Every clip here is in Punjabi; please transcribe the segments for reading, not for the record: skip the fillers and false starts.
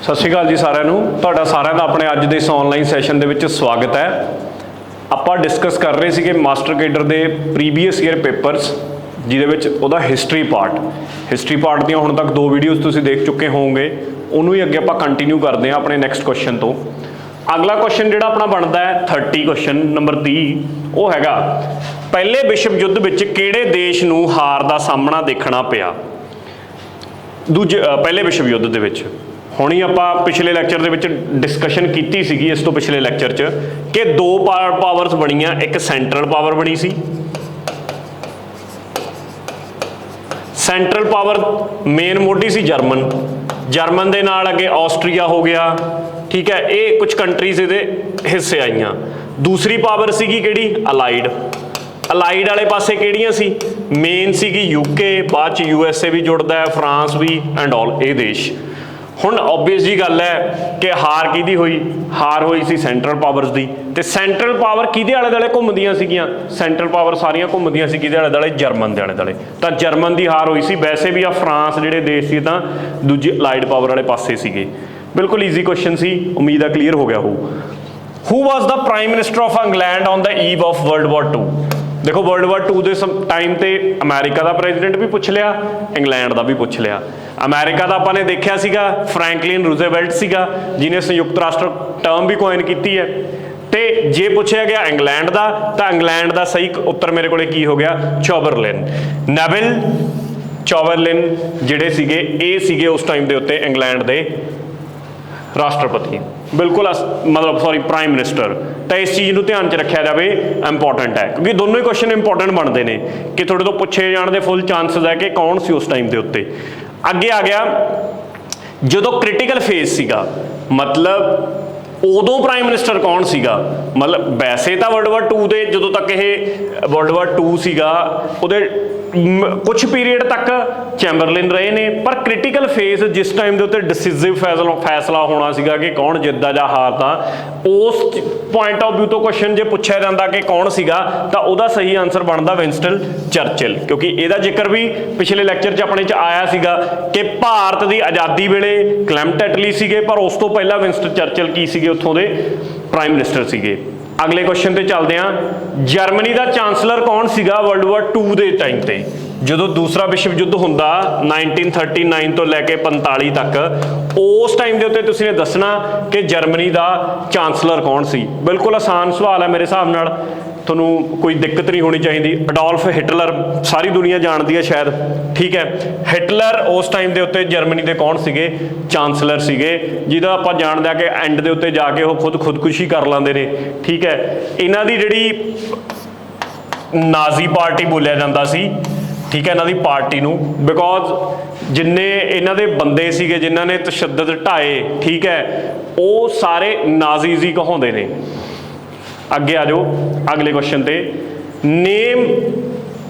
सत श्री अकाल जी सारिਆਂ ਨੂੰ ਤੁਹਾਡਾ ਸਾਰਿਆਂ ਦਾ ਆਪਣੇ ਅੱਜ ਦੇ ਇਸ ਆਨਲਾਈਨ ਸੈਸ਼ਨ ਦੇ ਵਿੱਚ ਸਵਾਗਤ ਹੈ। ਆਪਾਂ ਡਿਸਕਸ ਕਰ ਰਹੇ ਸੀਗੇ ਮਾਸਟਰ ਕੇਡਰ ਦੇ ਪ੍ਰੀਵੀਅਸ ਈਅਰ ਪੇਪਰਸ ਜਿਹਦੇ ਵਿੱਚ ਉਹਦਾ ਹਿਸਟਰੀ ਪਾਰਟ ਦੀਆਂ ਹੁਣ ਤੱਕ 2 ਵੀਡੀਓਜ਼ ਤੁਸੀਂ ਦੇਖ ਚੁੱਕੇ ਹੋਵੋਗੇ। ਉਹਨੂੰ ਹੀ ਅੱਗੇ ਆਪਾਂ ਕੰਟੀਨਿਊ ਕਰਦੇ ਹਾਂ ਆਪਣੇ ਨੈਕਸਟ ਕੁਐਸਚਨ ਤੋਂ। ਅਗਲਾ ਕੁਐਸਚਨ ਜਿਹੜਾ ਆਪਣਾ ਬਣਦਾ ਹੈ 30 ਕੁਐਸਚਨ ਨੰਬਰ 30 ਉਹ ਹੈਗਾ ਪਹਿਲੇ ਵਿਸ਼ਵ ਯੁੱਧ ਵਿੱਚ ਕਿਹੜੇ ਦੇਸ਼ ਨੂੰ ਹਾਰ ਦਾ ਸਾਹਮਣਾ ਦੇਖਣਾ ਪਿਆ। ਪਹਿਲੇ ਵਿਸ਼ਵ ਯੁੱਧ ਦੇ ਵਿੱਚ ਹੁਣੀ ਆਪਾਂ ਪਿਛਲੇ ਲੈਕਚਰ ਦੇ ਵਿੱਚ ਡਿਸਕਸ਼ਨ ਕੀਤੀ ਸੀਗੀ ਇਸ ਤੋਂ ਪਿਛਲੇ ਲੈਕਚਰ 'ਚ ਕਿ 2 ਪਾਵਰਸ ਬਣੀਆਂ, ਇੱਕ ਸੈਂਟਰਲ ਪਾਵਰ ਬਣੀ ਸੀ। ਸੈਂਟਰਲ ਪਾਵਰ ਮੇਨ ਮੋਢੀ ਸੀ ਜਰਮਨ ਦੇ ਨਾਲ ਅੱਗੇ ਆਸਟਰੀਆ ਹੋ ਗਿਆ, ਠੀਕ ਹੈ। ਇਹ ਕੁਝ ਕੰਟਰੀਜ਼ ਇਹਦੇ ਹਿੱਸੇ ਆਈਆਂ। ਦੂਸਰੀ ਪਾਵਰ ਸੀਗੀ ਕਿਹੜੀ ਅਲਾਈਡ ਵਾਲੇ ਪਾਸੇ ਕਿਹੜੀਆਂ ਸੀ ਮੇਨ ਸੀਗੀ ਯੂਕੇ, ਬਾਅਦ 'ਚ USA ਵੀ ਜੁੜਦਾ ਹੈ, ਫਰਾਂਸ ਵੀ ਐਂਡ ਆਲ ਇਹ ਦੇਸ਼। ਹੁਣ ਓਬਵੀਅਸ ਜੀ ਗੱਲ ਹੈ ਕਿ ਹਾਰ ਕਿਹਦੀ ਹੋਈ, ਹਾਰ ਹੋਈ ਸੀ ਸੈਂਟਰਲ ਪਾਵਰਸ ਦੀ। ਤੇ ਸੈਂਟਰਲ ਪਾਵਰ ਕਿਹਦੇ ਆਲੇ ਦੁਆਲੇ ਘੁੰਮਦੀਆਂ ਸੀਗੀਆਂ, ਸੈਂਟਰਲ ਪਾਵਰ ਸਾਰੀਆਂ ਘੁੰਮਦੀਆਂ ਸੀ ਕਿਹਦੇ ਆਲੇ ਦੁਆਲੇ, ਜਰਮਨ ਦੇ ਆਲੇ ਦੁਆਲੇ। ਤਾਂ ਜਰਮਨ ਦੀ ਹਾਰ ਹੋਈ ਸੀ। ਵੈਸੇ ਵੀ ਆ ਫਰਾਂਸ ਜਿਹੜੇ ਦੇਸ਼ ਸੀ ਤਾਂ ਦੂਜੀ ਅਲਾਈਡ ਪਾਵਰ ਵਾਲੇ ਪਾਸੇ ਸੀਗੇ। ਬਿਲਕੁਲ ਈਜ਼ੀ ਕੁਐਸਚਨ ਸੀ, ਉਮੀਦ ਆ ਕਲੀਅਰ ਹੋ ਗਿਆ ਹੋਊ। Who was the prime minister of England on the eve of world war 2। ਦੇਖੋ ਵਰਲਡ ਵਾਰ 2 ਦੇ ਟਾਈਮ ਤੇ ਅਮਰੀਕਾ ਦਾ ਪ੍ਰੈਜ਼ੀਡੈਂਟ ਵੀ ਪੁੱਛ ਲਿਆ, ਇੰਗਲੈਂਡ ਦਾ ਵੀ ਪੁੱਛ ਲਿਆ। ਅਮਰੀਕਾ ਦਾ ਆਪਾਂ ਨੇ ਦੇਖਿਆ ਸੀਗਾ ਫਰੈਂਕਲਿਨ ਰੂਜ਼ਵੇਲਟ ਸੀਗਾ ਜਿਹਨੇ ਸੰਯੁਕਤ ਰਾਸ਼ਟਰ ਟਰਮ ਵੀ ਕੋਇਨ ਕੀਤੀ ਹੈ। ਤੇ ਜੇ ਪੁੱਛਿਆ ਗਿਆ ਇੰਗਲੈਂਡ ਦਾ ਤਾਂ ਇੰਗਲੈਂਡ ਦਾ ਸਹੀ ਉੱਤਰ ਮੇਰੇ ਕੋਲੇ ਕੀ ਹੋ ਗਿਆ, ਚੌਬਰਲਿਨ। ਨੈਵਿਲ ਚੌਬਰਲਿਨ ਜਿਹੜੇ ਸੀਗੇ ਇਹ ਸੀਗੇ ਉਸ ਟਾਈਮ ਦੇ ਉੱਤੇ ਇੰਗਲੈਂਡ ਦੇ ਰਾਸ਼ਟਰਪਤੀ, ਬਿਲਕੁਲ ਮਤਲਬ ਸੌਰੀ ਪ੍ਰਾਈਮ ਮਿਨਿਸਟਰ। ਤਾਂ ਇਸ ਚੀਜ਼ ਨੂੰ ਧਿਆਨ 'ਚ ਰੱਖਿਆ ਜਾਵੇ, ਇੰਪੋਰਟੈਂਟ ਹੈ ਕਿਉਂਕਿ ਦੋਨੋਂ ਹੀ ਕੁਐਸਚਨ ਇੰਪੋਰਟੈਂਟ ਬਣਦੇ ਨੇ ਕਿ ਤੁਹਾਡੇ ਤੋਂ ਪੁੱਛੇ ਜਾਣ ਦੇ ਫੁੱਲ ਚਾਂਸਸ ਹੈ ਕਿ ਕੌਣ ਸੀ ਉਸ ਟਾਈਮ ਦੇ ਉੱਤੇ। ਅੱਗੇ ਆ ਗਿਆ ਜਦੋਂ ਕ੍ਰਿਟੀਕਲ ਫੇਜ਼ ਸੀਗਾ, ਮਤਲਬ ਉਦੋਂ ਪ੍ਰਾਈਮ ਮਿਨਿਸਟਰ ਕੌਣ ਸੀਗਾ। ਮਤਲਬ ਵੈਸੇ ਤਾਂ ਵਰਲਡ ਵਾਰ 2 ਦੇ ਜਦੋਂ ਤੱਕ ਇਹ ਵਰਲਡ ਵਾਰ 2 ਸੀਗਾ ਉਹਦੇ ਕੁਛ ਪੀਰੀਅਡ ਤੱਕ ਚੈਂਬਰਲਿਨ ਰਹੇ ਨੇ, ਪਰ ਕ੍ਰਿਟੀਕਲ ਫੇਜ਼ ਜਿਸ ਟਾਈਮ ਦੇ ਉੱਤੇ ਡਿਸੀਸਿਵ ਫੈਸਲਾ ਹੋਣਾ ਸੀਗਾ ਕਿ ਕੌਣ ਜਿੱਤਦਾ ਜਾਂ ਹਾਰਦਾ, ਉਸ ਪੁਆਇੰਟ ਆਫ ਵਿਊ ਤੋਂ ਕੁਐਸਚਨ ਜੇ ਪੁੱਛਿਆ ਜਾਂਦਾ ਕਿ ਕੌਣ ਸੀਗਾ ਤਾਂ ਉਹਦਾ ਸਹੀ ਆਨਸਰ ਬਣਦਾ ਵਿੰਸਟਨ ਚਰਚਿਲ, ਕਿਉਂਕਿ ਇਹਦਾ ਜ਼ਿਕਰ ਵੀ ਪਿਛਲੇ ਲੈਕਚਰ 'ਚ ਆਪਣੇ 'ਚ ਆਇਆ ਸੀਗਾ ਕਿ ਭਾਰਤ ਦੀ ਆਜ਼ਾਦੀ ਵੇਲੇ ਕਲੈਮਟ ਐਟਲੀ ਸੀਗੇ, ਪਰ ਉਸ ਤੋਂ ਪਹਿਲਾਂ ਵਿੰਸਟਨ ਚਰਚਿਲ ਕੀ ਸੀਗੇ ਉੱਥੋਂ ਦੇ ਪ੍ਰਾਈਮ ਮਿਨਿਸਟਰ ਸੀਗੇ। ਅਗਲੇ ਕੁਐਸਚਨ ਤੇ ਚੱਲਦੇ ਹਾਂ। ਜਰਮਨੀ ਦਾ ਚਾਂਸਲਰ ਕੌਣ ਸੀਗਾ ਵਰਲਡ ਵਾਰ 2 ਦੇ ਟਾਈਮ ਤੇ, ਜਦੋਂ ਦੂਸਰਾ ਵਿਸ਼ਵ ਯੁੱਧ ਹੁੰਦਾ 1939 ਤੋਂ ਲੈ ਕੇ 45 ਤੱਕ, ਉਸ ਟਾਈਮ ਦੇ ਉੱਤੇ ਤੁਸੀਂ ਨੇ ਦੱਸਣਾ ਕਿ ਜਰਮਨੀ ਦਾ ਚਾਂਸਲਰ ਕੌਣ ਸੀ। ਬਿਲਕੁਲ ਆਸਾਨ ਸਵਾਲ ਹੈ ਮੇਰੇ ਹਿਸਾਬ ਨਾਲ, ਤੁਹਾਨੂੰ ਕੋਈ ਦਿੱਕਤ ਨਹੀਂ ਹੋਣੀ ਚਾਹੀਦੀ। ਅਡੋਲਫ ਹਿਟਲਰ ਸਾਰੀ ਦੁਨੀਆ ਜਾਣਦੀ ਹੈ ਸ਼ਾਇਦ, ਠੀਕ ਹੈ। ਹਿਟਲਰ ਉਸ ਟਾਈਮ ਦੇ ਉੱਤੇ ਜਰਮਨੀ ਦੇ ਕੌਣ ਸੀਗੇ, ਚਾਂਸਲਰ ਸੀਗੇ, ਜਿਹਦਾ ਆਪਾਂ ਜਾਣਦੇ ਹਾਂ ਕਿ ਐਂਡ ਦੇ ਉੱਤੇ ਜਾ ਕੇ ਉਹ ਖੁਦਕੁਸ਼ੀ ਕਰ ਲੈਂਦੇ ਨੇ, ਠੀਕ ਹੈ। ਇਹਨਾਂ ਦੀ ਜਿਹੜੀ ਨਾਜ਼ੀ ਪਾਰਟੀ ਬੋਲਿਆ ਜਾਂਦਾ ਸੀ, ਠੀਕ ਹੈ, ਇਹਨਾਂ ਦੀ ਪਾਰਟੀ ਨੂੰ, ਬਿਕੋਜ਼ ਜਿੰਨੇ ਇਹਨਾਂ ਦੇ ਬੰਦੇ ਸੀਗੇ ਜਿਨ੍ਹਾਂ ਨੇ ਤਸ਼ੱਦਦ ਢਾਏ, ਠੀਕ ਹੈ, ਉਹ ਸਾਰੇ ਨਾਜ਼ੀਜ਼ ਹੀ ਕਹਾਉਂਦੇ ਨੇ। ਅੱਗੇ ਆ ਜਾਓ ਅਗਲੇ ਕੁਐਸਚਨ ਤੇ। ਨੇਮ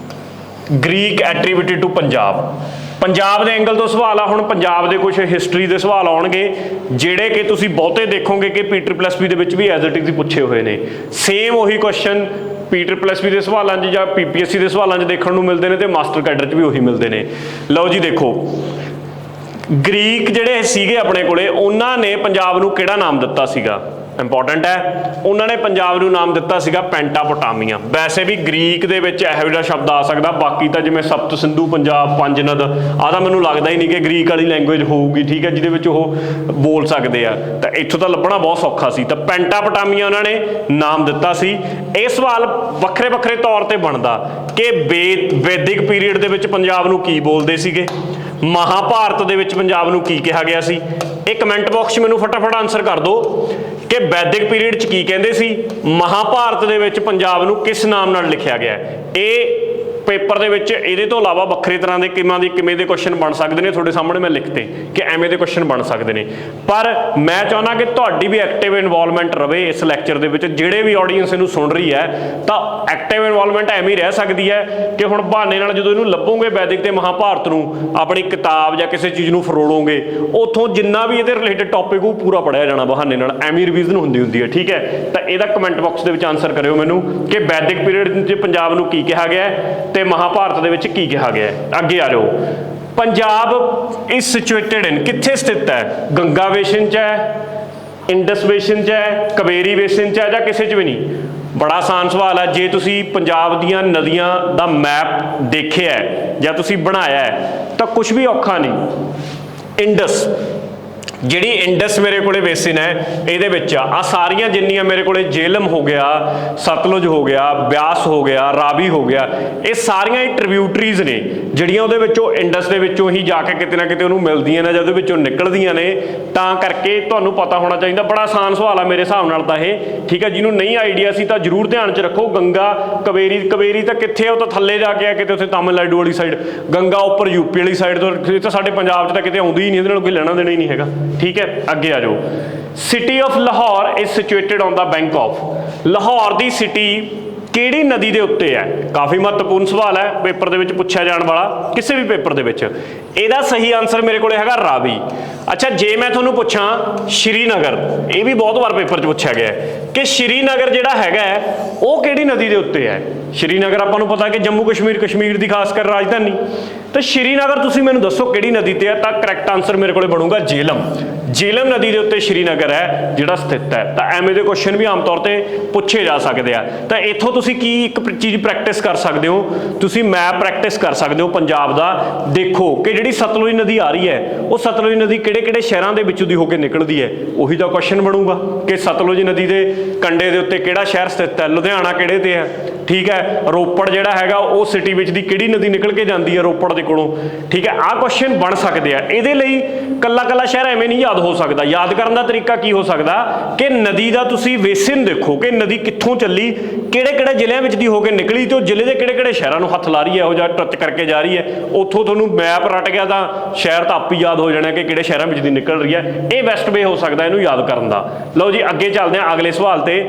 ਗ੍ਰੀਕ ਐਟਰੀਬਿਊਟਡ ਟੂ ਪੰਜਾਬ ਦੇ ਐਂਗਲ ਤੋਂ ਸਵਾਲ ਆ। ਹੁਣ ਪੰਜਾਬ ਦੇ ਕੁਝ ਹਿਸਟਰੀ ਦੇ ਸਵਾਲ ਆਉਣਗੇ ਜਿਹੜੇ ਕਿ ਤੁਸੀਂ ਬਹੁਤੇ ਦੇਖੋਗੇ ਕਿ P+P ਦੇ ਵਿੱਚ ਵੀ ਐਜ਼ ਇਟ ਇਜ਼ ਹੀ ਪੁੱਛੇ ਹੋਏ ਨੇ। ਸੇਮ ਉਹੀ ਕੁਐਸਚਨ P+P ਦੇ ਸਵਾਲਾਂ 'ਚ ਜਾਂ PPSC ਦੇ ਸਵਾਲਾਂ 'ਚ ਦੇਖਣ ਨੂੰ ਮਿਲਦੇ ਨੇ ਤੇ ਮਾਸਟਰ ਕੈਡਰ 'ਚ ਵੀ ਉਹੀ ਮਿਲਦੇ ਨੇ। ਲਓ ਜੀ ਦੇਖੋ, ਗ੍ਰੀਕ ਜਿਹੜੇ ਸੀਗੇ ਆਪਣੇ ਕੋਲੇ ਉਹਨਾਂ ਨੇ ਪੰਜਾਬ ਨੂੰ ਕਿਹੜਾ ਨਾਮ ਦਿੱਤਾ ਸੀਗਾ, ਇੰਪੋਰਟੈਂਟ ਹੈ। ਉਹਨਾਂ ਨੇ ਪੰਜਾਬ ਨੂੰ ਨਾਮ ਦਿੱਤਾ ਸੀਗਾ ਪੈਂਟਾਪੋਟਾਮੀਆ। ਵੈਸੇ ਵੀ ਗ੍ਰੀਕ ਦੇ ਵਿੱਚ ਇਹੋ ਜਿਹਾ ਸ਼ਬਦ ਆ ਸਕਦਾ, ਬਾਕੀ ਤਾਂ ਜਿਵੇਂ ਸਪਤ ਸਿੰਧੂ ਪੰਜਾਬ, ਪੰਜ ਨਦ, ਆਹ ਤਾਂ ਮੈਨੂੰ ਲੱਗਦਾ ਹੀ ਨਹੀਂ ਕਿ ਗ੍ਰੀਕ ਵਾਲੀ ਲੈਂਗੁਏਜ ਹੋਊਗੀ, ਠੀਕ ਹੈ, ਜਿਹਦੇ ਵਿੱਚ ਉਹ ਬੋਲ ਸਕਦੇ ਆ। ਤਾਂ ਇੱਥੋਂ ਤਾਂ ਲੱਭਣਾ ਬਹੁਤ ਸੌਖਾ ਸੀ। ਤਾਂ ਪੈਂਟਾਪੋਟਾਮੀਆ ਉਹਨਾਂ ਨੇ ਨਾਮ ਦਿੱਤਾ ਸੀ। ਇਹ ਸਵਾਲ ਵੱਖਰੇ ਵੱਖਰੇ ਤੌਰ ਤੇ ਬਣਦਾ ਕਿ ਵੈਦਿਕ ਪੀਰੀਅਡ ਦੇ ਵਿੱਚ ਪੰਜਾਬ ਨੂੰ ਕੀ ਬੋਲਦੇ ਸੀਗੇ, ਮਹਾਭਾਰਤ ਦੇ ਵਿੱਚ ਪੰਜਾਬ ਨੂੰ ਕੀ ਕਿਹਾ ਗਿਆ ਸੀ। ਇਹ ਕਮੈਂਟ ਬਾਕਸ 'ਚ ਮੈਨੂੰ ਫਟਾਫਟ ਆਨਸਰ ਕਰ ਦਿਓ ਕਿ ਵੈਦਿਕ ਪੀਰੀਅਡ 'ਚ ਕੀ ਕਹਿੰਦੇ ਸੀ, ਮਹਾਭਾਰਤ ਦੇ ਵਿੱਚ ਪੰਜਾਬ ਨੂੰ ਕਿਸ ਨਾਮ ਨਾਲ ਲਿਖਿਆ ਗਿਆ। ਇਹ ਪੇਪਰ ਦੇ ਵਿੱਚ ਇਹਦੇ ਤੋਂ ਇਲਾਵਾ ਵੱਖਰੇ ਤਰ੍ਹਾਂ ਦੇ ਕਿਵੇਂ ਦੇ ਕੁਐਸਚਨ ਬਣ ਸਕਦੇ ਨੇ, ਤੁਹਾਡੇ ਸਾਹਮਣੇ ਮੈਂ ਲਿਖਤੇ ਕਿ ਐਵੇਂ ਦੇ ਕੁਐਸਚਨ ਬਣ ਸਕਦੇ ਨੇ। ਪਰ ਮੈਂ ਚਾਹੁੰਦਾ ਕਿ ਤੁਹਾਡੀ ਵੀ ਐਕਟਿਵ ਇਨਵੋਲਵਮੈਂਟ ਰਵੇ ਇਸ ਲੈਕਚਰ ਦੇ ਵਿੱਚ। ਜਿਹੜੇ ਵੀ ਆਡੀਅנס ਇਹਨੂੰ ਸੁਣ ਰਹੀ ਹੈ ਤਾਂ ਐਕਟਿਵ ਇਨਵੋਲਵਮੈਂਟ ਐਵੇਂ ਹੀ ਰਹਿ ਸਕਦੀ ਹੈ ਕਿ ਹੁਣ ਬਹਾਨੇ ਨਾਲ ਜਦੋਂ ਇਹਨੂੰ ਲੱਭੋਗੇ ਵੈਦਿਕ ਤੇ ਮਹਾਭਾਰਤ ਨੂੰ, ਆਪਣੀ ਕਿਤਾਬ ਜਾਂ ਕਿਸੇ ਚੀਜ਼ ਨੂੰ ਫਰੋੜੋਗੇ, ਉੱਥੋਂ ਜਿੰਨਾ ਵੀ ਇਹਦੇ ਰਿਲੇਟਡ ਟੌਪਿਕ ਉਹ ਪੂਰਾ ਪੜ੍ਹਿਆ ਜਾਣਾ ਬਹਾਨੇ ਨਾਲ, ਐਵੇਂ ਰਿਵੀਜ਼ਨ ਹੁੰਦੀ ਹੈ, ਠੀਕ ਹੈ। ਤਾਂ ਇਹਦਾ ਕਮੈਂਟ ਬਾਕਸ ਦੇ ਵਿੱਚ ਆਨਸਰ ਕਰਿਓ ਮੈਨੂੰ ਕਿ ਵੈਦਿਕ ਪੀਰੀਅਡ 'ਚ ਪੰਜਾਬ ਨੂੰ ਕੀ ਕਿਹਾ ਗਿਆ ਤੇ ਮਹਾਭਾਰਤ ਦੇ ਵਿੱਚ ਕੀ ਕਿਹਾ ਗਿਆ। ਅੱਗੇ ਆ ਜਾਓ। ਪੰਜਾਬ इज सिचुएटेड इन, कित्थे स्थित है? गंगा बेसिन च है, इंडस बेसिन च है, कवेरी बेसिन च है, ਜਾਂ ਕਿਸੇ 'ਚ ਵੀ ਨਹੀਂ? बड़ा आसान सवाल है। जे तुसी पंजाब दीयां नदियां दा मैप देखिया है ਜਾਂ ਤੁਸੀਂ ਬਣਾਇਆ है ਤਾਂ कुछ भी औखा नहीं। इंडस ਜਿਹੜੀ ਇੰਡਸ ਮੇਰੇ ਕੋਲੇ ਬੇਸਿਨ ਹੈ ਇਹਦੇ ਵਿੱਚ ਆ ਸਾਰੀਆਂ ਜਿੰਨੀਆਂ ਮੇਰੇ ਕੋਲੇ ਜੇਹਲਮ ਹੋ ਗਿਆ, ਸਤਲੁਜ ਹੋ ਗਿਆ, ਬਿਆਸ ਹੋ ਗਿਆ, ਰਾਵੀ ਹੋ ਗਿਆ, ਇਹ ਸਾਰੀਆਂ ਹੀ ਟ੍ਰਿਬਿਊਟਰੀਜ਼ ਨੇ ਜਿਹੜੀਆਂ ਉਹਦੇ ਵਿੱਚੋਂ ਇੰਡਸ ਦੇ ਵਿੱਚੋਂ ਹੀ ਜਾ ਕੇ ਕਿਤੇ ਨਾ ਕਿਤੇ ਉਹਨੂੰ ਮਿਲਦੀਆਂ ਨੇ, ਜਦੋਂ ਵਿੱਚੋਂ ਨਿਕਲਦੀਆਂ ਨੇ। ਤਾਂ ਕਰਕੇ ਤੁਹਾਨੂੰ ਪਤਾ ਹੋਣਾ ਚਾਹੀਦਾ। ਬੜਾ ਆਸਾਨ ਸਵਾਲ ਆ ਮੇਰੇ ਹਿਸਾਬ ਨਾਲ ਤਾਂ ਇਹ, ਠੀਕ ਹੈ। ਜਿਹਨੂੰ ਨਹੀਂ ਆਈਡੀਆ ਸੀ ਤਾਂ ਜ਼ਰੂਰ ਧਿਆਨ 'ਚ ਰੱਖੋ। ਗੰਗਾ ਕਵੇਰੀ ਤਾਂ ਕਿੱਥੇ ਆ? ਉਹ ਤਾਂ ਥੱਲੇ ਜਾ ਕੇ ਆ ਕਿਤੇ ਉੱਥੇ ਤਾਮਿਲਨਾਡੂ ਵਾਲੀ ਸਾਈਡ। ਗੰਗਾ ਉੱਪਰ ਯੂਪੀ ਵਾਲੀ ਸਾਈਡ ਤੋਂ, ਇਹ ਤਾਂ ਸਾਡੇ ਪੰਜਾਬ 'ਚ ਤਾਂ ਕਿਤੇ ਆਉਂਦੀ ਹੀ ਨਹੀਂ, ਇਹਦੇ ਨਾਲ ਕੋਈ ਲੈਣਾ ਦੇਣਾ ਹੀ ਨਹੀਂ ਹੈਗਾ, ठीक है। अगे आ जाओ। City of Lahore is situated on the bank of, Lahore the city ਕਿਹੜੀ ਨਦੀ ਦੇ ਉੱਤੇ ਹੈ? ਕਾਫੀ ਮਹੱਤਵਪੂਰਨ ਸਵਾਲ ਹੈ, ਪੇਪਰ ਦੇ ਵਿੱਚ ਪੁੱਛਿਆ ਜਾਣ ਵਾਲਾ ਕਿਸੇ ਵੀ ਪੇਪਰ ਦੇ ਵਿੱਚ। ਇਹਦਾ ਸਹੀ ਆਨਸਰ ਮੇਰੇ ਕੋਲੇ ਹੈਗਾ ਰਾਵੀ। ਅੱਛਾ, ਜੇ ਮੈਂ ਤੁਹਾਨੂੰ ਪੁੱਛਾਂ ਸ਼੍ਰੀਨਗਰ, ਇਹ ਵੀ ਬਹੁਤ ਵਾਰ ਪੇਪਰ 'ਚ ਪੁੱਛਿਆ ਗਿਆ ਕਿ ਸ਼੍ਰੀਨਗਰ ਜਿਹੜਾ ਹੈਗਾ ਉਹ ਕਿਹੜੀ ਨਦੀ ਦੇ ਉੱਤੇ ਹੈ? ਸ਼੍ਰੀਨਗਰ ਆਪਾਂ ਨੂੰ ਪਤਾ ਕਿ ਜੰਮੂ ਕਸ਼ਮੀਰ ਦੀ ਖਾਸ ਕਰ ਰਾਜਧਾਨੀ। ਤਾਂ ਸ਼੍ਰੀਨਗਰ ਤੁਸੀਂ ਮੈਨੂੰ ਦੱਸੋ ਕਿਹੜੀ ਨਦੀ ਤੇ ਹੈ? ਤਾਂ ਕਰੈਕਟ ਆਨਸਰ ਮੇਰੇ ਕੋਲੇ ਬਣੂਗਾ ਜੇਹਲਮ। ਜੇਹਲਮ ਨਦੀ ਦੇ ਉੱਤੇ ਸ਼੍ਰੀਨਗਰ ਹੈ ਜਿਹੜਾ ਸਥਿਤ ਹੈ। ਤਾਂ ਐਵੇਂ ਦੇ ਕੁਐਸਚਨ ਵੀ ਆਮ ਤੌਰ ਤੇ ਪੁੱਛੇ ਜਾ ਸਕਦੇ ਆ। ਤਾਂ ਇੱਥੋਂ ਤੁਸੀਂ ਕੀ ਇੱਕ ਚੀਜ਼ ਪ੍ਰੈਕਟਿਸ ਕਰ ਸਕਦੇ ਹੋ, ਤੁਸੀਂ ਮੈਪ ਪ੍ਰੈਕਟਿਸ ਕਰ ਸਕਦੇ ਹੋ ਪੰਜਾਬ ਦਾ। ਦੇਖੋ ਕਿ ਜਿਹੜੀ ਸਤਲੁਜ ਨਦੀ ਆ ਰਹੀ ਹੈ ਉਹ ਸਤਲੁਜ ਨਦੀ ਕਿਹੜੇ ਸ਼ਹਿਰਾਂ ਦੇ ਵਿੱਚੋਂ ਦੀ ਹੋ ਕੇ ਨਿਕਲਦੀ ਹੈ, ਉਹੀ ਦਾ ਕੁਐਸਚਨ ਬਣੂਗਾ ਕਿ ਸਤਲੁਜ ਨਦੀ ਦੇ ਕੰਢੇ ਦੇ ਉੱਤੇ ਕਿਹੜਾ ਸ਼ਹਿਰ ਸਥਿਤ ਹੈ, ਲੁਧਿਆਣਾ ਕਿਹੜੇ ਤੇ ਹੈ, ਠੀਕ ਹੈ। ਰੋਪੜ ਜਿਹੜਾ ਹੈਗਾ ਉਹ ਸਿਟੀ ਵਿੱਚ ਦੀ ਕਿਹੜੀ ਨਦੀ ਨਿਕਲ ਕੇ ਜਾਂਦੀ ਹੈ ਰੋਪੜ ਦੇ ਕੋਲੋਂ, ਠੀਕ ਹੈ। ਆਹ ਕੁਐਸਚਨ ਬਣ ਸਕਦੇ ਆ। ਇਹਦੇ ਲਈ ਕੱਲਾ ਸ਼ਹਿਰ ਐਵੇਂ ਨਹੀਂ ਯਾਦ ਹੋ ਸਕਦਾ। ਯਾਦ ਕਰਨ ਦਾ ਤਰੀਕਾ ਕੀ ਹੋ ਸਕਦਾ ਕਿ ਨਦੀ ਦਾ ਤੁਸੀਂ ਵੇਸਿਨ ਦੇਖੋ ਕਿ ਨਦੀ ਕਿੱਥੋਂ ਚੱਲੀ, ਕਿਹੜੇ ਜ਼ਿਲ੍ਹਿਆਂ ਵਿੱਚ ਦੀ ਹੋ ਕੇ ਨਿਕਲੀ ਤੇ ਉਹ ਜ਼ਿਲ੍ਹੇ ਦੇ ਕਿਹੜੇ ਸ਼ਹਿਰਾਂ ਨੂੰ ਹੱਥ ਲਾ ਰਹੀ ਹੈ, ਉਹ ਜਾਂ ਟੱਚ ਕਰਕੇ ਜਾ ਰਹੀ ਹੈ। ਉੱਥੋਂ ਤੁਹਾਨੂੰ ਮੈਪ ਰੱਟ ਗਿਆ ਤਾਂ ਸ਼ਹਿਰ ਤਾਂ ਆਪ ਹੀ ਯਾਦ ਹੋ ਜਾਣਾ ਕਿ ਕਿਹੜੇ ਸ਼ਹਿਰਾਂ ਵਿੱਚ ਦੀ ਨਿਕਲ ਰਹੀ ਹੈ। ਇਹ ਬੈਸਟ ਵੇ ਹੋ ਸਕਦਾ ਇਹਨੂੰ ਯਾਦ ਕਰਨ ਦਾ। ਲਓ ਜੀ ਅੱਗੇ ਚੱਲਦੇ ਹਾਂ ਅਗਲੇ ਸਵਾਲ ਤੇ।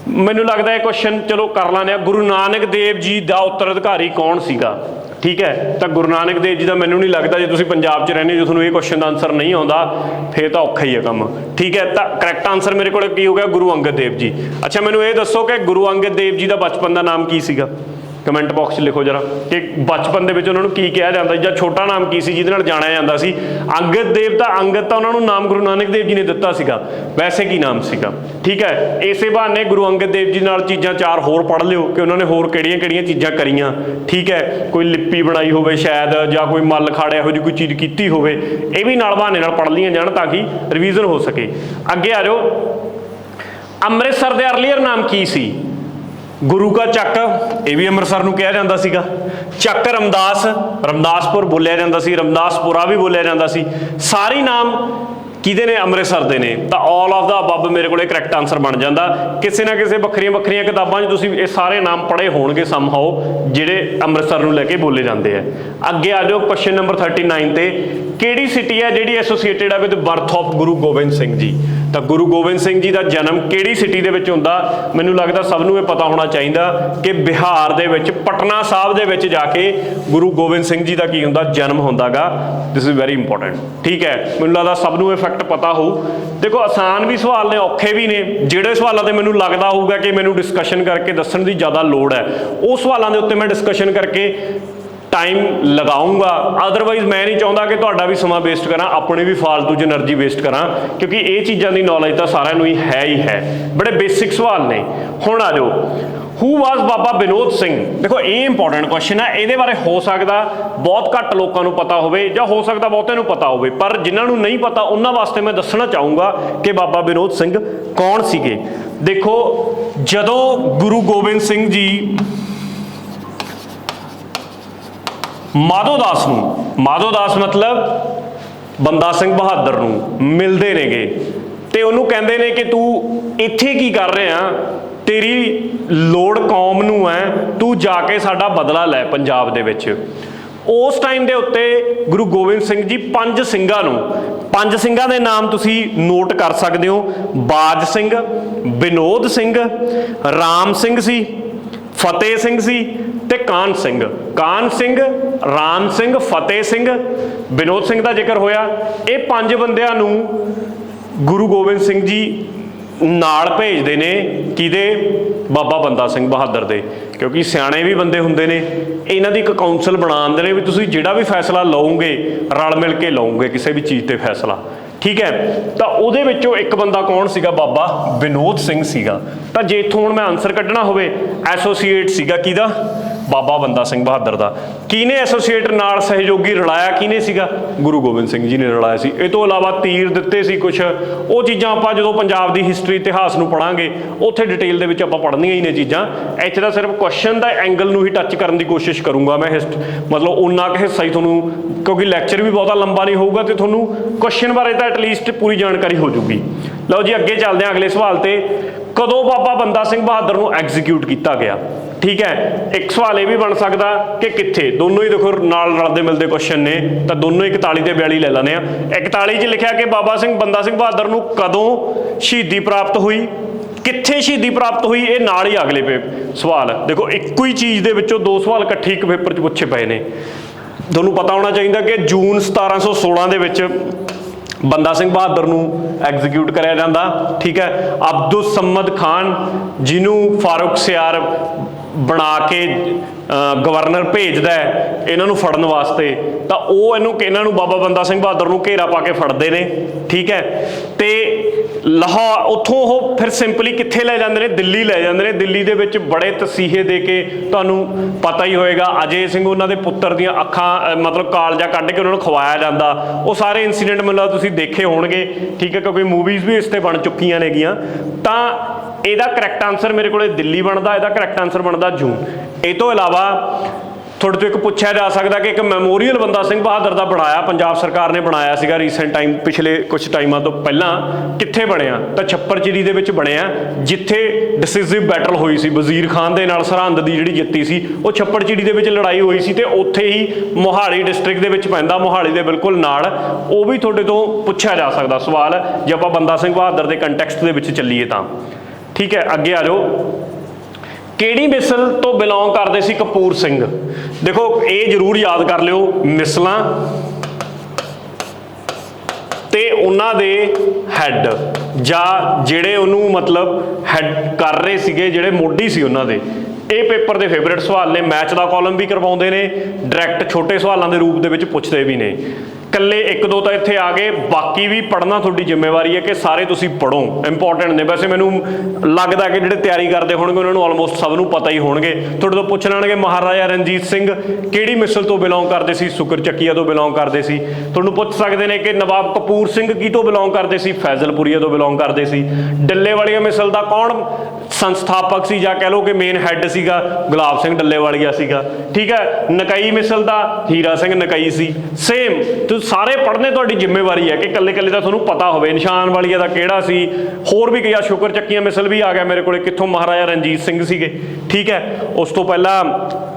ਮੈਨੂੰ ਲੱਗਦਾ ਇਹ ਕੁਐਸਚਨ ਚਲੋ ਕਰ ਲੈਂਦੇ ਹਾਂ। ਗੁਰੂ ਨਾਨਕ ਦੇਵ ਜੀ ਦਾ ਉੱਤਰਾਧਿਕਾਰੀ ਕੌਣ ਸੀਗਾ? ਠੀਕ ਹੈ। ਤਾਂ ਗੁਰੂ ਨਾਨਕ ਦੇਵ ਜੀ ਦਾ ਮੈਨੂੰ ਨਹੀਂ ਲੱਗਦਾ, ਜੇ ਤੁਸੀਂ ਪੰਜਾਬ 'ਚ ਰਹਿੰਦੇ ਹੋ ਤੁਹਾਨੂੰ ਇਹ ਕੁਐਸਚਨ ਦਾ ਆਨਸਰ ਨਹੀਂ ਆਉਂਦਾ ਫਿਰ ਤਾਂ ਔਖਾ ਹੀ ਹੈ ਕੰਮ, ਠੀਕ ਹੈ। ਤਾਂ ਕਰੈਕਟ ਆਨਸਰ ਮੇਰੇ ਕੋਲ ਕੀ ਹੋ ਗਿਆ? ਗੁਰੂ ਅੰਗਦ ਦੇਵ ਜੀ। ਅੱਛਾ, ਮੈਨੂੰ ਇਹ ਦੱਸੋ ਕਿ ਗੁਰੂ ਅੰਗਦ ਦੇਵ ਜੀ ਦਾ ਬਚਪਨ ਦਾ ਨਾਮ ਕੀ ਸੀਗਾ? ਕਮੈਂਟ ਬਾਕਸ 'ਚ ਲਿਖੋ ਜਰਾ ਕਿ ਬਚਪਨ ਦੇ ਵਿੱਚ ਉਹਨਾਂ ਨੂੰ ਕੀ ਕਿਹਾ ਜਾਂਦਾ ਜਾਂ ਛੋਟਾ ਨਾਮ ਕੀ ਸੀ ਜਿਹਦੇ ਨਾਲ ਜਾਣਿਆ ਜਾਂਦਾ ਸੀ? ਅੰਗਦ ਦੇਵ ਤਾਂ ਅੰਗਦ ਤਾਂ ਉਹਨਾਂ ਨੂੰ ਨਾਮ ਗੁਰੂ ਨਾਨਕ ਦੇਵ ਜੀ ਨੇ ਦਿੱਤਾ ਸੀਗਾ, ਵੈਸੇ ਕੀ ਨਾਮ ਸੀਗਾ? ਠੀਕ ਹੈ। ਇਸੇ ਬਹਾਨੇ ਗੁਰੂ ਅੰਗਦ ਦੇਵ ਜੀ ਨਾਲ ਚੀਜ਼ਾਂ 4 ਹੋਰ ਪੜ੍ਹ ਲਿਓ ਕਿ ਉਹਨਾਂ ਨੇ ਹੋਰ ਕਿਹੜੀਆਂ ਚੀਜ਼ਾਂ ਕਰੀਆਂ, ਠੀਕ ਹੈ। ਕੋਈ ਲਿਪੀ ਬਣਾਈ ਹੋਵੇ ਸ਼ਾਇਦ, ਜਾਂ ਕੋਈ ਮੱਲ ਖਾੜਾ ਇਹੋ ਜਿਹੀ ਕੋਈ ਚੀਜ਼ ਕੀਤੀ ਹੋਵੇ, ਇਹ ਵੀ ਨਾਲ ਬਹਾਨੇ ਨਾਲ ਪੜ੍ਹ ਲਈਆਂ ਜਾਣ ਤਾਂ ਕਿ ਰਿਵੀਜ਼ਨ ਹੋ ਸਕੇ। ਅੱਗੇ ਆ ਜਾਓ। ਅੰਮ੍ਰਿਤਸਰ ਦੇ ਅਰਲੀਅਰ ਨਾਮ ਕੀ ਸੀ? ਗੁਰੂ ਕਾ ਚੱਕ, ਇਹ ਵੀ ਅੰਮ੍ਰਿਤਸਰ ਨੂੰ ਕਿਹਾ ਜਾਂਦਾ ਸੀਗਾ। ਚੱਕ ਰਮਦਾਸਪੁਰ ਬੋਲਿਆ ਜਾਂਦਾ ਸੀ, ਰਮਦਾਸਪੁਰਾ ਵੀ ਬੋਲਿਆ ਜਾਂਦਾ ਸੀ। ਸਾਰੇ ਨਾਮ ਕਿਹਦੇ ਨੇ? ਅੰਮ੍ਰਿਤਸਰ ਦੇ ਨੇ। ਤਾਂ ਆਲ ਆਫ ਦਾ ਅਬਵ ਮੇਰੇ ਕੋਲੇ ਕਰੈਕਟ ਆਨਸਰ ਬਣ ਜਾਂਦਾ। ਕਿਸੇ ਨਾ ਕਿਸੇ ਵੱਖਰੀਆਂ ਕਿਤਾਬਾਂ 'ਚ ਤੁਸੀਂ ਇਹ ਸਾਰੇ ਨਾਮ ਪੜ੍ਹੇ ਹੋਣਗੇ ਸਮਹਾਓ ਜਿਹੜੇ ਅੰਮ੍ਰਿਤਸਰ ਨੂੰ ਲੈ ਕੇ ਬੋਲੇ ਜਾਂਦੇ ਆ। ਅੱਗੇ ਆ ਜਾਓ ਕੁਐਸਚਨ ਨੰਬਰ 39 ਤੇ। ਕਿਹੜੀ ਸਿਟੀ ਹੈ ਜਿਹੜੀ ਐਸੋਸੀਏਟਿਡ ਹੈ with birth of Guru Gobind Singh ji? ਤਾਂ ਗੁਰੂ ਗੋਬਿੰਦ ਸਿੰਘ ਜੀ ਦਾ ਜਨਮ ਕਿਹੜੀ ਸਿਟੀ ਦੇ ਵਿੱਚ ਹੁੰਦਾ? ਮੈਨੂੰ ਲੱਗਦਾ ਸਭ ਨੂੰ ਇਹ ਪਤਾ ਹੋਣਾ ਚਾਹੀਦਾ ਕਿ ਬਿਹਾਰ ਦੇ ਵਿੱਚ ਪਟਨਾ ਸਾਹਿਬ ਦੇ ਵਿੱਚ ਜਾ ਕੇ ਗੁਰੂ ਗੋਬਿੰਦ ਸਿੰਘ ਜੀ ਦਾ ਕੀ ਹੁੰਦਾ? ਜਨਮ ਹੁੰਦਾਗਾ। ਦਿਸ ਇਜ਼ ਵੈਰੀ ਇੰਪੋਰਟੈਂਟ, ਠੀਕ ਹੈ। ਮੈਨੂੰ ਲੱਗਦਾ ਸਭ ਨੂੰ ਇਹ ਫੈਕਟ ਪਤਾ ਹੋਊ। ਦੇਖੋ ਆਸਾਨ ਵੀ ਸਵਾਲ ਨੇ, ਔਖੇ ਵੀ ਨੇ। ਜਿਹੜੇ ਸਵਾਲਾਂ ਤੇ ਮੈਨੂੰ ਲੱਗਦਾ ਹੋਊਗਾ ਕਿ ਮੈਨੂੰ ਡਿਸਕਸ਼ਨ ਕਰਕੇ ਦੱਸਣ ਦੀ ਜ਼ਿਆਦਾ ਲੋੜ ਹੈ, ਉਹ ਸਵਾਲਾਂ ਦੇ ਉੱਤੇ ਮੈਂ ਡਿਸਕਸ਼ਨ ਕਰਕੇ टाइम लगाऊंगा। अदरवाइज मैं नहीं चाहता कि तुहाडा भी समा वेस्ट करा, अपनी भी फालतू च एनर्जी वेस्ट करा, क्योंकि ये चीज़ों की नॉलेज तो सारिਆਂ ਨੂੰ ही है। बड़े बेसिक सवाल ने। हुण आ जाओ, हू वाज बाबा विनोद सिंह। देखो ये इंपॉर्टेंट क्वेश्चन है, ये बारे हो सकता बहुत घੱਟ लोगों को पता होवे ਜਾਂ हो सकता बहुतों को पता होवे, पर जिन्होंने नहीं पता उन्होंने वास्ते मैं दसना चाहूँगा कि बाबा विनोद सिंह कौन सीगे। देखो जदों गुरु गोबिंद सिंह जी माधोदास मतलब बंदा सिंह बहादुर नूं मिलते नेगे ते उन्होंने कहते हैं कि तू इत्थे की कर रहा, तेरी लोड़ कौम नूं है, तू जाके साडा बदला लै पंजाब दे विच। उस टाइम के उत्ते गुरु गोबिंद सिंह जी 5 ਸਿੰਘਾਂ ਦੇ ਨਾਮ ਤੁਸੀਂ नोट कर सकते हो। बाज सिंह, विनोद सिंह, राम सिंह सी, फतेह सिंह सी ते कान सिंह, राम सिंह, फतेह सिंह, विनोद सिंह का जिक्र होया। ये 5 ਬੰਦਿਆਂ ਨੂੰ गुरु गोबिंद सिंह जी ਨਾਲ ਭੇਜਦੇ ਨੇ ਕਿਹਦੇ, ਬਾਬਾ ਬੰਦਾ ਸਿੰਘ ਬਹਾਦਰ ਦੇ, ਕਿਉਂਕਿ ਸਿਆਣੇ ਵੀ ਬੰਦੇ ਹੁੰਦੇ ਨੇ, ਇਹਨਾਂ ਦੀ ਇੱਕ ਕਾਉਂਸਲ ਬਣਾ ਦਿੰਦੇ ਨੇ ਵੀ ਤੁਸੀਂ ਜਿਹੜਾ ਵੀ ਫੈਸਲਾ ਲਓਗੇ ਰਲ ਮਿਲ ਕੇ ਲਓਗੇ ਕਿਸੇ ਵੀ ਚੀਜ਼ ਤੇ ਫੈਸਲਾ, ਠੀਕ ਹੈ। ਤਾਂ ਉਹਦੇ ਵਿੱਚੋਂ ਇੱਕ ਬੰਦਾ ਕੌਣ ਸੀਗਾ, ਬਾਬਾ ਵਿਨੋਦ ਸਿੰਘ ਸੀਗਾ। ਤਾਂ ਜੇ ਇੱਥੋਂ ਹੁਣ ਮੈਂ ਆਨਸਰ ਕੱਢਣਾ ਹੋਵੇ, ਐਸੋਸੀਏਟ ਸੀਗਾ ਕਿਹਦਾ, ਬਾਬਾ ਬੰਦਾ ਸਿੰਘ ਬਹਾਦਰ ਦਾ। ਕਿਹਨੇ ਐਸੋਸੀਏਟ ਨਾਲ ਸਹਿਯੋਗੀ ਰਲਾਇਆ, ਕਿਹਨੇ ਸੀਗਾ, ਗੁਰੂ ਗੋਬਿੰਦ ਸਿੰਘ ਜੀ ਨੇ ਰਲਾਇਆ ਸੀ। ਇਹ ਤੋਂ ਇਲਾਵਾ ਤੀਰ ਦਿੱਤੇ ਸੀ ਕੁਛ, ਉਹ ਚੀਜ਼ਾਂ ਆਪਾਂ ਜਦੋਂ ਪੰਜਾਬ ਦੀ ਹਿਸਟਰੀ ਇਤਿਹਾਸ ਨੂੰ ਪੜਾਂਗੇ ਉੱਥੇ ਡਿਟੇਲ ਦੇ ਵਿੱਚ ਆਪਾਂ ਪੜ੍ਹਨੀਆਂ ਹੀ ਨੇ ਚੀਜ਼ਾਂ। ਇੱਥੇ ਤਾਂ ਸਿਰਫ ਕੁਐਸਚਨ ਦਾ ਐਂਗਲ ਨੂੰ ਹੀ ਟੱਚ ਕਰਨ ਦੀ ਕੋਸ਼ਿਸ਼ ਕਰੂੰਗਾ ਮੈਂ, ਮਤਲਬ ਉਨਾ ਕੁ ਹਿੱਸਾ ਹੀ ਤੁਹਾਨੂੰ, ਕਿਉਂਕਿ ਲੈਕਚਰ ਵੀ ਬਹੁਤਾ ਲੰਬਾ ਨਹੀਂ ਹੋਊਗਾ ਤੇ ਤੁਹਾਨੂੰ ਕੁਐਸਚਨ ਬਾਰੇ ਤਾਂ ਐਟਲੀਸਟ ਪੂਰੀ ਜਾਣਕਾਰੀ ਹੋ ਜੂਗੀ। ਲਓ ਜੀ ਅੱਗੇ ਚੱਲਦੇ ਹਾਂ ਅਗਲੇ ਸਵਾਲ ਤੇ। ਕਦੋਂ ਬਾਬਾ ਬੰਦਾ ਸਿੰਘ ਬਹਾਦਰ ਨੂੰ ਐਗਜ਼ੀਕਿਊਟ ਕੀਤਾ ਗਿਆ, ਠੀਕ ਹੈ। ਇੱਕ ਸਵਾਲ ਇਹ ਵੀ ਬਣ ਸਕਦਾ ਕਿ ਕਿੱਥੇ, ਦੋਨੋਂ ਹੀ ਦੇਖੋ ਨਾਲ ਰਲਦੇ ਮਿਲਦੇ ਕੁਐਸਚਨ ਨੇ, ਤਾਂ ਦੋਨੋਂ 41 ਤੇ 42 ਲੈ ਲੈਂਦੇ ਆ। 41 'ਚ ਲਿਖਿਆ ਕਿ ਬਾਬਾ ਬੰਦਾ ਸਿੰਘ ਬਹਾਦਰ ਨੂੰ ਕਦੋਂ ਸ਼ਹੀਦੀ ਪ੍ਰਾਪਤ ਹੋਈ, ਕਿੱਥੇ ਸ਼ਹੀਦੀ ਪ੍ਰਾਪਤ ਹੋਈ, ਇਹ ਨਾਲ ਹੀ ਅਗਲੇ ਸਵਾਲ। ਦੇਖੋ ਇੱਕੋ ਹੀ ਚੀਜ਼ ਦੇ ਵਿੱਚੋਂ ਦੋ ਸਵਾਲ ਇਕੱਠੇ ਇੱਕ ਪੇਪਰ 'ਚ ਪੁੱਛੇ ਪਏ ਨੇ। ਤੁਹਾਨੂੰ ਪਤਾ ਹੋਣਾ ਚਾਹੀਦਾ ਕਿ ਜੂਨ 1716 ਦੇ ਵਿੱਚ ਬੰਦਾ ਸਿੰਘ ਬਹਾਦਰ ਨੂੰ ਐਗਜ਼ੀਕਿਊਟ ਕਰਿਆ ਜਾਂਦਾ, ਠੀਕ ਹੈ। ਅਬਦੁਲ ਸਮਦ ਖਾਨ ਜਿਹਨੂੰ ਫਾਰੂਕ ਸਿਆਰ ਬਣਾ ਕੇ ਗਵਰਨਰ ਭੇਜਦਾ ਹੈ ਇਹਨਾਂ ਨੂੰ ਫੜਨ ਵਾਸਤੇ, ਤਾਂ ਉਹ ਇਹਨਾਂ ਨੂੰ ਬਾਬਾ ਬੰਦਾ ਸਿੰਘ ਬਹਾਦਰ ਨੂੰ ਘੇਰਾ ਪਾ ਕੇ ਫੜਦੇ ਨੇ, ਠੀਕ ਹੈ। ਤੇ ਲਾਹੌਰ ਉੱਥੋਂ ਉਹ ਫਿਰ ਸਿੰਪਲੀ ਕਿੱਥੇ ਲੈ ਜਾਂਦੇ ਨੇ, ਦਿੱਲੀ ਲੈ ਜਾਂਦੇ ਨੇ। ਦਿੱਲੀ ਦੇ ਵਿੱਚ ਬੜੇ ਤਸੀਹੇ ਦੇ ਕੇ, ਤੁਹਾਨੂੰ ਪਤਾ ਹੀ ਹੋਏਗਾ ਅਜੇ ਸਿੰਘ ਉਹਨਾਂ ਦੇ ਪੁੱਤਰ ਦੀਆਂ ਅੱਖਾਂ ਮਤਲਬ ਕਾਲਜਾ ਕੱਢ ਕੇ ਉਹਨਾਂ ਨੂੰ ਖਵਾਇਆ ਜਾਂਦਾ। ਉਹ ਸਾਰੇ ਇੰਸੀਡੈਂਟ ਮੈਨੂੰ ਤੁਸੀਂ ਦੇਖੇ ਹੋਣਗੇ, ਠੀਕ ਹੈ, ਕਿਉਂਕਿ ਮੂਵੀਜ਼ ਵੀ ਇਸ ਤੇ ਬਣ ਚੁੱਕੀਆਂ ਨੇਗੀਆਂ। ਤਾਂ ਇਹਦਾ ਕਰੈਕਟ ਆਨਸਰ ਮੇਰੇ ਕੋਲੇ ਦਿੱਲੀ ਬਣਦਾ, ਇਹਦਾ ਕਰੈਕਟ ਆਨਸਰ ਬਣਦਾ ਜੂਨ। ਇਹ ਤੋਂ ਇਲਾਵਾ ਤੁਹਾਡੇ ਤੋਂ ਇੱਕ ਪੁੱਛਿਆ ਜਾ ਸਕਦਾ ਕਿ ਇੱਕ ਮੈਮੋਰੀਅਲ ਬੰਦਾ ਸਿੰਘ ਬਹਾਦਰ ਦਾ ਬਣਾਇਆ, ਪੰਜਾਬ ਸਰਕਾਰ ਨੇ ਬਣਾਇਆ ਸੀਗਾ ਰੀਸੈਂਟ ਟਾਈਮ, ਪਿਛਲੇ ਕੁਝ ਟਾਈਮਾਂ ਤੋਂ ਪਹਿਲਾਂ, ਕਿੱਥੇ ਬਣਿਆ, ਤਾਂ ਛੱਪਰਚਿੜੀ ਦੇ ਵਿੱਚ ਬਣਿਆ, ਜਿੱਥੇ ਡਿਸਿਸਿਵ ਬੈਟਲ ਹੋਈ ਸੀ ਵਜ਼ੀਰ ਖਾਨ ਦੇ ਨਾਲ। ਸਰਹੰਦ ਦੀ ਜਿਹੜੀ ਜਿੱਤੀ ਸੀ ਉਹ ਛੱਪੜਚਿੜੀ ਦੇ ਵਿੱਚ ਲੜਾਈ ਹੋਈ ਸੀ, ਤੇ ਉੱਥੇ ਹੀ ਮੋਹਾਲੀ ਡਿਸਟ੍ਰਿਕਟ ਦੇ ਵਿੱਚ ਪੈਂਦਾ, ਮੋਹਾਲੀ ਦੇ ਬਿਲਕੁਲ ਨਾਲ। ਉਹ ਵੀ ਤੁਹਾਡੇ ਤੋਂ ਪੁੱਛਿਆ ਜਾ ਸਕਦਾ ਸਵਾਲ ਜੇ ਆਪਾਂ ਬੰਦਾ ਸਿੰਘ ਬਹਾਦਰ ਦੇ ਕੰਟੈਕਸਟ ਦੇ ਵਿੱਚ ਚੱਲੀਏ ਤਾਂ, ਠੀਕ ਹੈ। ਅੱਗੇ ਆ ਜਾਓ। ਕਿਹੜੀ ਮਿਸਲ ਤੋਂ ਬਿਲੋਂਗ ਕਰਦੇ ਸੀ ਕਪੂਰ ਸਿੰਘ? ਦੇਖੋ ਇਹ ਜ਼ਰੂਰ ਯਾਦ ਕਰ ਲਿਓ, ਮਿਸਲਾਂ ਤੇ ਉਹਨਾਂ ਦੇ ਹੈੱਡ ਜਾਂ ਜਿਹੜੇ ਉਹਨੂੰ ਮਤਲਬ ਹੈੱਡ ਕਰ ਰਹੇ ਸੀਗੇ, ਜਿਹੜੇ ਮੋਢੀ ਸੀ ਉਹਨਾਂ ਦੇ। ਇਹ ਪੇਪਰ ਦੇ ਫੇਵਰੇਟ ਸਵਾਲ ਨੇ, ਮੈਚ ਦਾ ਕਾਲਮ ਵੀ ਕਰਵਾਉਂਦੇ ਨੇ, ਡਾਇਰੈਕਟ ਛੋਟੇ ਸਵਾਲਾਂ ਦੇ ਰੂਪ ਦੇ ਵਿੱਚ ਪੁੱਛਦੇ ਵੀ ਨੇ। ਕੱਲੇ ਇੱਕ ਦੋ ਤਾਂ ਇੱਥੇ ਆ ਗਏ, ਬਾਕੀ ਵੀ ਪੜ੍ਹਨਾ ਤੁਹਾਡੀ ਜ਼ਿੰਮੇਵਾਰੀ ਹੈ ਕਿ ਸਾਰੇ ਤੁਸੀਂ ਪੜ੍ਹੋ, ਇੰਪੋਰਟੈਂਟ ਨੇ। ਵੈਸੇ ਮੈਨੂੰ ਲੱਗਦਾ ਕਿ ਜਿਹੜੇ ਤਿਆਰੀ ਕਰਦੇ ਹੋਣਗੇ ਉਹਨਾਂ ਨੂੰ ਆਲਮੋਸਟ ਸਭ ਨੂੰ ਪਤਾ ਹੀ ਹੋਣਗੇ। ਤੁਹਾਡੇ ਤੋਂ ਪੁੱਛ ਲੈਣਗੇ ਮਹਾਰਾਜਾ ਰਣਜੀਤ ਸਿੰਘ ਕਿਹੜੀ ਮਿਸਲ ਤੋਂ ਬਿਲੋਂਗ ਕਰਦੇ ਸੀ? ਸ਼ੁਕਰ ਚੱਕੀਆ ਤੋਂ ਬਿਲੋਂਗ ਕਰਦੇ ਸੀ। ਤੁਹਾਨੂੰ ਪੁੱਛ ਸਕਦੇ ਨੇ ਕਿ ਨਵਾਬ ਕਪੂਰ ਸਿੰਘ ਕੀ ਤੋਂ ਬਿਲੋਂਗ ਕਰਦੇ ਸੀ? ਫੈਜ਼ਲਪੁਰੀਆ ਤੋਂ ਬਿਲੋਂਗ ਕਰਦੇ ਸੀ। ਡੱਲੇਵਾਲੀਆ ਮਿਸਲ ਦਾ ਕੌਣ ਸੰਸਥਾਪਕ ਸੀ ਜਾਂ ਕਹਿ ਲਓ ਕਿ ਮੇਨ ਹੈੱਡ ਸੀਗਾ? ਗੁਲਾਬ ਸਿੰਘ ਡੱਲੇਵਾਲੀਆ ਸੀਗਾ, ਠੀਕ ਹੈ। ਨਕਈ ਮਿਸਲ ਦਾ ਹੀਰਾ ਸਿੰਘ ਨਕਈ ਸੀ। ਸੇਮ ਸਾਰੇ ਪੜ੍ਹਨੇ ਤੁਹਾਡੀ ਜ਼ਿੰਮੇਵਾਰੀ ਹੈ ਕਿ ਕੱਲੇ ਕੱਲੇ ਦਾ ਤੁਹਾਨੂੰ ਪਤਾ ਹੋਵੇ। ਨਿਸ਼ਾਨ ਵਾਲੀਆ ਦਾ ਕਿਹੜਾ ਸੀ, ਹੋਰ ਵੀ ਗਿਆ ਸ਼ੁਕਰ ਚੱਕੀਆਂ ਮਿਸਲ ਵੀ ਆ ਗਿਆ ਮੇਰੇ ਕੋਲੇ, ਕਿੱਥੋਂ ਮਹਾਰਾਜਾ ਰਣਜੀਤ ਸਿੰਘ ਸੀਗੇ, ਠੀਕ ਹੈ। ਉਸ ਤੋਂ ਪਹਿਲਾਂ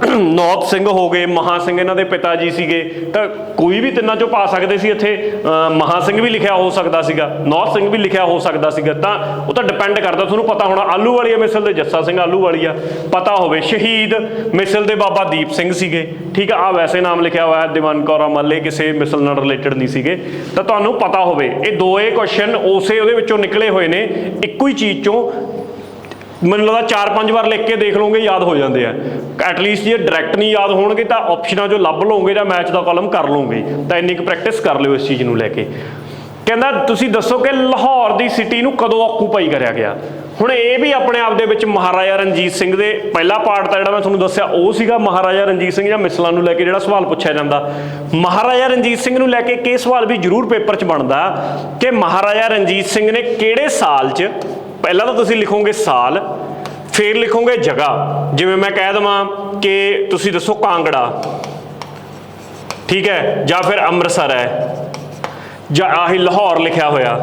ਨੌਤ ਸਿੰਘ ਹੋ ਗਏ, ਮਹਾ ਸਿੰਘ ਇਹਨਾਂ ਦੇ ਪਿਤਾ ਜੀ ਸੀਗੇ। ਤਾਂ ਕੋਈ ਵੀ ਤਿੰਨਾਂ ਚੋਂ ਪਾ ਸਕਦੇ ਸੀ ਇੱਥੇ। ਮਹਾ ਸਿੰਘ ਵੀ ਲਿਖਿਆ ਹੋ ਸਕਦਾ ਸੀਗਾ, ਨੌਤ ਸਿੰਘ ਵੀ ਲਿਖਿਆ ਹੋ ਸਕਦਾ ਸੀਗਾ। ਤਾਂ ਉਹ ਤਾਂ ਡਿਪੈਂਡ ਕਰਦਾ, ਤੁਹਾਨੂੰ ਪਤਾ ਹੋਣਾ ਆਲੂਵਾਲੀਆ ਮਿਸਲ ਦੇ ਜੱਸਾ ਸਿੰਘ ਆਲੂਵਾਲੀਆ ਪਤਾ ਹੋਵੇ। ਸ਼ਹੀਦ ਮਿਸਲ ਦੇ ਬਾਬਾ ਦੀਪ ਸਿੰਘ ਸੀਗੇ, ਠੀਕ ਹੈ। ਆ ਵੈਸੇ ਨਾਮ ਲਿਖਿਆ ਹੋਇਆ ਦੀਵਾਨ ਕੌਰਾਂ ਮੱਲੇ, ਕਿਸੇ ਮਿਸਲ ਨਾਲ ਰਿਲੇਟਡ ਨਹੀਂ ਸੀਗੇ, ਤਾਂ ਤੁਹਾਨੂੰ ਪਤਾ ਹੋਵੇ। ਇਹ ਦੋਏ ਕੁਐਸਚਨ ਉਸੇ ਉਹਦੇ ਵਿੱਚੋਂ ਨਿਕਲੇ ਹੋਏ ਨੇ, ਇੱਕੋ ਹੀ ਚੀਜ਼ ਚੋਂ। ਮੈਨੂੰ ਲੱਗਦਾ 4-5 ਵਾਰ ਲਿਖ ਕੇ ਦੇਖ ਲਓਗੇ, ਯਾਦ ਹੋ ਜਾਂਦੇ ਆ ਐਟਲੀਸਟ। ਜੇ ਡਾਇਰੈਕਟ ਨਹੀਂ ਯਾਦ ਹੋਣਗੇ ਤਾਂ ਆਪਸ਼ਨਾਂ ਚੋਂ ਲੱਭ ਲਓਗੇ ਜਾਂ ਮੈਚ ਦਾ ਕਾਲਮ ਕਰ ਲਓਗੇ। ਤਾਂ ਇੰਨੀ ਕੁ ਪ੍ਰੈਕਟਿਸ ਕਰ ਲਿਓ ਇਸ ਚੀਜ਼ ਨੂੰ ਲੈ ਕੇ। ਕਹਿੰਦਾ ਤੁਸੀਂ ਦੱਸੋ ਕਿ ਲਾਹੌਰ ਦੀ ਸਿਟੀ ਨੂੰ ਕਦੋਂ ਆਕੂਪਾਈ ਕਰਿਆ ਗਿਆ? ਹੁਣ ਇਹ ਵੀ ਆਪਣੇ ਆਪ ਦੇ ਵਿੱਚ ਮਹਾਰਾਜਾ ਰਣਜੀਤ ਸਿੰਘ ਦੇ ਪਹਿਲਾ ਪਾਰਟ ਤਾਂ ਜਿਹੜਾ ਮੈਂ ਤੁਹਾਨੂੰ ਦੱਸਿਆ ਉਹ ਸੀਗਾ ਮਹਾਰਾਜਾ ਰਣਜੀਤ ਸਿੰਘ ਜਾਂ ਮਿਸਲਾਂ ਨੂੰ ਲੈ ਕੇ ਜਿਹੜਾ ਸਵਾਲ ਪੁੱਛਿਆ ਜਾਂਦਾ। ਮਹਾਰਾਜਾ ਰਣਜੀਤ ਸਿੰਘ ਨੂੰ ਲੈ ਕੇ ਇਹ ਸਵਾਲ ਵੀ ਜ਼ਰੂਰ ਪੇਪਰ 'ਚ ਬਣਦਾ ਕਿ ਮਹਾਰਾਜਾ ਰਣਜੀਤ ਸਿੰਘ ਨੇ ਕਿਹੜੇ ਸਾਲ 'ਚ, ਪਹਿਲਾਂ ਤਾਂ ਤੁਸੀਂ ਲਿਖੋਗੇ ਸਾਲ, ਫਿਰ ਲਿਖੋਗੇ ਜਗ੍ਹਾ। ਜਿਵੇਂ ਮੈਂ ਕਹਿ ਦੇਵਾਂ ਕਿ ਤੁਸੀਂ ਦੱਸੋ ਕਾਂਗੜਾ, ਠੀਕ ਹੈ, ਜਾਂ ਫਿਰ ਅੰਮ੍ਰਿਤਸਰ ਹੈ, ਜਾਂ ਆਹੀ ਲਾਹੌਰ ਲਿਖਿਆ ਹੋਇਆ,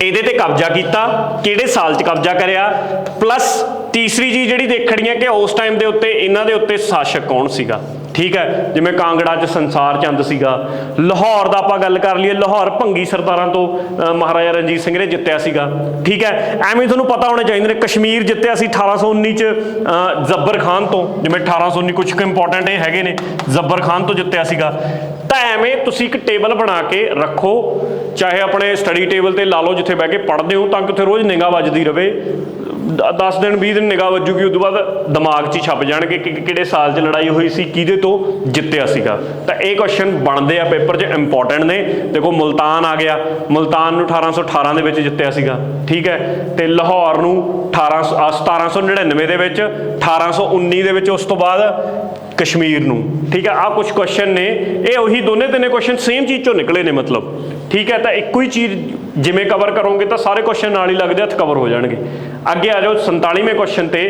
ਇਹਦੇ ਤੇ ਕਬਜ਼ਾ ਕੀਤਾ, ਕਿਹੜੇ ਸਾਲ 'ਚ ਕਬਜ਼ਾ ਕਰਿਆ। ਪਲੱਸ ਤੀਸਰੀ ਚੀਜ਼ ਜਿਹੜੀ ਦੇਖਣੀ ਹੈ ਕਿ ਉਸ ਟਾਈਮ ਦੇ ਉੱਤੇ ਇਹਨਾਂ ਦੇ ਉੱਤੇ ਸ਼ਾਸਕ ਕੌਣ ਸੀਗਾ। ठीक है, जिवें कांगड़ा च संसार चंद सीगा। लाहौर दा आपां गल कर लईए, लाहौर भंगी सरदारां तो महाराजा रणजीत सिंह ने जित्तिया सीगा। ठीक है, एवें तुहानूं पता होने चाहिए ने। कश्मीर जित्तिया सी 1819 च जब्बर खान तो, जिवें 1819 कुछ इंपॉर्टेंट ये हैगे ने, जब्बर खान तो जित्तिया सीगा। तो एवें तुसीं एक टेबल बना के रखो, चाहे अपने स्टडी टेबल ते ला लो जिथे बह के पढ़ते हो, ताकि उत्थे रोज़ निगाह वजदी रहे। 10 दिन 20 दिन निगाह वजूगी, उस बाद दिमाग 'च छप जाणगे कि किहड़े साल 'च लड़ाई हुई सी, किहदे तो जित्तिया सीगा। तो ये क्वेश्चन बनते आ पेपर 'च, इंपॉर्टेंट ने। देखो मुल्तान आ गया, मुल्तान नूं 1818 दे विच जित्तिया सीगा। ठीक है, तो लाहौर नूं 1799 दे विच, 1819 दे विच, उस तो बाद कश्मीर नूं। ठीक है, आ कुछ क्वेश्चन ने, ये उही दोने तिने क्वेश्चन सेम चीज़ चों निकले ने मतलब। ठीक है, तो एक ही चीज़ जिमें कवर करोगे तो सारे क्वेश्चन नाल ही लगदे हत्थ कवर हो जाएंगे। अगे आ जाओ 47वें क्वेश्चन ते,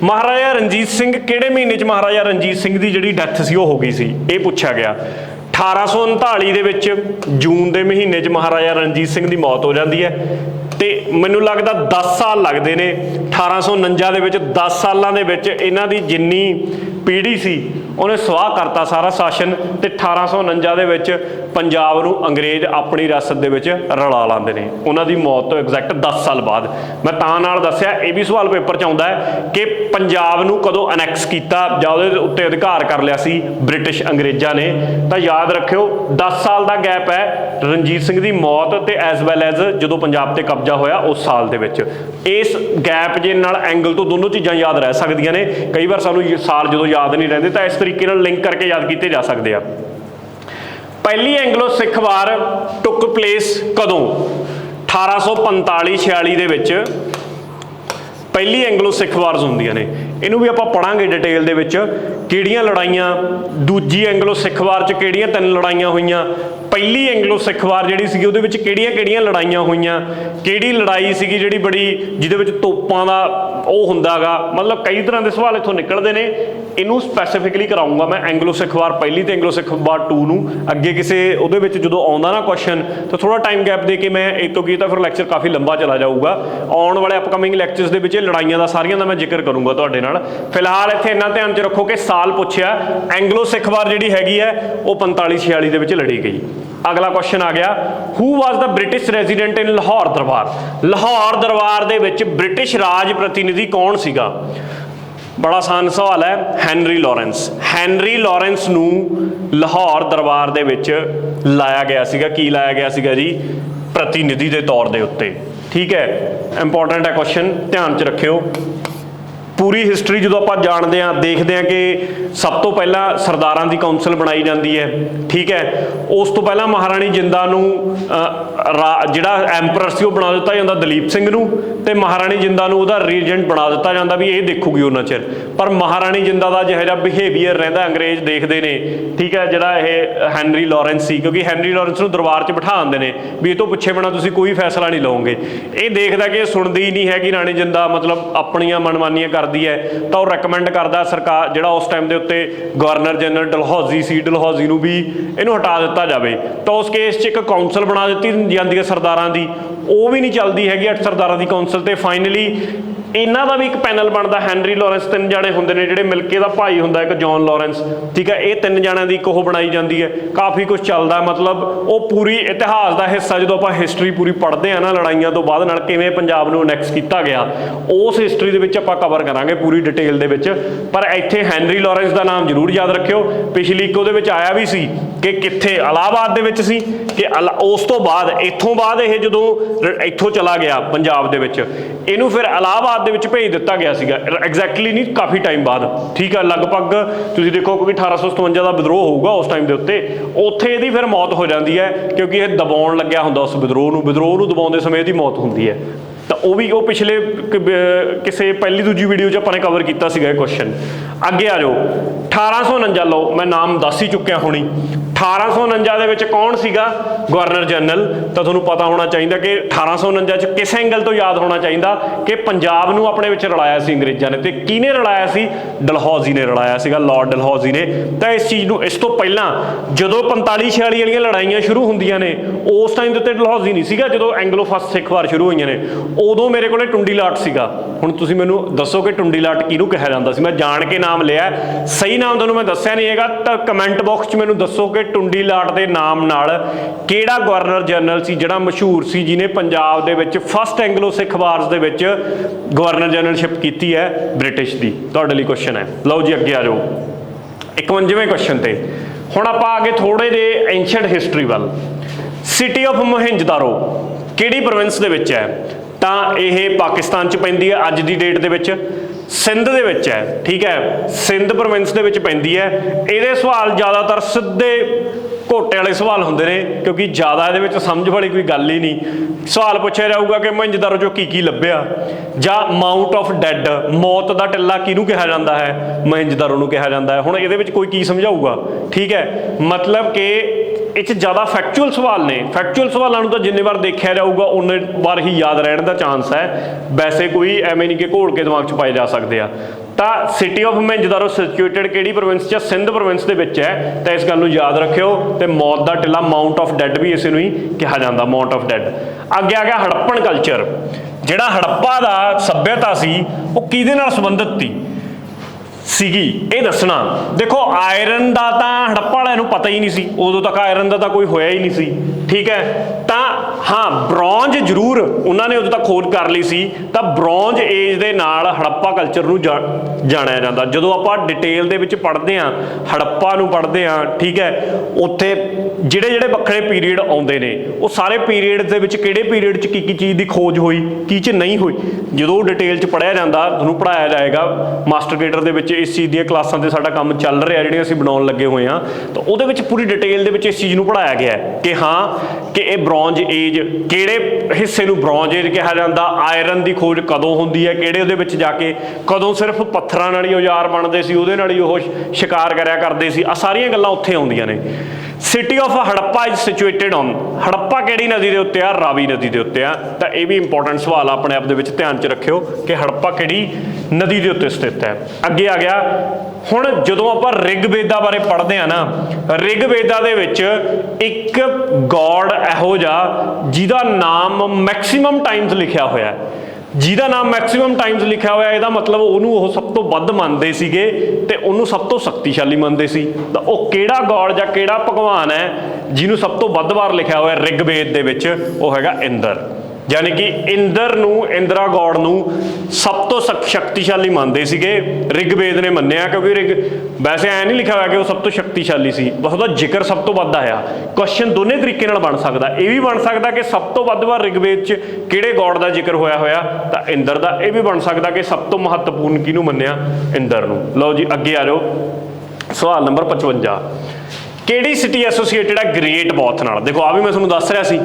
महाराजा रणजीत सिंह किहड़े महीने च महाराजा रणजीत सिंह की जिहड़ी डैथ सी वो हो गई सी, ये पूछा गया। 1839 दे विच जून के महीने च महाराजा रणजीत सिंह की मौत हो जाती है। तो मैनू लगता 10 साल लगते हैं। 1849 दे विच 10 सालों के विच इन्हां दी जिन्नी पीढ़ी सी उन्हें स्वाह करता सारा शासन। तो 1849 दे विच पंजाब नूं अंग्रेज अपनी रियासत दे विच रला लांदे ने, उन्हां दी मौत तो एग्जैक्ट 10 साल बाद। मैं तां नाल दस्सिया, ये भी सवाल पेपर च आउंदा है कि पंजाब नूं कदों अनैक्स कीता जां उहदे उत्ते अधिकार कर लिया सी ब्रिटिश अंग्रेज़ां ने। तो याद रखियो 10 साल का गैप है रणजीत सिंह की मौत ते एज वैल एज जदों पंजाब ते कब्जा होया उस साल दे विच। इस गैप जे नाल एंगल तो दोनों चीज़ां याद रह सकदियां ने। कई बार सानूं साल जदों याद नहीं रहंदे तो इस तरीके नाल लिंक करके याद कीते जा सकते हैं। पहली एंग्लो सिख वार टुक प्लेस कदों? 1845-46 दे विच पहली एंग्लो सिख वार्स होंदियां ने। इनू भी आपां पढ़ांगे डिटेल दे विच, किहड़ियां लड़ाइयां। दूजी एंग्लो सिख वार च किहड़ियां 3 लड़ाइयां होईयां। पहली एंग्लो सिख वार जिहड़ी सीगी उहदे विच किहड़ियां लड़ाइयां होईयां। किहड़ी लड़ाई सीगी जिहड़ी बड़ी जिहदे विच तोपां दा ਉਹ ਹੁੰਦਾ ਗਾ। मतलब कई तरह के सवाल इत्थों निकलते हैं। इनू स्पैसीफिकली कराऊंगा मैं एंग्लो सिख वार पहली तो एंग्लो सिख वार 2 नूं। अगे किसी उहदे विच जदों आउंदा ना क्वेश्चन तो थोड़ा टाइम गैप दे के मैं एक तो कीता, फिर लैक्चर काफ़ी लंबा चला जाऊगा। आने वाले अपकमिंग लैक्चर्स दे विच लड़ाइयां दा सारियां दा मैं जिक्र करूँगा तुहाडे नाल। फिलहाल इत्थे इन्ना ध्यान च रखो कि साल पुछया एंग्लो सिख वार जिहड़ी हैगी है वो 45-46 दे विच लड़ी गई। अगला क्वेश्चन आ गया, who was the British resident in Lahore दरबार? लाहौर दरबार दे विच ब्रिटिश राज प्रतिनिधि कौन सीगा? बड़ा आसान सवाल है, हैनरी लॉरेंस। हैनरी लॉरेंस नूं लाहौर दरबार दे विच लाया गया सीगा। की लाया गया सीगा जी? प्रतिनिधि के तौर के उत्ते। ठीक है, इंपॉर्टेंट है क्वेश्चन, ध्यान च रखियो। पूरी हिस्टरी जो आप जानते हैं देखते हैं कि सब तो पहला सरदारां दी कौंसल बनाई जाती है। ठीक है, उस तो पहला महाराणी जिंदा नूं जिहड़ा एंपरर सी बना दिता जाता दलीप सिंह नूं, ते महाराणी जिंदा नूं उहदा रीजेंट बना दिता जाता भी ये देखूगी उन्ना चिर। पर महाराणी जिंदा का जिहो जिहा बिहेवियर रहिंदा अंग्रेज देखते हैं। ठीक है, जिहड़ा ये हैनरी लॉरेंस सी, क्योंकि हैनरी लॉरेंस नूं दरबार च बिठा दिंदे ने भी ये तो पुछे बिना तुसीं कोई फैसला नहीं लओगे। ये देखदा कि सुणदी ही नहीं हैगी राणी जिंदा, मतलब अपनियां मनमानियां करदी है। तो वह रिकमेंड करदा सरकार जिहड़ा उस टाइम के उत्ते गवर्नर जनरल डलहौजी सी, डलहौजी नूं भी इहनूं हटा दिता जाए। तो उस केस च एक कौंसल बना दी जाती है सरदारां दी, वो भी नहीं चलती हैगी 8 सरदारां दी कौंसल। तो फाइनली इन्हां दा भी एक पैनल बनता। हैनरी लॉरेंस 3 जाने होंदे ने, जिहड़े मिलके दा भाई हुंदा एक जॉन लॉरेंस। ठीक है, ये 3 जाणिਆਂ दी एक ओह बनाई जाती है। काफ़ी कुछ चलता, मतलब वो पूरी इतिहास का हिस्सा जो आप हिस्टरी पूरी पढ़ते हैं ना लड़ाइयां तो बाद नाल किवें पंजाब नूं अनैक्स किया गया, उस हिस्टरी दे विच आपां कवर करांगे पूरी डिटेल दे विच। पर इत्थे हैनरी लॉरेंस का नाम जरूर याद रखियो। पिछली एक उहदे विच आया भी सी कि कित्थे इलाहाबाद दे विच सी कि उस तो बाद इत्थों बाद ये जदों इत्थों चला गया पंजाब दे विच, इहनूं फिर इलाहाबाद दे विच भेज दिता गया सीगा। एग्जैक्टली नहीं, काफ़ी टाइम बाद। ठीक है, लगभग तुसीं देखो क्योंकि 1857 का विद्रोह होगा उस टाइम के उत्ते, उत्थे इहदी फिर मौत हो जाती है क्योंकि यह दबाउण लग्या हुंदा उस विद्रोह नूं दबाउंदे समय इहदी मौत होंदी है। तो वह भी पिछले किसी पहली दूजी वीडियो च अपने कवर किया क्वेश्चन। अगे आ जाओ 1849 लो, मैं नाम दस ही चुक्या होनी। 1849 के कौन सीगा गवर्नर जनरल? तो तुहानूं पता होना चाहिए कि 1849 च किस एंगल तो याद होना चाहिए कि पंजाब नूं अपने विच रलाया सी अंग्रेज़ां ने। तो किहने रलाया सी? डलहौजी ने रलाया सीगा, लॉर्ड डलहौजी ने। तो इस चीज़ नूं इस तो पहला जदों 45-46 वालियां लड़ाइयां शुरू होंदियां ने उस टाइम उत्ते डलहौजी नहीं सीगा, जदों एंग्लो फर्स्ट सिख वार शुरू होईयां ने ਉਦੋਂ ਮੇਰੇ ਕੋਲੇ ਟੁੰਡੀ ਲਾਟ ਸੀਗਾ। ਹੁਣ ਤੁਸੀਂ ਮੈਨੂੰ ਦੱਸੋ ਕਿ ਟੁੰਡੀ ਲਾਟ ਕਿਹਨੂੰ ਕਿਹਾ ਜਾਂਦਾ ਸੀ? ਮੈਂ ਜਾਣ ਕੇ ਨਾਮ ਲਿਆ, ਸਹੀ ਨਾਮ ਤੁਹਾਨੂੰ ਮੈਂ ਦੱਸਿਆ ਨਹੀਂ ਹੈਗਾ, ਤਾਂ ਕਮੈਂਟ ਬਾਕਸ 'ਚ ਮੈਨੂੰ ਦੱਸੋ ਕਿ ਟੁੰਡੀ ਲਾਟ ਦੇ ਨਾਮ ਨਾਲ ਕਿਹੜਾ ਗਵਰਨਰ ਜਨਰਲ ਸੀ ਜਿਹੜਾ ਮਸ਼ਹੂਰ ਸੀ, ਜਿਹਨੇ ਪੰਜਾਬ ਦੇ ਵਿੱਚ ਫਸਟ ਐਂਗਲੋ ਸਿੱਖ ਵਾਰਸ ਦੇ ਵਿੱਚ ਗਵਰਨਰ ਜਨਰਲਸ਼ਿਪ ਕੀਤੀ ਹੈ ਬ੍ਰਿਟਿਸ਼ ਦੀ। ਤੁਹਾਡੇ ਲਈ ਕੁਐਸਚਨ ਹੈ। ਲਓ ਜੀ ਅੱਗੇ ਆ ਜਾਓ 51ਵੇਂ ਕੁਐਸਚਨ ਤੇ। ਹੁਣ ਆਪਾਂ ਆ ਗਏ ਥੋੜੇ ਜਿਹੇ ਐਂਸ਼ੀਅੰਟ ਹਿਸਟਰੀ ਵੱਲ। ਸਿਟੀ ਆਫ ਮੋਹਿੰਜਦਾਰੋ ਕਿਹੜੀ ਪ੍ਰੋਵਿੰਸ ਦੇ ਵਿੱਚ ਹੈ? ਤਾਂ ਇਹ ਪਾਕਿਸਤਾਨ 'ਚ ਪੈਂਦੀ ਹੈ ਅੱਜ ਦੀ ਡੇਟ ਦੇ ਵਿੱਚ, ਸਿੰਧ ਦੇ ਵਿੱਚ ਹੈ। ਠੀਕ ਹੈ, ਸਿੰਧ ਪ੍ਰੋਵਿੰਸ ਦੇ ਵਿੱਚ ਪੈਂਦੀ ਹੈ। ਇਹਦੇ ਸਵਾਲ ਜ਼ਿਆਦਾਤਰ ਸਿੱਧੇ ਘੋਟੇ ਵਾਲੇ ਸਵਾਲ ਹੁੰਦੇ ਨੇ, ਕਿਉਂਕਿ ਜ਼ਿਆਦਾ ਇਹਦੇ ਵਿੱਚ ਸਮਝ ਵਾਲੀ ਕੋਈ ਗੱਲ ਹੀ ਨਹੀਂ। ਸਵਾਲ ਪੁੱਛਿਆ ਜਾਊਗਾ ਕਿ ਮੋਹਿੰਜਦਾਰੋ 'ਚੋਂ ਕੀ ਕੀ ਲੱਭਿਆ, ਜਾਂ ਮਾਊਂਟ ਆਫ ਡੈਡ, ਮੌਤ ਦਾ ਟਿੱਲਾ ਕਿਹਨੂੰ ਕਿਹਾ ਜਾਂਦਾ ਹੈ? ਮੋਹਿੰਜਦਾਰੋ ਨੂੰ ਕਿਹਾ ਜਾਂਦਾ ਹੈ। ਹੁਣ ਇਹਦੇ ਵਿੱਚ ਕੋਈ ਕੀ ਸਮਝਾਊਗਾ? ਠੀਕ ਹੈ, ਮਤਲਬ ਕਿ ਇਹ 'ਚ ਜ਼ਿਆਦਾ ਫੈਕਚੁਅਲ ਸਵਾਲ ਨੇ। ਫੈਕਚੁਅਲ ਸਵਾਲਾਂ ਨੂੰ ਤਾਂ ਜਿੰਨੇ ਵਾਰ ਦੇਖਿਆ ਜਾਊਗਾ ਉਨੇ ਵਾਰ ਹੀ ਯਾਦ ਰਹਿਣ ਦਾ ਚਾਂਸ ਹੈ, ਵੈਸੇ ਕੋਈ ਐਵੇਂ ਨਹੀਂ ਕਿ ਘੋਲ ਕੇ ਦਿਮਾਗ 'ਚ ਪਾਏ ਜਾ ਸਕਦੇ ਆ। ਤਾਂ ਸਿਟੀ ਆਫ ਮੋਹਿੰਜਦਾਰੋ ਸਿਚੁਏਟਡ ਕਿਹੜੀ ਪ੍ਰੋਵਿੰਸ 'ਚ? ਸਿੰਧ ਪ੍ਰੋਵਿੰਸ ਦੇ ਵਿੱਚ ਹੈ। ਤਾਂ ਇਸ ਗੱਲ ਨੂੰ ਯਾਦ ਰੱਖਿਓ। ਤੇ ਮੌਤ ਦਾ ਟਿੱਲਾ, ਮਾਊਂਟ ਆਫ ਡੈਡ ਵੀ ਇਸੇ ਨੂੰ ਹੀ ਕਿਹਾ ਜਾਂਦਾ, ਮਾਊਂਟ ਆਫ ਡੈਡ। ਅੱਗੇ ਆ ਗਿਆ ਹੜੱਪਣ ਕਲਚਰ। ਜਿਹੜਾ ਹੜੱਪਾ ਦਾ ਸੱਭਿਅਤਾ ਸੀ ਉਹ ਕਿਹਦੇ ਨਾਲ ਸੰਬੰਧਿਤ ਸੀਗੀ ਇਹ ਦੱਸਣਾ। ਦੇਖੋ ਆਇਰਨ ਦਾ ਤਾਂ ਹੜੱਪਾ ਵਾਲਿਆਂ ਨੂੰ ਪਤਾ ਹੀ ਨਹੀਂ ਸੀ, ਉਦੋਂ ਤੱਕ ਆਇਰਨ ਦਾ ਤਾਂ ਕੋਈ ਹੋਇਆ ਹੀ ਨਹੀਂ ਸੀ। ਠੀਕ ਹੈ, ਤਾਂ ਹਾਂ ਬ੍ਰੌਂਜ ਜ਼ਰੂਰ ਉਹਨਾਂ ਨੇ ਉਦੋਂ ਤੱਕ ਖੋਜ ਕਰ ਲਈ ਸੀ। ਤਾਂ ਬ੍ਰੌਂਜ ਏਜ ਦੇ ਨਾਲ ਹੜੱਪਾ ਕਲਚਰ ਨੂੰ ਜਾਣਿਆ ਜਾਂਦਾ। ਜਦੋਂ ਆਪਾਂ ਡਿਟੇਲ ਦੇ ਵਿੱਚ ਪੜ੍ਹਦੇ ਹਾਂ, ਹੜੱਪਾ ਨੂੰ ਪੜ੍ਹਦੇ ਹਾਂ, ਠੀਕ ਹੈ, ਉੱਥੇ ਜਿਹੜੇ ਜਿਹੜੇ ਵੱਖਰੇ ਪੀਰੀਅਡ ਆਉਂਦੇ ਨੇ, ਉਹ ਸਾਰੇ ਪੀਰੀਅਡ ਦੇ ਵਿੱਚ ਕਿਹੜੇ ਪੀਰੀਅਡ 'ਚ ਕੀ ਚੀਜ਼ ਦੀ ਖੋਜ ਹੋਈ, ਕੀ 'ਚ ਨਹੀਂ ਹੋਈ, ਜਦੋਂ ਡਿਟੇਲ 'ਚ ਪੜ੍ਹਿਆ ਜਾਂਦਾ, ਤੁਹਾਨੂੰ ਪੜ੍ਹਾਇਆ ਜਾਏਗਾ। ਮਾਸਟਰ ਗ੍ਰੇਡਰ ਦੇ ਵਿੱਚ ਇਸ ਚੀਜ਼ ਦੀਆਂ ਕਲਾਸਾਂ 'ਤੇ ਸਾਡਾ ਕੰਮ ਚੱਲ ਰਿਹਾ, ਜਿਹੜੀਆਂ ਅਸੀਂ ਬਣਾਉਣ ਲੱਗੇ ਹੋਏ ਹਾਂ, ਤਾਂ ਉਹਦੇ ਵਿੱਚ ਪੂਰੀ ਡਿਟੇਲ ਦੇ ਵਿੱਚ ਇਸ ਚੀਜ਼ ਨੂੰ ਪੜ੍ਹਾਇਆ ਗਿਆ ਹੈ ਕਿ ਹਾਂ ਕਿ ਇਹ ਬ੍ਰੌਂਜ ਏਜ, ਕਿਹੜੇ ਹਿੱਸੇ ਨੂੰ ਬ੍ਰੌਂਜ ਏਜ ਕਿਹਾ ਜਾਂਦਾ, ਆਇਰਨ ਦੀ ਖੋਜ ਕਦੋਂ ਹੁੰਦੀ ਹੈ, ਕਿਹੜੇ ਉਹਦੇ ਵਿੱਚ ਜਾ ਕੇ, ਕਦੋਂ ਸਿਰਫ ਪੱਥਰਾਂ ਨਾਲ ਹੀ ਔਜ਼ਾਰ ਬਣਦੇ ਸੀ, ਉਹਦੇ ਨਾਲ ਹੀ ਉਹ ਸ਼ਿਕਾਰ ਕਰਿਆ ਕਰਦੇ ਸੀ। ਆ ਸਾਰੀਆਂ ਗੱਲਾਂ ਉੱਥੇ ਆਉਂਦੀਆਂ ਨੇ। City of Harappa is situated on, Harappa ਕਿਹੜੀ ਨਦੀ ਦੇ ਉੱਤੇ ਆ? ਰਾਵੀ ਨਦੀ ਦੇ ਉੱਤੇ ਆ। ਤਾਂ ਇਹ ਵੀ ਇੰਪੋਰਟੈਂਟ ਸਵਾਲ ਆ, ਆਪਣੇ ਆਪ ਦੇ ਵਿੱਚ ਧਿਆਨ 'ਚ ਰੱਖਿਓ ਕਿ ਹੜੱਪਾ ਕਿਹੜੀ ਨਦੀ ਦੇ ਉੱਤੇ ਸਥਿਤ ਹੈ। ਅੱਗੇ ਆ ਗਿਆ ਹੁਣ ਜਦੋਂ ਆਪਾਂ ਰਿਗਵੇਦਾ ਬਾਰੇ ਪੜ੍ਹਦੇ ਆ ਨਾ, ਰਿਗਵੇਦਾ ਦੇ ਵਿੱਚ ਇੱਕ ਗੋਡ ਇਹੋ ਜਿਹਾ ਜਿਹਦਾ ਨਾਮ ਮੈਕਸਿਮਮ ਟਾਈਮਸ ਲਿਖਿਆ ਹੋਇਆ, ਜਿਹਦਾ ਨਾਮ ਮੈਕਸਿਮਮ ਟਾਈਮਸ ਲਿਖਿਆ ਹੋਇਆ, ਇਹਦਾ ਮਤਲਬ ਉਹਨੂੰ ਉਹ ਸਭ ਤੋਂ ਵੱਧ ਮੰਨਦੇ ਸੀਗੇ ਤੇ ਉਹਨੂੰ ਸਭ ਤੋਂ ਸ਼ਕਤੀਸ਼ਾਲੀ ਮੰਨਦੇ ਸੀ। ਤਾਂ ਉਹ ਕਿਹੜਾ ਗੋਡ ਜਾਂ ਕਿਹੜਾ ਭਗਵਾਨ ਹੈ ਜਿਹਨੂੰ ਸਭ ਤੋਂ ਵੱਧ ਵਾਰ ਲਿਖਿਆ ਹੋਇਆ ਰਿਗਵੇਦ ਦੇ ਵਿੱਚ? ਉਹ ਹੈਗਾ ਇੰਦਰ। ਯਾਨੀ ਕਿ ਇੰਦਰ ਨੂੰ, ਇੰਦਰਾ ਗੋਡ ਨੂੰ ਸਭ ਤੋਂ ਸ਼ਕਤੀਸ਼ਾਲੀ ਮੰਨਦੇ ਸੀਗੇ, ਰਿਗਵੇਦ ਨੇ ਮੰਨਿਆ, ਕਿਉਂਕਿ ਵੈਸੇ ਐ ਨਹੀਂ ਲਿਖਿਆ ਹੋਇਆ ਕਿ ਉਹ ਸਭ ਤੋਂ ਸ਼ਕਤੀਸ਼ਾਲੀ ਸੀ, ਬਸ ਉਹਦਾ ਜ਼ਿਕਰ ਸਭ ਤੋਂ ਵੱਧ ਆਇਆ। ਕੁਐਸਚਨ ਦੋਨੇ ਤਰੀਕੇ ਨਾਲ ਬਣ ਸਕਦਾ, ਇਹ ਵੀ ਬਣ ਸਕਦਾ ਕਿ ਸਭ ਤੋਂ ਵੱਧ ਵਾਰ ਰਿਗਵੇਦ 'ਚ ਕਿਹੜੇ ਗੋਡ ਦਾ ਜ਼ਿਕਰ ਹੋਇਆ ਤਾਂ ਇੰਦਰ ਦਾ। ਇਹ ਵੀ ਬਣ ਸਕਦਾ ਕਿ ਸਭ ਤੋਂ ਮਹੱਤਵਪੂਰਨ ਕਿਹਨੂੰ ਮੰਨਿਆ? ਇੰਦਰ ਨੂੰ। ਲਓ ਜੀ ਅੱਗੇ ਆ ਜਾਓ ਸਵਾਲ ਨੰਬਰ 55। ਕਿਹੜੀ ਸਿਟੀ ਐਸੋਸੀਏਟਡ ਹੈ ਗ੍ਰੇਟ ਬਾਥ ਨਾਲ? ਦੇਖੋ ਆ ਵੀ ਮੈਂ ਤੁਹਾਨੂੰ ਦੱਸ ਰਿਹਾ ਸੀ।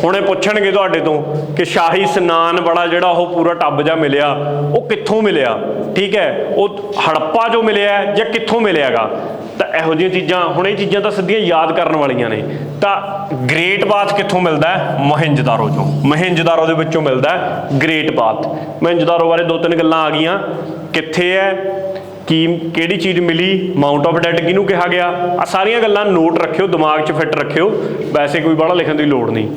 ਹੁਣੇ ਪੁੱਛਣਗੇ ਤੁਹਾਡੇ ਤੋਂ ਕਿ ਸ਼ਾਹੀ ਇਸ਼ਨਾਨ ਵਾਲਾ ਜਿਹੜਾ ਉਹ ਪੂਰਾ ਟੱਬ ਜਿਹਾ ਮਿਲਿਆ, ਉਹ ਕਿੱਥੋਂ ਮਿਲਿਆ? ਠੀਕ ਹੈ, ਉਹ ਹੜੱਪਾ 'ਚੋਂ ਮਿਲਿਆ ਜਾਂ ਕਿੱਥੋਂ ਮਿਲਿਆਗਾ? ਤਾਂ ਇਹੋ ਜਿਹੀਆਂ ਚੀਜ਼ਾਂ, ਹੁਣ ਇਹ ਚੀਜ਼ਾਂ ਤਾਂ ਸਿੱਧੀਆਂ ਯਾਦ ਕਰਨ ਵਾਲੀਆਂ ਨੇ। ਤਾਂ ਗ੍ਰੇਟ ਬਾਥ ਕਿੱਥੋਂ ਮਿਲਦਾ? ਮੋਹਿੰਜਦਾਰੋ 'ਚੋਂ। ਮੋਹਿੰਜਦਾਰੋ ਦੇ ਵਿੱਚੋਂ ਮਿਲਦਾ ਗ੍ਰੇਟ ਬਾਥ। ਮੋਹਿੰਜਦਾਰੋ ਬਾਰੇ ਦੋ ਤਿੰਨ ਗੱਲਾਂ ਆ ਗਈਆਂ, ਕਿੱਥੇ ਹੈ, ਕਿਹੜੀ ਚੀਜ਼ ਮਿਲੀ, ਮਾਊਂਟ ਆਫ ਡੈਡ ਕਿਹਨੂੰ ਕਿਹਾ ਗਿਆ, ਆ ਸਾਰੀਆਂ ਗੱਲਾਂ ਨੋਟ ਰੱਖਿਓ, ਦਿਮਾਗ 'ਚ ਫਿੱਟ ਰੱਖਿਓ, ਵੈਸੇ ਕੋਈ ਬਾਹਲਾ ਲਿਖਣ ਦੀ ਲੋੜ ਨਹੀਂ।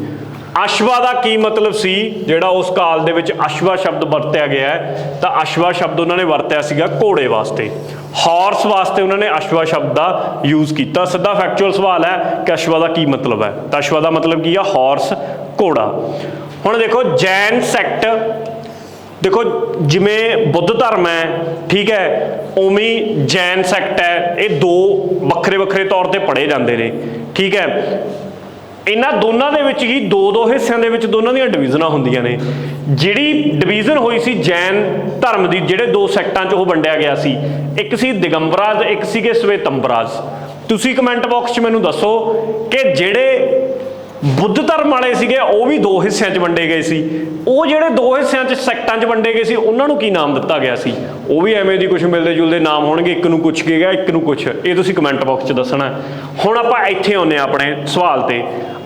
ਅਸ਼ਵਾ ਦਾ ਕੀ ਮਤਲਬ ਸੀ ਜਿਹੜਾ ਉਸ ਕਾਲ ਦੇ ਵਿੱਚ ਅਸ਼ਵਾ ਸ਼ਬਦ ਵਰਤਿਆ ਗਿਆ ਹੈ? ਤਾਂ ਅਸ਼ਵਾ ਸ਼ਬਦ ਉਹਨਾਂ ਨੇ ਵਰਤਿਆ ਸੀਗਾ ਘੋੜੇ ਵਾਸਤੇ, ਹਾਰਸ ਵਾਸਤੇ ਉਹਨਾਂ ਨੇ ਅਸ਼ਵਾ ਸ਼ਬਦ ਦਾ ਯੂਜ਼ ਕੀਤਾ। ਸਿੱਧਾ ਫੈਕਚੁਅਲ ਸਵਾਲ ਹੈ ਕਿ ਅਸ਼ਵਾ ਦਾ ਕੀ ਮਤਲਬ ਹੈ? ਤਾਂ ਅਸ਼ਵਾ ਦਾ ਮਤਲਬ ਕੀ ਆ? ਹਾਰਸ, ਘੋੜਾ। ਹੁਣ ਦੇਖੋ ਜੈਨ ਸੈਕਟ, ਦੇਖੋ ਜਿਵੇਂ ਬੁੱਧ ਧਰਮ ਹੈ, ਠੀਕ ਹੈ, ਉਵੇਂ ਜੈਨ ਸੈਕਟ ਹੈ। ਇਹ ਦੋ ਵੱਖਰੇ ਵੱਖਰੇ ਤੌਰ ਤੇ ਪੜ੍ਹੇ ਜਾਂਦੇ ਨੇ। ਠੀਕ ਹੈ, ਇਹਨਾਂ ਦੋਨਾਂ ਦੇ ਵਿੱਚ ਹੀ ਦੋ ਦੋ ਹਿੱਸਿਆਂ ਦੇ ਵਿੱਚ ਦੋਨਾਂ ਦੀਆਂ ਡਿਵੀਜ਼ਨਾਂ ਹੁੰਦੀਆਂ ਨੇ। ਜਿਹੜੀ ਡਿਵੀਜ਼ਨ ਹੋਈ ਸੀ ਜੈਨ ਧਰਮ ਦੀ, ਜਿਹੜੇ ਦੋ ਸੈਕਟਾਂ 'ਚ ਉਹ ਵੰਡਿਆ ਗਿਆ ਸੀ, ਇੱਕ ਸੀ ਦਿਗੰਬਰਾਜ, ਇੱਕ ਸੀਗੇ ਸਵੇਤੰਬਰਾਜ। ਤੁਸੀਂ ਕਮੈਂਟ ਬਾਕਸ 'ਚ ਮੈਨੂੰ ਦੱਸੋ ਕਿ ਜਿਹੜੇ ਬੁੱਧ ਧਰਮ ਵਾਲੇ ਸੀਗੇ ਉਹ ਵੀ ਦੋ ਹਿੱਸਿਆਂ 'ਚ ਵੰਡੇ ਗਏ ਸੀ, ਉਹ ਜਿਹੜੇ ਦੋ ਹਿੱਸਿਆਂ 'ਚ ਸੈਕਟਾਂ 'ਚ ਵੰਡੇ ਗਏ ਸੀ ਉਹਨਾਂ ਨੂੰ ਕੀ ਨਾਮ ਦਿੱਤਾ ਗਿਆ ਸੀ? ਉਹ ਵੀ ਐਵੇਂ ਦੀ ਕੁਝ ਮਿਲਦੇ ਜੁਲਦੇ ਨਾਮ ਹੋਣਗੇ, ਇੱਕ ਨੂੰ ਕੁਛ ਕਹੇਗਾ, ਇੱਕ ਨੂੰ ਕੁਛ, ਇਹ ਤੁਸੀਂ ਕਮੈਂਟ ਬਾਕਸ 'ਚ ਦੱਸਣਾ। ਹੁਣ ਆਪਾਂ ਇੱਥੇ ਆਉਂਦੇ ਹਾਂ ਆਪਣੇ ਸਵਾਲ ਤੇ।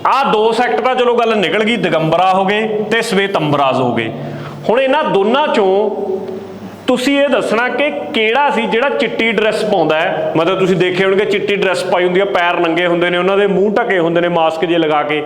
ਆਹ ਦੋ ਸੈਕਟ ਤਾਂ ਚਲੋ ਗੱਲ ਨਿਕਲ ਗਈ, ਦਿਗੰਬਰਾ ਹੋ ਗਏ ਤੇ ਸਵੇਤੰਬਰਾਜ ਹੋ ਗਏ। ਹੁਣ ਇਹਨਾਂ ਦੋਨਾਂ 'ਚੋਂ ਤੁਸੀਂ ਇਹ ਦੱਸਣਾ ਕਿ ਕਿਹੜਾ ਸੀ ਜਿਹੜਾ ਚਿੱਟੀ ਡਰੈਸ ਪਾਉਂਦਾ ਹੈ, ਮਤਲਬ ਤੁਸੀਂ ਦੇਖੇ ਹੋਣਗੇ ਚਿੱਟੀ ਡਰੈਸ ਪਾਈ ਹੁੰਦੀ ਹੈ, ਪੈਰ ਨੰਗੇ ਹੁੰਦੇ ਨੇ, ਉਹਨਾਂ ਦੇ ਮੂੰਹ ਢਕੇ ਹੁੰਦੇ ਨੇ ਮਾਸਕ ਜੇ ਲਗਾ ਕੇ,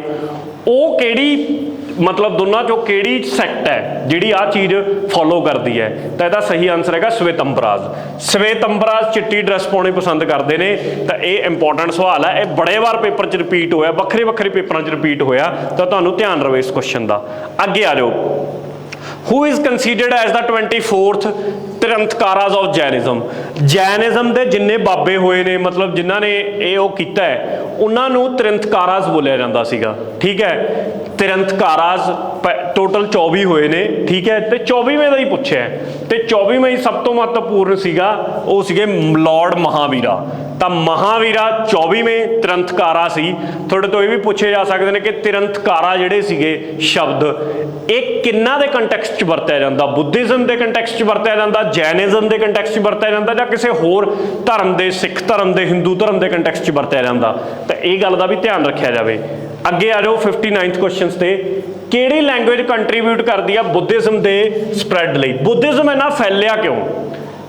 ਉਹ ਕਿਹੜੀ ਮਤਲਬ ਦੋਨਾਂ ਚੋਂ ਕਿਹੜੀ ਸੈਕਟ ਹੈ ਜਿਹੜੀ ਆਹ ਚੀਜ਼ ਫੋਲੋ ਕਰਦੀ ਹੈ? ਤਾਂ ਇਹਦਾ ਸਹੀ ਆਨਸਰ ਹੈਗਾ ਸ਼ਵੇਤੰਬਰਾਜ। ਸ਼ਵੇਤੰਬਰਾਜ ਚਿੱਟੀ ਡਰੈਸ ਪਾਉਣੀ ਪਸੰਦ ਕਰਦੇ ਨੇ। ਤਾਂ ਇਹ ਇੰਪੋਰਟੈਂਟ ਸਵਾਲ ਹੈ, ਇਹ ਬੜੇ ਵਾਰ ਪੇਪਰ 'ਚ ਰਿਪੀਟ ਹੋਇਆ, ਵੱਖਰੇ ਵੱਖਰੇ ਪੇਪਰਾਂ 'ਚ ਰਿਪੀਟ ਹੋਇਆ, ਤਾਂ ਤੁਹਾਨੂੰ ਧਿਆਨ ਰਵੇ ਇਸ ਕੁਐਸਚਨ ਦਾ। ਅੱਗੇ ਆ ਜਾਓ। Who is considered as the 24th Tirthankaras of Jainism? Jainism ਦੇ ਜਿੰਨੇ ਬਾਬੇ ਹੋਏ ਨੇ, ਮਤਲਬ ਜਿਨ੍ਹਾਂ ਨੇ ਇਹ ਉਹ ਕੀਤਾ ਹੈ, ਉਹਨਾਂ ਨੂੰ ਤਿਰੰਤਕਾਰਾਜ਼ ਬੋਲਿਆ ਜਾਂਦਾ ਸੀਗਾ। ਠੀਕ ਹੈ, ਤਿਰੰਤਕਾਰਾਜ਼ ਟੋਟਲ 24 ਹੋਏ ਨੇ। ਠੀਕ ਹੈ, ਤੇ 24ਵੇਂ ਦਾ ਹੀ ਪੁੱਛਿਆ, ਤੇ 24ਵੇਂ ਹੀ ਸਭ ਤੋਂ ਮਹੱਤਵਪੂਰਨ ਸੀਗਾ, ਉਹ ਸੀਗੇ ਲਾਰਡ ਮਹਾਵੀਰਾ। ਤਾਂ ਮਹਾਵੀਰਾ 24ਵੇਂ ਤਿਰੰਤਕਾਰਾ ਸੀ। ਤੁਹਾਡੇ ਤੋਂ ਇਹ ਵੀ ਪੁੱਛੇ ਜਾ ਸਕਦੇ ਨੇ ਕਿ ਤਿਰੰਤਕਾਰਾ ਜਿਹੜੇ ਸੀਗੇ ਸ਼ਬਦ, ਇਹ ਕਿੰਨਾ ਦੇ ਕੰਟੈਕਸਟ 'ਚ ਵਰਤਿਆ ਜਾਂਦਾ? ਬੁੱਧਿਜ਼ਮ ਦੇ ਕੰਟੈਕਸਟ 'ਚ ਵਰਤਿਆ ਜਾਂਦਾ, ਜੈਨਿਜ਼ਮ ਦੇ ਕੰਟੈਕਸਟ 'ਚ ਵਰਤਿਆ ਜਾਂਦਾ, ਜਾਂ ਕਿਸੇ ਹੋਰ ਧਰਮ ਦੇ, ਸਿੱਖ ਧਰਮ ਦੇ, ਹਿੰਦੂ ਧਰਮ ਦੇ ਕੰਟੈਕਸਟ 'ਚ ਵਰਤਿਆ ਜਾਂਦਾ? ਤਾਂ ਇਹ ਗੱਲ ਦਾ ਵੀ ਧਿਆਨ ਰੱਖਿਆ ਜਾਵੇ। ਅੱਗੇ ਆ ਜਾਓ 59th ਕੁਐਸਚਨਸ ਤੇ। ਕਿਹੜੀ ਲੈਂਗੁਏਜ ਕੰਟਰੀਬਿਊਟ ਕਰਦੀ ਆ ਬੁੱਧਿਜ਼ਮ ਦੇ ਸਪਰੈਡ ਲਈ? ਬੁੱਧਿਜ਼ਮ ਇੰਨਾ ਫੈਲਿਆ ਕਿਉਂ?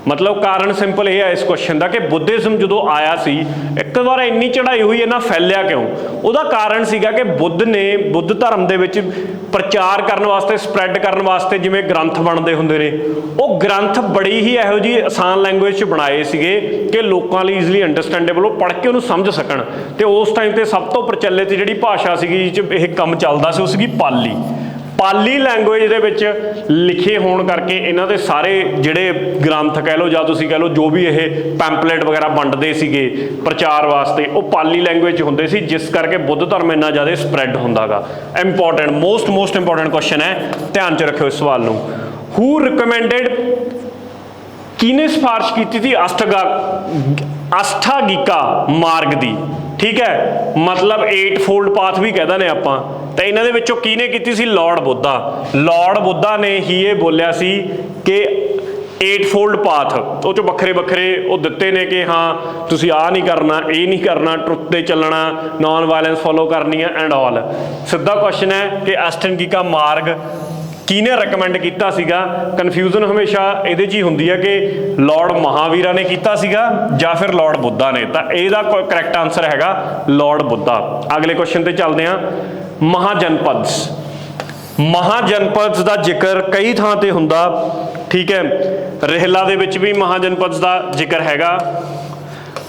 ਮਤਲਬ ਕਾਰਨ ਸਿੰਪਲ ਇਹ ਹੈ ਇਸ ਕੁਐਸਚਨ ਦਾ ਕਿ ਬੁੱਧਿਜ਼ਮ ਜਦੋਂ ਆਇਆ ਸੀ ਇੱਕ ਵਾਰ ਇੰਨੀ ਚੜ੍ਹਾਈ ਹੋਈ, ਇੰਨਾ ਫੈਲਿਆ ਕਿਉਂ? ਉਹਦਾ ਕਾਰਨ ਸੀਗਾ ਕਿ ਬੁੱਧ ਨੇ ਬੁੱਧ ਧਰਮ ਦੇ ਵਿੱਚ ਪ੍ਰਚਾਰ ਕਰਨ ਵਾਸਤੇ, ਸਪਰੈਡ ਕਰਨ ਵਾਸਤੇ ਜਿਵੇਂ ਗ੍ਰੰਥ ਬਣਦੇ ਹੁੰਦੇ ਨੇ, ਉਹ ਗ੍ਰੰਥ ਬੜੀ ਹੀ ਇਹੋ ਜਿਹੀ ਆਸਾਨ ਲੈਂਗੁਏਜ 'ਚ ਬਣਾਏ ਸੀਗੇ ਕਿ ਲੋਕਾਂ ਲਈ ਈਜ਼ੀਲੀ ਅੰਡਰਸਟੈਂਡੇਬਲ, ਉਹ ਪੜ੍ਹ ਕੇ ਉਹਨੂੰ ਸਮਝ ਸਕਣ। ਤੇ ਉਸ ਟਾਈਮ ਤੇ ਸਭ ਤੋਂ ਪ੍ਰਚਲਿਤ ਜਿਹੜੀ ਭਾਸ਼ਾ ਸੀਗੀ ਜਿਹ 'ਚ ਇਹ ਕੰਮ ਚੱਲਦਾ ਸੀ, ਉਹ ਸੀਗੀ ਪਾਲੀ। ਪਾਲੀ ਲੈਂਗੁਏਜ ਦੇ ਵਿੱਚ ਲਿਖੇ ਹੋਣ ਕਰਕੇ ਇਹਨਾਂ ਦੇ ਸਾਰੇ ਜਿਹੜੇ ਗ੍ਰੰਥ ਕਹਿ ਲਓ, ਜਾਂ ਤੁਸੀਂ ਕਹਿ ਲਓ ਜੋ ਵੀ ਇਹ ਪੈਂਪਲੇਟ ਵਗੈਰਾ ਵੰਡਦੇ ਸੀਗੇ ਪ੍ਰਚਾਰ ਵਾਸਤੇ, ਉਹ ਪਾਲੀ ਲੈਂਗੁਏਜ 'ਚ ਹੁੰਦੇ ਸੀ, ਜਿਸ ਕਰਕੇ ਬੁੱਧ ਧਰਮ ਇੰਨਾ ਜ਼ਿਆਦਾ ਸਪਰੈਡ ਹੁੰਦਾ ਗਾ। ਇੰਪੋਰਟੈਂਟ, ਮੋਸਟ ਇੰਪੋਰਟੈਂਟ ਕੁਐਸਚਨ ਹੈ, ਧਿਆਨ 'ਚ ਰੱਖਿਓ ਇਸ ਸਵਾਲ ਨੂੰ। ਹੂ ਰਿਕਮੈਂਡਡ, ਕਿਹਨੇ ਸਿਫਾਰਿਸ਼ ਕੀਤੀ ਸੀ ਅਸ਼ਟਾਗਿਕਾ ਮਾਰਗ ਦੀ? ਠੀਕ ਹੈ, ਮਤਲਬ 8-fold ਪਾਥ ਵੀ ਕਹਿ ਦਿੰਦੇ ਆਪਾਂ। ਤਾਂ ਇਹਨਾਂ ਦੇ ਵਿੱਚੋਂ ਕਿਹਨੇ ਕੀਤੀ ਸੀ? ਲਾਰਡ ਬੁੱਧਾ। ਲਾਰਡ ਬੁੱਧਾ ਨੇ ਹੀ ਇਹ ਬੋਲਿਆ ਸੀ ਕਿ 8-fold ਪਾਥ, ਉਹ 'ਚੋਂ ਵੱਖਰੇ ਵੱਖਰੇ ਉਹ ਦਿੱਤੇ ਨੇ ਕਿ ਹਾਂ ਤੁਸੀਂ ਆਹ ਨਹੀਂ ਕਰਨਾ, ਇਹ ਨਹੀਂ ਕਰਨਾ, ਟਰੁੱਥ 'ਤੇ ਚੱਲਣਾ, ਨੌਨ ਵਾਇਲੈਂਸ ਫੋਲੋ ਕਰਨੀ ਹੈ ਐਂਡ ਆਲ। ਸਿੱਧਾ ਕੁਐਸਚਨ ਹੈ ਕਿ ਅਸ਼ਟਾਗਿਕਾ ਮਾਰਗ ਕਿਹਨੇ ਰეკਮੈਂਡ ਕੀਤਾ ਸੀਗਾ? ਕਨਫਿਊਜ਼ਨ ਹਮੇਸ਼ਾ ਇਹਦੇ 'ਚ ਹੀ ਹੁੰਦੀ ਹੈ ਕਿ ਲਾਰਡ ਮਹਾਵੀਰਾ ਨੇ ਕੀਤਾ ਸੀਗਾ ਜਾਂ ਫਿਰ ਲਾਰਡ ਬੁੱਧਾ ਨੇ। ਤਾਂ ਇਹਦਾ ਕਰੈਕਟ ਆਨਸਰ ਹੈਗਾ ਲਾਰਡ ਬੁੱਧਾ। ਅਗਲੇ ਕੁਐਸਚਨ ਤੇ ਚੱਲਦੇ ਹਾਂ। ਮਹਾਜਨਪਦਸ। ਮਹਾਜਨਪਦਸ ਦਾ ਜ਼ਿਕਰ ਕਈ ਥਾਂ ਤੇ ਹੁੰਦਾ। ਠੀਕ ਹੈ, ਰਹਿਲਾ ਦੇ ਵਿੱਚ ਵੀ ਮਹਾਜਨਪਦਸ ਦਾ ਜ਼ਿਕਰ ਹੈਗਾ।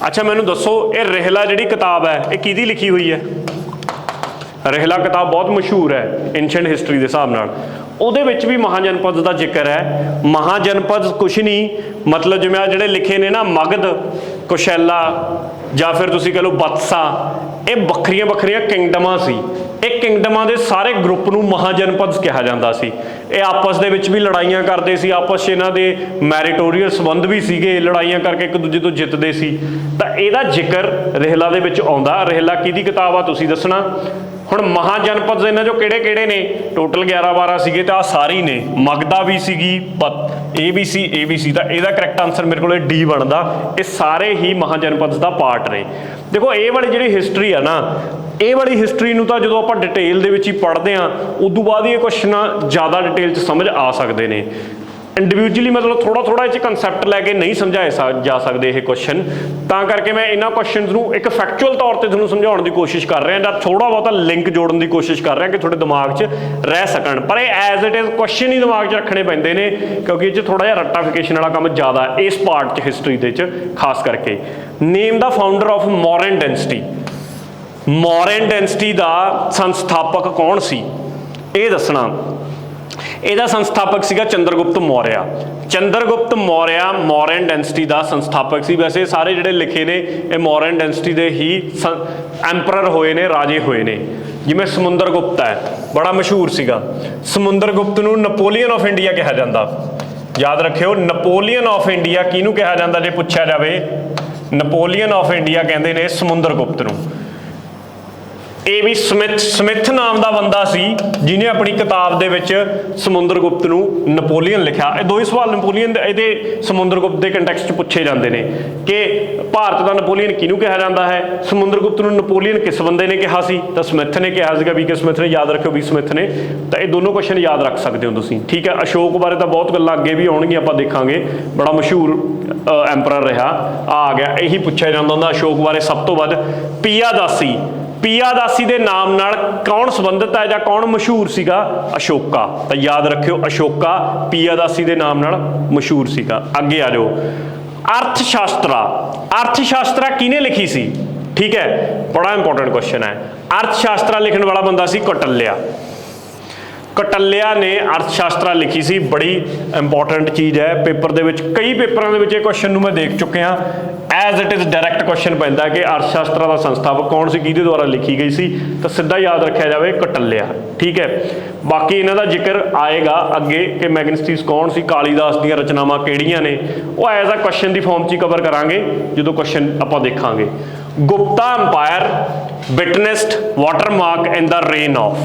ਅੱਛਾ ਮੈਨੂੰ ਦੱਸੋ, ਇਹ ਰਹਿਲਾ ਜਿਹੜੀ ਕਿਤਾਬ ਹੈ ਇਹ ਕਿਹਦੀ ਲਿਖੀ ਹੋਈ ਹੈ? ਰਹਿਲਾ ਕਿਤਾਬ ਬਹੁਤ ਮਸ਼ਹੂਰ ਹੈ ਐਂਸ਼ੀਐਂਟ ਹਿਸਟਰੀ ਦੇ ਹਿਸਾਬ ਨਾਲ। ਉਹਦੇ ਵਿੱਚ ਵੀ ਮਹਾਜਨਪਦ ਦਾ ਜ਼ਿਕਰ ਹੈ। ਮਹਾਜਨਪਦ ਕੁਛ ਨਹੀਂ, ਮਤਲਬ ਜਿਵੇਂ ਆ ਜਿਹੜੇ ਲਿਖੇ ਨੇ ਨਾ, ਮਗਧ, ਕੁਸ਼ੈਲਾ, ਜਾਂ ਫਿਰ ਤੁਸੀਂ ਕਹ ਲਓ ਬਤਸਾ, ਇਹ ਵੱਖਰੀਆਂ ਵੱਖਰੀਆਂ ਕਿੰਗਡਮਾਂ ਸੀ। ਇਹ ਕਿੰਗਡਮਾਂ ਦੇ ਸਾਰੇ ਗਰੁੱਪ ਨੂੰ ਮਹਾਜਨਪਦ ਕਿਹਾ ਜਾਂਦਾ ਸੀ। ਇਹ ਆਪਸ ਦੇ ਵਿੱਚ ਵੀ ਲੜਾਈਆਂ ਕਰਦੇ ਸੀ, ਆਪਸ 'ਚ ਇਹਨਾਂ ਦੇ ਮੈਰੀਟੋਰੀਅਲ ਸੰਬੰਧ ਵੀ ਸੀਗੇ, ਲੜਾਈਆਂ ਕਰਕੇ ਇੱਕ ਦੂਜੇ ਤੋਂ ਜਿੱਤਦੇ ਸੀ। ਤਾਂ ਇਹਦਾ ਜ਼ਿਕਰ ਰਹਿਲਾ ਦੇ ਵਿੱਚ ਆਉਂਦਾ। ਰਹਿਲਾ ਕਿਹਦੀ ਕਿਤਾਬ ਆ ਤੁਸੀਂ ਦੱਸਣਾ। ਹੁਣ ਮਹਾਜਨਪਦ ਇਹਨਾਂ 'ਚੋਂ ਕਿਹੜੇ ਕਿਹੜੇ ਨੇ? ਟੋਟਲ 11-12 ਸੀਗੇ, ਤਾਂ ਆਹ ਸਾਰੀ ਨੇ। ਮਗਧਾ ਵੀ ਸੀਗੀ, ਇਹ ਵੀ ਸੀ। ਤਾਂ ਇਹਦਾ ਕਰੈਕਟ ਆਨਸਰ ਮੇਰੇ ਕੋਲ ਡੀ ਬਣਦਾ। ਇਹ ਸਾਰੇ ਹੀ ਮਹਾਜਨਪਦ ਦਾ ਪਾਰਟ ਨੇ। ਦੇਖੋ ਇਹ ਵਾਲੀ ਜਿਹੜੀ ਹਿਸਟਰੀ ਆ ਨਾ, ਇਹ ਵਾਲੀ ਹਿਸਟਰੀ ਨੂੰ ਤਾਂ ਜਦੋਂ ਆਪਾਂ ਡਿਟੇਲ ਦੇ ਵਿੱਚ ਹੀ ਪੜ੍ਹਦੇ ਹਾਂ, ਉਦੋਂ ਬਾਅਦ ਇਹ ਕੁਐਸਚਨ ਜ਼ਿਆਦਾ ਡਿਟੇਲ 'ਚ ਸਮਝ ਆ ਸਕਦੇ ਨੇ। ਇੰਡੀਵਿਜੂਅਲੀ ਮਤਲਬ ਥੋੜਾ ਇਹ 'ਚ ਕੰਸੈਪਟ ਲੈ ਕੇ ਨਹੀਂ ਸਮਝਾਏ ਜਾ ਸਕਦੇ ਇਹ ਕੁਐਸਚਨ। ਤਾਂ ਕਰਕੇ ਮੈਂ ਇਹਨਾਂ ਕੁਐਸਚਨਸ ਨੂੰ ਇੱਕ ਫੈਕਚੁਅਲ ਤੌਰ ਤੇ ਤੁਹਾਨੂੰ ਸਮਝਾਉਣ ਦੀ ਕੋਸ਼ਿਸ਼ ਕਰ ਰਿਹਾ, ਜਾਂ ਥੋੜਾ ਬਹੁਤਾ ਲਿੰਕ ਜੋੜਨ ਦੀ ਕੋਸ਼ਿਸ਼ ਕਰ ਰਿਹਾ ਕਿ ਤੁਹਾਡੇ ਦਿਮਾਗ 'ਚ ਰਹਿ ਸਕਣ। ਪਰ ਇਹ ਐਜ਼ ਇਟ ਇਜ਼ ਕੁਐਸਚਨ ਹੀ ਦਿਮਾਗ 'ਚ ਰੱਖਣੇ ਪੈਂਦੇ ਨੇ, ਕਿਉਂਕਿ ਇਹ 'ਚ ਥੋੜਾ ਜਿਹਾ ਰੱਟਾਫਿਕੇਸ਼ਨ ਵਾਲਾ ਕੰਮ ਜ਼ਿਆਦਾ ਇਸ ਪਾਰਟ 'ਚ ਹਿਸਟਰੀ ਦੇ 'ਚ ਖਾਸ ਕਰਕੇ। ਨੇਮ ਦਾ ਫਾਊਂਡਰ ਆਫ ਮੌਰਨ ਡਾਇਨੈਸਟੀ। ਮੌਰਨ ਡਾਇਨੈਸਟੀ ਦਾ ਸੰਸਥਾਪਕ ਕੌਣ ਸੀ ਇਹ ਦੱਸਣਾ। ਇਹਦਾ ਸੰਸਥਾਪਕ ਸੀਗਾ ਚੰਦਰਗੁਪਤ ਮੌਰਿਆ। ਚੰਦਰਗੁਪਤ ਮੌਰਿਆ ਮੌਰਨ ਡਾਇਨੈਸਟੀ ਦਾ ਸੰਸਥਾਪਕ ਸੀ। ਵੈਸੇ ਸਾਰੇ ਜਿਹੜੇ ਲਿਖੇ ਨੇ ਇਹ ਮੌਰਨ ਡਾਇਨੈਸਟੀ ਦੇ ਹੀ ਐਂਪਰਰ ਹੋਏ ਨੇ, ਰਾਜੇ ਹੋਏ ਨੇ। ਜਿਵੇਂ ਸਮੁੰਦਰਗੁਪਤ ਹੈ, ਬੜਾ ਮਸ਼ਹੂਰ ਸੀਗਾ। ਸਮੁੰਦਰਗੁਪਤ ਨੂੰ ਨੈਪੋਲੀਅਨ ਆਫ ਇੰਡੀਆ ਕਿਹਾ ਜਾਂਦਾ। ਯਾਦ ਰੱਖਿਓ, ਨੈਪੋਲੀਅਨ ਆਫ ਇੰਡੀਆ ਕਿਹਨੂੰ ਕਿਹਾ ਜਾਂਦਾ ਜੇ ਪੁੱਛਿਆ ਜਾਵੇ? ਨੈਪੋਲੀਅਨ ਆਫ ਇੰਡੀਆ ਕਹਿੰਦੇ ਨੇ ਸਮੁੰਦਰਗੁਪਤ ਨੂੰ। ਇਹ ਵੀ ਸਮਿਥ ਨਾਮ ਦਾ ਬੰਦਾ ਸੀ ਜਿਹਨੇ ਆਪਣੀ ਕਿਤਾਬ ਦੇ ਵਿੱਚ ਸਮੁੰਦਰਗੁਪਤ ਨੂੰ ਨੈਪੋਲੀਅਨ ਲਿਖਿਆ। ਇਹ ਦੋ ਹੀ ਸਵਾਲ ਨੈਪੋਲੀਅਨ ਦੇ ਇਹਦੇ ਸਮੁੰਦਰਗੁਪਤ ਦੇ ਕੰਟੈਕਸਟ 'ਚ ਪੁੱਛੇ ਜਾਂਦੇ ਨੇ ਕਿ ਭਾਰਤ ਦਾ ਨੈਪੋਲੀਅਨ ਕਿਹਨੂੰ ਕਿਹਾ ਜਾਂਦਾ ਹੈ, ਸਮੁੰਦਰਗੁਪਤ ਨੂੰ ਨੈਪੋਲੀਅਨ ਕਿਸ ਬੰਦੇ ਨੇ ਕਿਹਾ ਸੀ, ਤਾਂ ਸਮਿਥ ਨੇ ਕਿਹਾ ਸੀਗਾ, ਵੀ ਕਿ ਸਮਿਥ ਨੇ। ਯਾਦ ਰੱਖਿਓ ਵੀ ਸਮਿਥ ਨੇ। ਤਾਂ ਇਹ ਦੋਨੋਂ ਕੁਐਸਚਨ ਯਾਦ ਰੱਖ ਸਕਦੇ ਹੋ ਤੁਸੀਂ, ਠੀਕ ਹੈ। ਅਸ਼ੋਕ ਬਾਰੇ ਤਾਂ ਬਹੁਤ ਗੱਲਾਂ ਅੱਗੇ ਵੀ ਆਉਣਗੀਆਂ, ਆਪਾਂ ਦੇਖਾਂਗੇ। ਬੜਾ ਮਸ਼ਹੂਰ ਐਂਪਰਰ ਰਿਹਾ, ਆ ਗਿਆ। ਇਹੀ ਪੁੱਛਿਆ ਜਾਂਦਾ ਹੁੰਦਾ ਅਸ਼ੋਕ ਬਾਰੇ ਸਭ ਤੋਂ ਵੱਧ। ਪਿਯਾਦਾਸੀ, ਪਿਯਾਦਾਸੀ ਦੇ ਨਾਮ ਨਾਲ ਕੌਣ ਸੰਬੰਧਿਤ ਹੈ ਜਾਂ ਕੌਣ ਮਸ਼ਹੂਰ ਸੀਗਾ? ਅਸ਼ੋਕਾ। ਤਾਂ ਯਾਦ ਰੱਖਿਓ ਅਸ਼ੋਕਾ ਪਿਯਾਦਾਸੀ ਦੇ ਨਾਮ ਨਾਲ ਮਸ਼ਹੂਰ ਸੀਗਾ। ਅੱਗੇ ਆ ਜਾਓ। ਅਰਥ ਸ਼ਾਸਤਰਾ, ਅਰਥ ਸ਼ਾਸਤਰਾ ਕਿਹਨੇ ਲਿਖੀ ਸੀ? ਠੀਕ ਹੈ, ਬੜਾ ਇੰਪੋਰਟੈਂਟ ਕੁਐਸਚਨ ਹੈ। ਅਰਥ ਸ਼ਾਸਤਰਾ ਲਿਖਣ ਵਾਲਾ ਬੰਦਾ ਸੀ ਕੌਟਲਿਆ। ਕੌਟਲਿਆ ਨੇ ਅਰਥ ਸ਼ਾਸਤਰਾ ਲਿਖੀ ਸੀ। ਬੜੀ ਇੰਪੋਰਟੈਂਟ ਚੀਜ਼ ਹੈ, ਪੇਪਰ ਦੇ ਵਿੱਚ ਕਈ ਪੇਪਰਾਂ ਦੇ ਵਿੱਚ ਇਹ ਕੁਐਸਚਨ ਨੂੰ ਮੈਂ ਦੇਖ ਚੁੱਕਿਆ। As it is direct question ਪੈਂਦਾ ਕਿ ਅਰਥ ਸ਼ਾਸਤਰਾ ਦਾ ਸੰਸਥਾਪਕ ਕੌਣ ਸੀ, ਕਿਹਦੇ ਦੁਆਰਾ ਲਿਖੀ ਗਈ ਸੀ, ਤਾਂ ਸਿੱਧਾ ਯਾਦ ਰੱਖਿਆ ਜਾਵੇ ਕੌਟਲਿਆ, ਠੀਕ ਹੈ। ਬਾਕੀ ਇਹਨਾਂ ਦਾ ਜ਼ਿਕਰ ਆਏਗਾ ਅੱਗੇ ਕਿ ਮੈਗਨੇਸਟੀਸ ਕੌਣ ਸੀ, ਕਾਲੀਦਾਸ ਦੀਆਂ ਰਚਨਾਵਾਂ ਕਿਹੜੀਆਂ ਨੇ, ਉਹ ਐਜ਼ ਅ ਕੁਐਸਚਨ ਦੀ ਫਾਰਮ 'ਚ ਹੀ ਕਵਰ ਕਰਾਂਗੇ ਜਦੋਂ ਕੁਐਸਚਨ ਆਪਾਂ ਦੇਖਾਂਗੇ। Gupta umpire witnessed watermark in the rain off,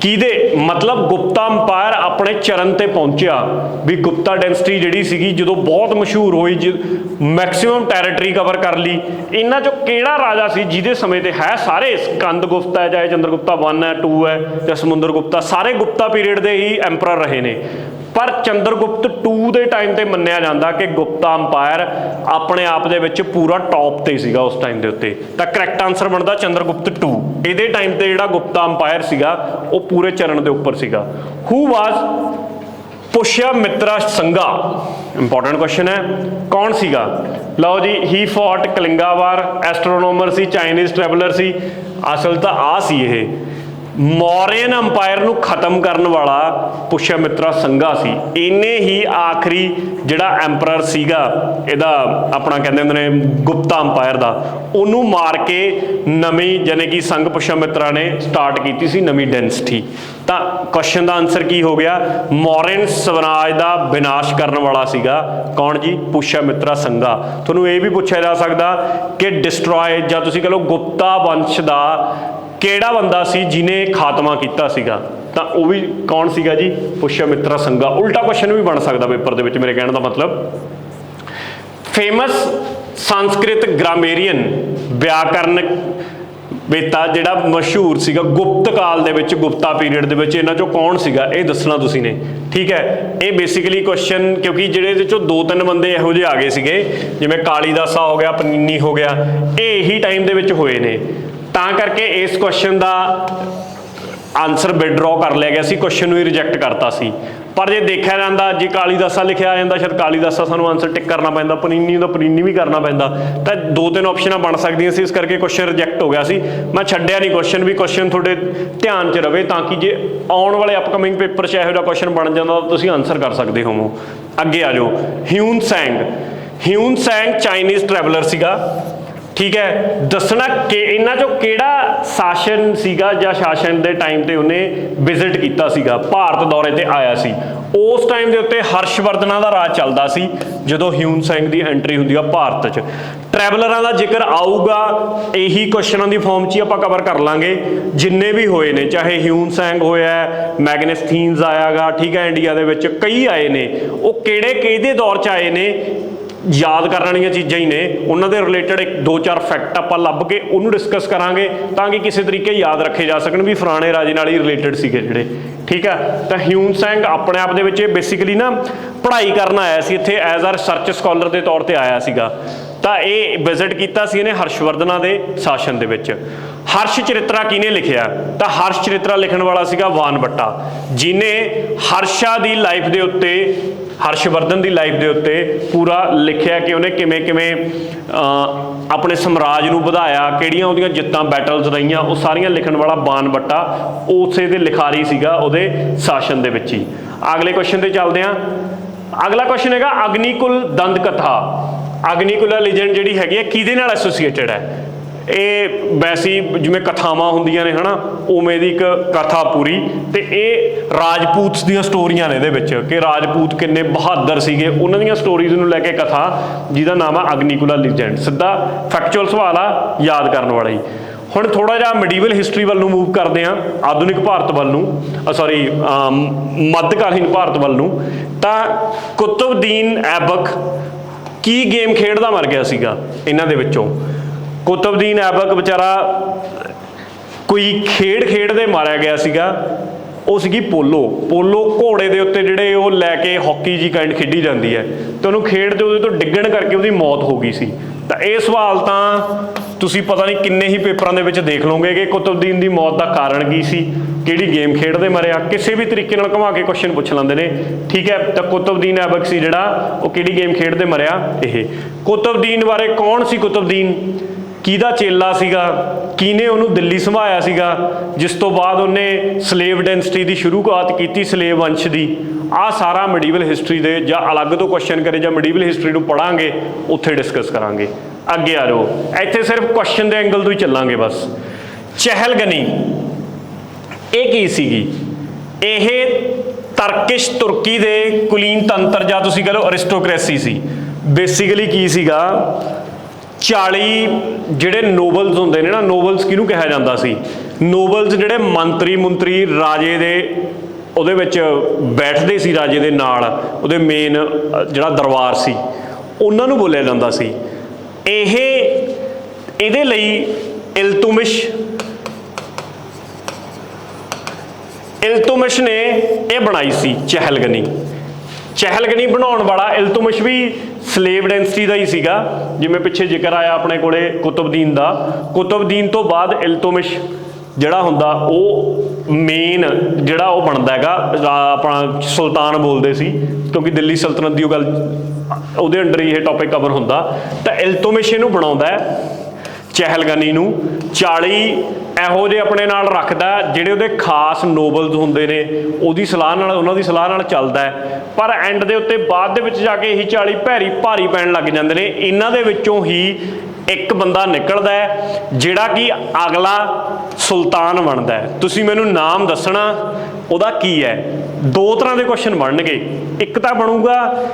ਕਿਹਦੇ ਮਤਲਬ ਗੁਪਤਾ ਅੰਪਾਇਰ ਆਪਣੇ ਚਰਨ ਤੇ ਪਹੁੰਚਿਆ, ਵੀ ਗੁਪਤਾ ਡੈਂਸਿਟੀ ਜਿਹੜੀ ਸੀਗੀ ਜਦੋਂ ਬਹੁਤ ਮਸ਼ਹੂਰ ਹੋਈ, ਮੈਕਸਿਮਮ ਟੈਰੀਟਰੀ ਕਵਰ ਕਰ ਲਈ। ਇਹਨਾਂ ਚੋਂ ਕਿਹੜਾ ਰਾਜਾ ਸੀ ਜਿਹਦੇ ਸਮੇਂ ਤੇ ਹੈ ਸਾਰੇ ਸਕੰਦ ਗੁਪਤਾ ਹੈ, ਚਾਹੇ ਚੰਦਰਗੁਪਤਾ 1 ਹੈ 2 ਹੈ ਜਾਂ ਸਮੁੰਦਰਗੁਪਤਾ, ਸਾਰੇ ਗੁਪਤਾ ਪੀਰੀਅਡ ਦੇ ਹੀ ਐਂਪਰਰ ਰਹੇ ਨੇ। ਪਰ ਚੰਦਰਗੁਪਤ 2 ਦੇ ਟਾਈਮ ਤੇ ਮੰਨਿਆ ਜਾਂਦਾ ਕਿ ਗੁਪਤਾ ਅੰਪਾਇਰ ਆਪਣੇ ਆਪ ਦੇ ਵਿੱਚ ਪੂਰਾ ਟੌਪ ਤੇ ਸੀਗਾ ਉਸ ਟਾਈਮ ਦੇ ਉੱਤੇ। ਤਾਂ ਕਰੈਕਟ ਆਨਸਰ ਬਣਦਾ ਚੰਦਰਗੁਪਤ 2। ਇਹਦੇ ਟਾਈਮ ਤੇ ਜਿਹੜਾ ਗੁਪਤਾ ਅੰਪਾਇਰ ਸੀਗਾ ਉਹ ਪੂਰੇ ਚਰਨ ਦੇ ਉੱਪਰ ਸੀਗਾ। ਹੂ ਵਾਜ਼ ਪੁਸ਼ਯਮਿਤਰਾ ਸੰਘਾ, ਇੰਪੋਰਟੈਂਟ ਕੁਐਸਚਨ ਹੈ। ਕੌਣ ਸੀਗਾ? ਲਓ ਜੀ, ਹੀ ਫੌਟ ਕਲਿੰਗਾ ਵਾਰ, ਐਸਟਰੋਨੋਮਰ ਸੀ, ਚਾਈਨੀਜ਼ ਟਰੈਵਲਰ ਸੀ। ਅਸਲ ਤਾਂ ਆ ਸੀ ਇਹ ਮੌਰੀਅਨ ਅੰਪਾਇਰ ਨੂੰ ਖਤਮ ਕਰਨ ਵਾਲਾ ਪੁਸ਼ਯਮਿਤਰਾ ਸੰਘਾ ਸੀ। ਇਹਨੇ ਹੀ ਆਖਰੀ ਜਿਹੜਾ ਐਂਪਰਰ ਸੀਗਾ ਇਹਦਾ ਆਪਣਾ ਕਹਿੰਦੇ ਹੁੰਦੇ ਨੇ ਗੁਪਤਾ ਅੰਪਾਇਰ ਦਾ, ਉਹਨੂੰ ਮਾਰ ਕੇ ਨਵੀਂ ਯਾਨੀ ਕਿ ਸੰਘ ਪੁਸ਼ਯਮਿਤਰਾ ਨੇ ਸਟਾਰਟ ਕੀਤੀ ਸੀ ਨਵੀਂ ਡੈਂਸਿਟੀ। ਤਾਂ ਕੁਐਸਚਨ ਦਾ ਆਨਸਰ ਕੀ ਹੋ ਗਿਆ? ਮੌਰੀਅਨ ਸਵਰਾਜ ਦਾ ਵਿਨਾਸ਼ ਕਰਨ ਵਾਲਾ ਸੀਗਾ ਕੌਣ ਜੀ? ਪੁਸ਼ਯਮਿਤਰਾ ਸੰਘਾ। ਤੁਹਾਨੂੰ ਇਹ ਵੀ ਪੁੱਛਿਆ ਜਾ ਸਕਦਾ ਕਿ ਡਿਸਟਰੋਏ ਜਾਂ ਤੁਸੀਂ ਕਹ ਲਓ ਗੁਪਤਾ ਵੰਸ਼ ਦਾ ਕਿਹੜਾ ਬੰਦਾ ਸੀ ਜਿਹਨੇ ਖਾਤਮਾ ਕੀਤਾ ਸੀਗਾ, ਤਾਂ ਉਹ ਵੀ ਕੌਣ ਸੀਗਾ ਜੀ? ਪੁਸ਼ਯਮਿਤਰਾ ਸੰਘਾ। ਉਲਟਾ ਕੁਐਸਚਨ ਵੀ ਬਣ ਸਕਦਾ ਪੇਪਰ ਦੇ ਵਿੱਚ, ਮੇਰੇ ਕਹਿਣ ਦਾ ਮਤਲਬ। ਫੇਮਸ ਸੰਸਕ੍ਰਿਤ ਗ੍ਰਾਮੇਰੀਅਨ ਵਿਆਕਰਨਕ ਵੇਤਾ ਜਿਹੜਾ ਮਸ਼ਹੂਰ ਸੀਗਾ ਗੁਪਤ ਕਾਲ ਦੇ ਵਿੱਚ, ਗੁਪਤਾ ਪੀਰੀਅਡ ਦੇ ਵਿੱਚ, ਇਹਨਾਂ ਚੋਂ ਕੌਣ ਸੀਗਾ ਇਹ ਦੱਸਣਾ ਤੁਸੀਂ ਨੇ, ਠੀਕ ਹੈ। ਇਹ ਬੇਸਿਕਲੀ ਕੁਐਸਚਨ ਕਿਉਂਕਿ ਜਿਹੜੇ ਇਹਦੇ ਚੋਂ 2-3 ਬੰਦੇ ਇਹੋ ਜਿਹੇ ਆ ਗਏ ਸੀਗੇ, ਜਿਵੇਂ ਕਾਲੀਦਾਸਾ ਹੋ ਗਿਆ, ਪਨੀਨੀ ਹੋ ਗਿਆ, ਇਹ ਇਹੀ ਟਾਈਮ ਦੇ ਵਿੱਚ ਹੋਏ ਨੇ। ਤਾਂ ਕਰਕੇ ਇਸ ਕੁਐਸਚਨ ਦਾ ਆਨਸਰ ਵਿਡਰੋ ਕਰ ਲਿਆ ਗਿਆ ਸੀ, ਕੁਐਸਚਨ ਨੂੰ ਹੀ ਰਿਜੈਕਟ ਕਰਤਾ ਸੀ। ਪਰ ਜੇ ਦੇਖਿਆ ਜਾਂਦਾ ਜੇ ਕਾਲੀਦਾਸਾ ਲਿਖਿਆ ਆ ਜਾਂਦਾ, ਸ਼ਾਇਦ ਕਾਲੀਦਾਸਾ ਸਾਨੂੰ ਆਨਸਰ ਟਿਕ ਕਰਨਾ ਪੈਂਦਾ, ਪਨੀਨੀ ਦਾ ਪਨੀਨੀ ਵੀ ਕਰਨਾ ਪੈਂਦਾ, ਤਾਂ 2-3 ਆਪਸ਼ਨਾਂ ਬਣ ਸਕਦੀਆਂ ਸੀ। ਇਸ ਕਰਕੇ ਕੁਐਸਚਨ ਰਿਜੈਕਟ ਹੋ ਗਿਆ ਸੀ। ਮੈਂ ਛੱਡਿਆ ਨਹੀਂ ਕੁਐਸਚਨ ਵੀ, ਕੁਐਸਚਨ ਤੁਹਾਡੇ ਧਿਆਨ 'ਚ ਰਵੇ ਤਾਂ ਕਿ ਜੇ ਆਉਣ ਵਾਲੇ ਅਪਕਮਿੰਗ ਪੇਪਰ 'ਚ ਇਹੋ ਜਿਹਾ ਕੁਐਸਚਨ ਬਣ ਜਾਂਦਾ ਤਾਂ ਤੁਸੀਂ ਆਨਸਰ ਕਰ ਸਕਦੇ ਹੋਵੋ। ਅੱਗੇ ਆ ਜਾਓ। ਹਿਊਨ ਸੈਂਗ, ਹਿਊਨ ਸੈਂਗ ਚਾਈਨੀਜ਼ ਟਰੈਵਲਰ ਸੀਗਾ, ਠੀਕ ਹੈ। ਦੱਸਣਾ ਕਿ ਇਹਨਾਂ ਚੋਂ ਕਿਹੜਾ ਸ਼ਾਸਨ ਸੀਗਾ ਜਾਂ ਸ਼ਾਸਨ ਦੇ ਟਾਈਮ ਤੇ ਉਹਨੇ ਵਿਜ਼ਿਟ ਕੀਤਾ ਸੀਗਾ, ਭਾਰਤ ਦੌਰੇ ਤੇ ਆਇਆ ਸੀ। ਉਸ ਟਾਈਮ ਦੇ ਉੱਤੇ ਹਰਸ਼ਵਰਧਨਾਂ ਦਾ ਰਾਜ ਚੱਲਦਾ ਸੀ ਜਦੋਂ ਹਿਊਨ ਸੈਂਗ ਦੀ ਐਂਟਰੀ ਹੁੰਦੀ ਆ ਭਾਰਤ 'ਚ। ਟਰੈਵਲਰਾਂ ਦਾ ਜ਼ਿਕਰ ਆਊਗਾ, ਇਹੀ ਕੁਐਸਚਨਾਂ ਦੀ ਫਾਰਮ 'ਚ ਹੀ ਆਪਾਂ ਕਵਰ ਕਰ ਲਾਂਗੇ ਜਿੰਨੇ ਵੀ ਹੋਏ ਨੇ, ਚਾਹੇ ਹਿਊਨ ਸੈਂਗ ਹੋਇਆ, ਮੈਗਨੇਸਥੀਨਸ ਆਇਆਗਾ, ਠੀਕ ਹੈ, ਇੰਡੀਆ ਦੇ ਵਿੱਚ ਕਈ ਆਏ ਨੇ। ਉਹ ਕਿਹਦੇ ਦੌਰ 'ਚ ਆਏ ਨੇ, ਯਾਦ ਕਰਨ ਵਾਲੀਆਂ ਚੀਜ਼ਾਂ ਹੀ ਨੇ, ਉਹਨਾਂ ਦੇ ਰਿਲੇਟਡ 1-2-4 ਫੈਕਟ ਆਪਾਂ ਲੱਭ ਕੇ ਉਹਨੂੰ ਡਿਸਕਸ ਕਰਾਂਗੇ ਤਾਂ ਕਿ ਕਿਸੇ ਤਰੀਕੇ ਯਾਦ ਰੱਖੇ ਜਾ ਸਕਣ ਵੀ ਫਲਾਣੇ ਰਾਜੇ ਨਾਲ ਹੀ ਰਿਲੇਟਡ ਸੀਗੇ ਜਿਹੜੇ, ਠੀਕ ਹੈ। ਤਾਂ ਹਿਊਨ ਸੈਂਗ ਆਪਣੇ ਆਪ ਦੇ ਵਿੱਚ ਇਹ ਬੇਸਿਕਲੀ ਨਾ ਪੜ੍ਹਾਈ ਕਰਨ ਆਇਆ ਸੀ ਇੱਥੇ, ਐਜ਼ ਅ ਰਿਸਰਚ ਸਕਾਲਰ ਦੇ ਤੌਰ ਤੇ ਆਇਆ ਸੀਗਾ। ਤਾਂ ਇਹ ਵਿਜ਼ਿਟ ਕੀਤਾ ਸੀ ਇਹਨੇ ਹਰਸ਼ਵਰਧਨਾਂ ਦੇ ਸ਼ਾਸਨ ਦੇ ਵਿੱਚ। ਹਰਸ਼ ਚਰਿਤਰਾ ਕਿਹਨੇ ਲਿਖਿਆ? ਤਾਂ ਹਰਸ਼ ਚਰਿਤਰਾ ਲਿਖਣ ਵਾਲਾ ਸੀਗਾ ਵਾਨਵੱਟਾ, ਜਿਹਨੇ ਹਰਸ਼ਾ ਦੀ ਲਾਈਫ ਦੇ ਉੱਤੇ, ਹਰਸ਼ਵਰਧਨ ਦੀ ਲਾਈਫ ਦੇ ਉੱਤੇ ਪੂਰਾ ਲਿਖਿਆ ਕਿ ਉਹਨੇ ਕਿਵੇਂ ਕਿਵੇਂ ਆਪਣੇ ਸਮਰਾਜ ਨੂੰ ਵਧਾਇਆ, ਕਿਹੜੀਆਂ ਉਹਦੀਆਂ ਜਿੱਤਾਂ ਬੈਟਲਸ ਰਹੀਆਂ, ਉਹ ਸਾਰੀਆਂ ਲਿਖਣ ਵਾਲਾ ਵਾਨਵੱਟਾ ਉਸੇ ਦੇ ਲਿਖਾਰੀ ਸੀਗਾ ਉਹਦੇ ਸ਼ਾਸਨ ਦੇ ਵਿੱਚ ਹੀ। ਅਗਲੇ ਕੁਐਸਚਨ ਤੇ ਚੱਲਦੇ ਹਾਂ। ਅਗਲਾ ਕੁਐਸਚਨ ਹੈਗਾ ਅਗਨੀਕੁਲ ਦੰਦ ਕਥਾ। ਅਗਨੀਕੁਲਾ ਲੀਜੈਂਡ ਜਿਹੜੀ ਹੈਗੀ ਹੈ ਕਿਹਦੇ ਨਾਲ ਐਸੋਸੀਏਟਡ ਹੈ? ਇਹ ਵੈਸੀ ਜਿਵੇਂ ਕਥਾਵਾਂ ਹੁੰਦੀਆਂ ਨੇ ਹਨਾ, ਉਵੇਂ ਦੀ ਇੱਕ ਕਥਾ ਪੂਰੀ, ਤੇ ਇਹ ਰਾਜਪੂਤ ਦੀਆਂ ਸਟੋਰੀਆਂ ਨੇ ਇਹਦੇ ਵਿੱਚ ਕਿ ਰਾਜਪੂਤ ਕਿੰਨੇ ਬਹਾਦਰ ਸੀਗੇ, ਉਹਨਾਂ ਦੀਆਂ ਸਟੋਰੀਜ਼ ਨੂੰ ਲੈ ਕੇ ਕਥਾ, ਜਿਹਦਾ ਨਾਮ ਆ ਅਗਨੀਕੁਲਾ ਲੀਜੈਂਡ। ਸਿੱਧਾ ਫੈਕਚੁਅਲ ਸਵਾਲ ਆ, ਯਾਦ ਕਰਨ ਵਾਲਾ ਹੀ। ਹੁਣ ਥੋੜਾ ਜਿਹਾ ਮੈਡੀਵਲ ਹਿਸਟਰੀ ਵੱਲ ਨੂੰ ਮੂਵ ਕਰਦੇ ਹਾਂ, ਆਧੁਨਿਕ ਭਾਰਤ ਵੱਲ ਨੂੰ, ਸੌਰੀ ਮੱਧਕਾਲੀਨ ਭਾਰਤ ਵੱਲ ਨੂੰ। ਤਾਂ ਕੁਤਬਦੀਨ ਐਬਕ ਕੀ ਗੇਮ ਖੇਡਦਾ ਮਰ ਗਿਆ ਸੀਗਾ ਇਹਨਾਂ ਦੇ ਵਿੱਚੋਂ? ਕੁਤਬਦੀਨ ਐਬਕ ਵਿਚਾਰਾ ਕੋਈ ਖੇਡ ਖੇਡਦੇ ਮਾਰਿਆ ਗਿਆ ਸੀਗਾ, ਉਹ ਸੀਗੀ ਪੋਲੋ ਘੋੜੇ ਦੇ ਉੱਤੇ ਜਿਹੜੇ ਉਹ ਲੈ ਕੇ ਹਾਕੀ ਜੀ ਕਾਇੰਡ ਖੇਡੀ ਜਾਂਦੀ ਹੈ, ਤੇ ਉਹਨੂੰ ਖੇਡਦੇ ਉਹਦੇ ਤੋਂ ਡਿੱਗਣ ਕਰਕੇ ਉਹਦੀ ਮੌਤ ਹੋ ਗਈ ਸੀ। ਤਾਂ ਇਹ ਸਵਾਲ ਤਾਂ ਤੁਸੀਂ ਪਤਾ ਨਹੀਂ ਕਿੰਨੇ ਹੀ ਪੇਪਰਾਂ ਦੇ ਵਿੱਚ ਦੇਖ ਲਓਗੇ ਕਿ ਕੁਤਬਦੀਨ ਦੀ ਮੌਤ ਦਾ ਕਾਰਨ ਕੀ ਸੀ, ਕਿਹੜੀ ਗੇਮ ਖੇਡਦੇ ਮਰਿਆ, ਕਿਸੇ ਵੀ ਤਰੀਕੇ ਨਾਲ ਘੁਮਾ ਕੇ ਕੁਐਸਚਨ ਪੁੱਛ ਲੈਂਦੇ ਨੇ, ਠੀਕ ਹੈ। ਤਾਂ ਕੁਤਬਦੀਨ ਐਬਕ ਸੀ ਜਿਹੜਾ, ਉਹ ਕਿਹੜੀ ਗੇਮ ਖੇਡਦੇ ਮਰਿਆ? ਇਹ। ਕੁਤਬਦੀਨ ਬਾਰੇ ਕੌਣ ਸੀ ਕੁਤਬਦੀਨ? ਕਿਹਦਾ ਚੇਲਾ ਸੀਗਾ? ਕਿਹਨੇ ਉਹਨੂੰ ਦਿੱਲੀ ਸੰਭਾਇਆ ਸੀਗਾ? ਜਿਸ ਤੋਂ ਬਾਅਦ ਉਹਨੇ ਸਲੇਵ ਡੈਂਸਿਟੀ ਦੀ ਸ਼ੁਰੂਆਤ ਕੀਤੀ, ਸਲੇਵ ਵੰਸ਼ ਦੀ। ਆਹ ਸਾਰਾ ਮੈਡੀਵਲ ਹਿਸਟਰੀ ਦੇ ਜਾਂ ਅਲੱਗ ਤੋਂ ਕੁਐਸਚਨ ਕਰੇ ਜਾਂ ਮੈਡੀਵਲ ਹਿਸਟਰੀ ਨੂੰ ਪੜਾਂਗੇ, ਉੱਥੇ ਡਿਸਕਸ ਕਰਾਂਗੇ। ਅੱਗੇ ਆ ਜਾਓ, ਇੱਥੇ ਸਿਰਫ ਕੁਐਸਚਨ ਦੇ ਐਂਗਲ ਤੋਂ ਹੀ ਚੱਲਾਂਗੇ ਬਸ। ਚਹਿਲਗਨੀ ਇਹ ਕੀ ਸੀਗੀ? ਇਹ ਤਰਕਿਸ਼ ਤੁਰਕੀ ਦੇ ਕੁਲੀਨ ਤੰਤਰ ਜਾਂ ਤੁਸੀਂ ਕਹ ਲਓ ਅਰਿਸਟੋਕ੍ਰੇਸੀ ਸੀ। ਬੇਸਿਕਲੀ ਕੀ ਸੀਗਾ, 40 ਜਿਹੜੇ ਨੋਬਲਸ ਹੁੰਦੇ ਨੇ ਨਾ, ਨੋਬਲਸ ਕਿਹਨੂੰ ਕਿਹਾ ਜਾਂਦਾ ਸੀ? ਨੋਬਲਸ ਜਿਹੜੇ ਮੰਤਰੀ ਰਾਜੇ ਦੇ ਉਹਦੇ ਵਿੱਚ ਬੈਠਦੇ ਸੀ, ਰਾਜੇ ਦੇ ਨਾਲ ਉਹਦੇ ਮੇਨ ਜਿਹੜਾ ਦਰਬਾਰ ਸੀ, ਉਹਨਾਂ ਨੂੰ ਬੋਲਿਆ ਜਾਂਦਾ ਸੀ। ਇਹਦੇ ਲਈ ਇਲਤੁਤਮਿਸ਼ ਨੇ ਇਹ ਬਣਾਈ ਸੀ ਚਹਿਲਗਨੀ ਬਣਾਉਣ ਵਾਲਾ ਇਲਤੁਤਮਿਸ਼ ਵੀ ਸਲੇਵ ਡੈਂਸਿਟੀ ਦਾ ਹੀ ਸੀਗਾ, ਜਿਵੇਂ ਪਿੱਛੇ ਜ਼ਿਕਰ ਆਇਆ ਆਪਣੇ ਕੋਲੇ ਕੁਤਬਦੀਨ ਦਾ। ਕੁਤਬਦੀਨ ਤੋਂ ਬਾਅਦ ਇਲਤੁਤਮਿਸ਼ ਜਿਹੜਾ ਹੁੰਦਾ, ਉਹ ਮੇਨ ਜਿਹੜਾ ਉਹ ਬਣਦਾ ਹੈਗਾ ਆਪਣਾ ਸੁਲਤਾਨ ਬੋਲਦੇ ਸੀ, ਕਿਉਂਕਿ ਦਿੱਲੀ ਸਲਤਨਤ ਦੀ ਉਹ ਗੱਲ ਉਹਦੇ ਅੰਡਰ ਹੀ ਇਹ ਟੌਪਿਕ ਕਵਰ ਹੁੰਦਾ। ਤਾਂ ਇਲਤੁਤਮਿਸ਼ ਇਹਨੂੰ ਬਣਾਉਂਦਾ ਹੈ, ਚਹਿਲਗਨੀ ਨੂੰ 40 ਇਹੋ ਜਿਹੇ ਆਪਣੇ ਨਾਲ ਰੱਖਦਾ ਜਿਹੜੇ ਉਹਦੇ ਖਾਸ ਨੋਬਲਸ ਹੁੰਦੇ ਨੇ, ਉਹਦੀ ਸਲਾਹ ਨਾਲ, ਉਹਨਾਂ ਦੀ ਸਲਾਹ ਨਾਲ ਚੱਲਦਾ ਹੈ। ਪਰ ਐਂਡ ਦੇ ਉੱਤੇ ਬਾਅਦ ਦੇ ਵਿੱਚ ਜਾ ਕੇ ਇਹੀ 40 ਭਾਰੀ ਪੈਣ ਲੱਗ ਜਾਂਦੇ ਨੇ। ਇਹਨਾਂ ਦੇ ਵਿੱਚੋਂ ਹੀ ਇੱਕ ਬੰਦਾ ਨਿਕਲਦਾ ਹੈ ਜਿਹੜਾ ਕਿ ਅਗਲਾ ਸੁਲਤਾਨ ਬਣਦਾ ਹੈ। ਤੁਸੀਂ ਮੈਨੂੰ ਨਾਮ ਦੱਸਣਾ ਉਹਦਾ ਕੀ ਹੈ। ਦੋ ਤਰ੍ਹਾਂ ਦੇ ਕੁਐਸਚਨ ਬਣਨਗੇ। ਇੱਕ ਤਾਂ ਬਣੂਗਾ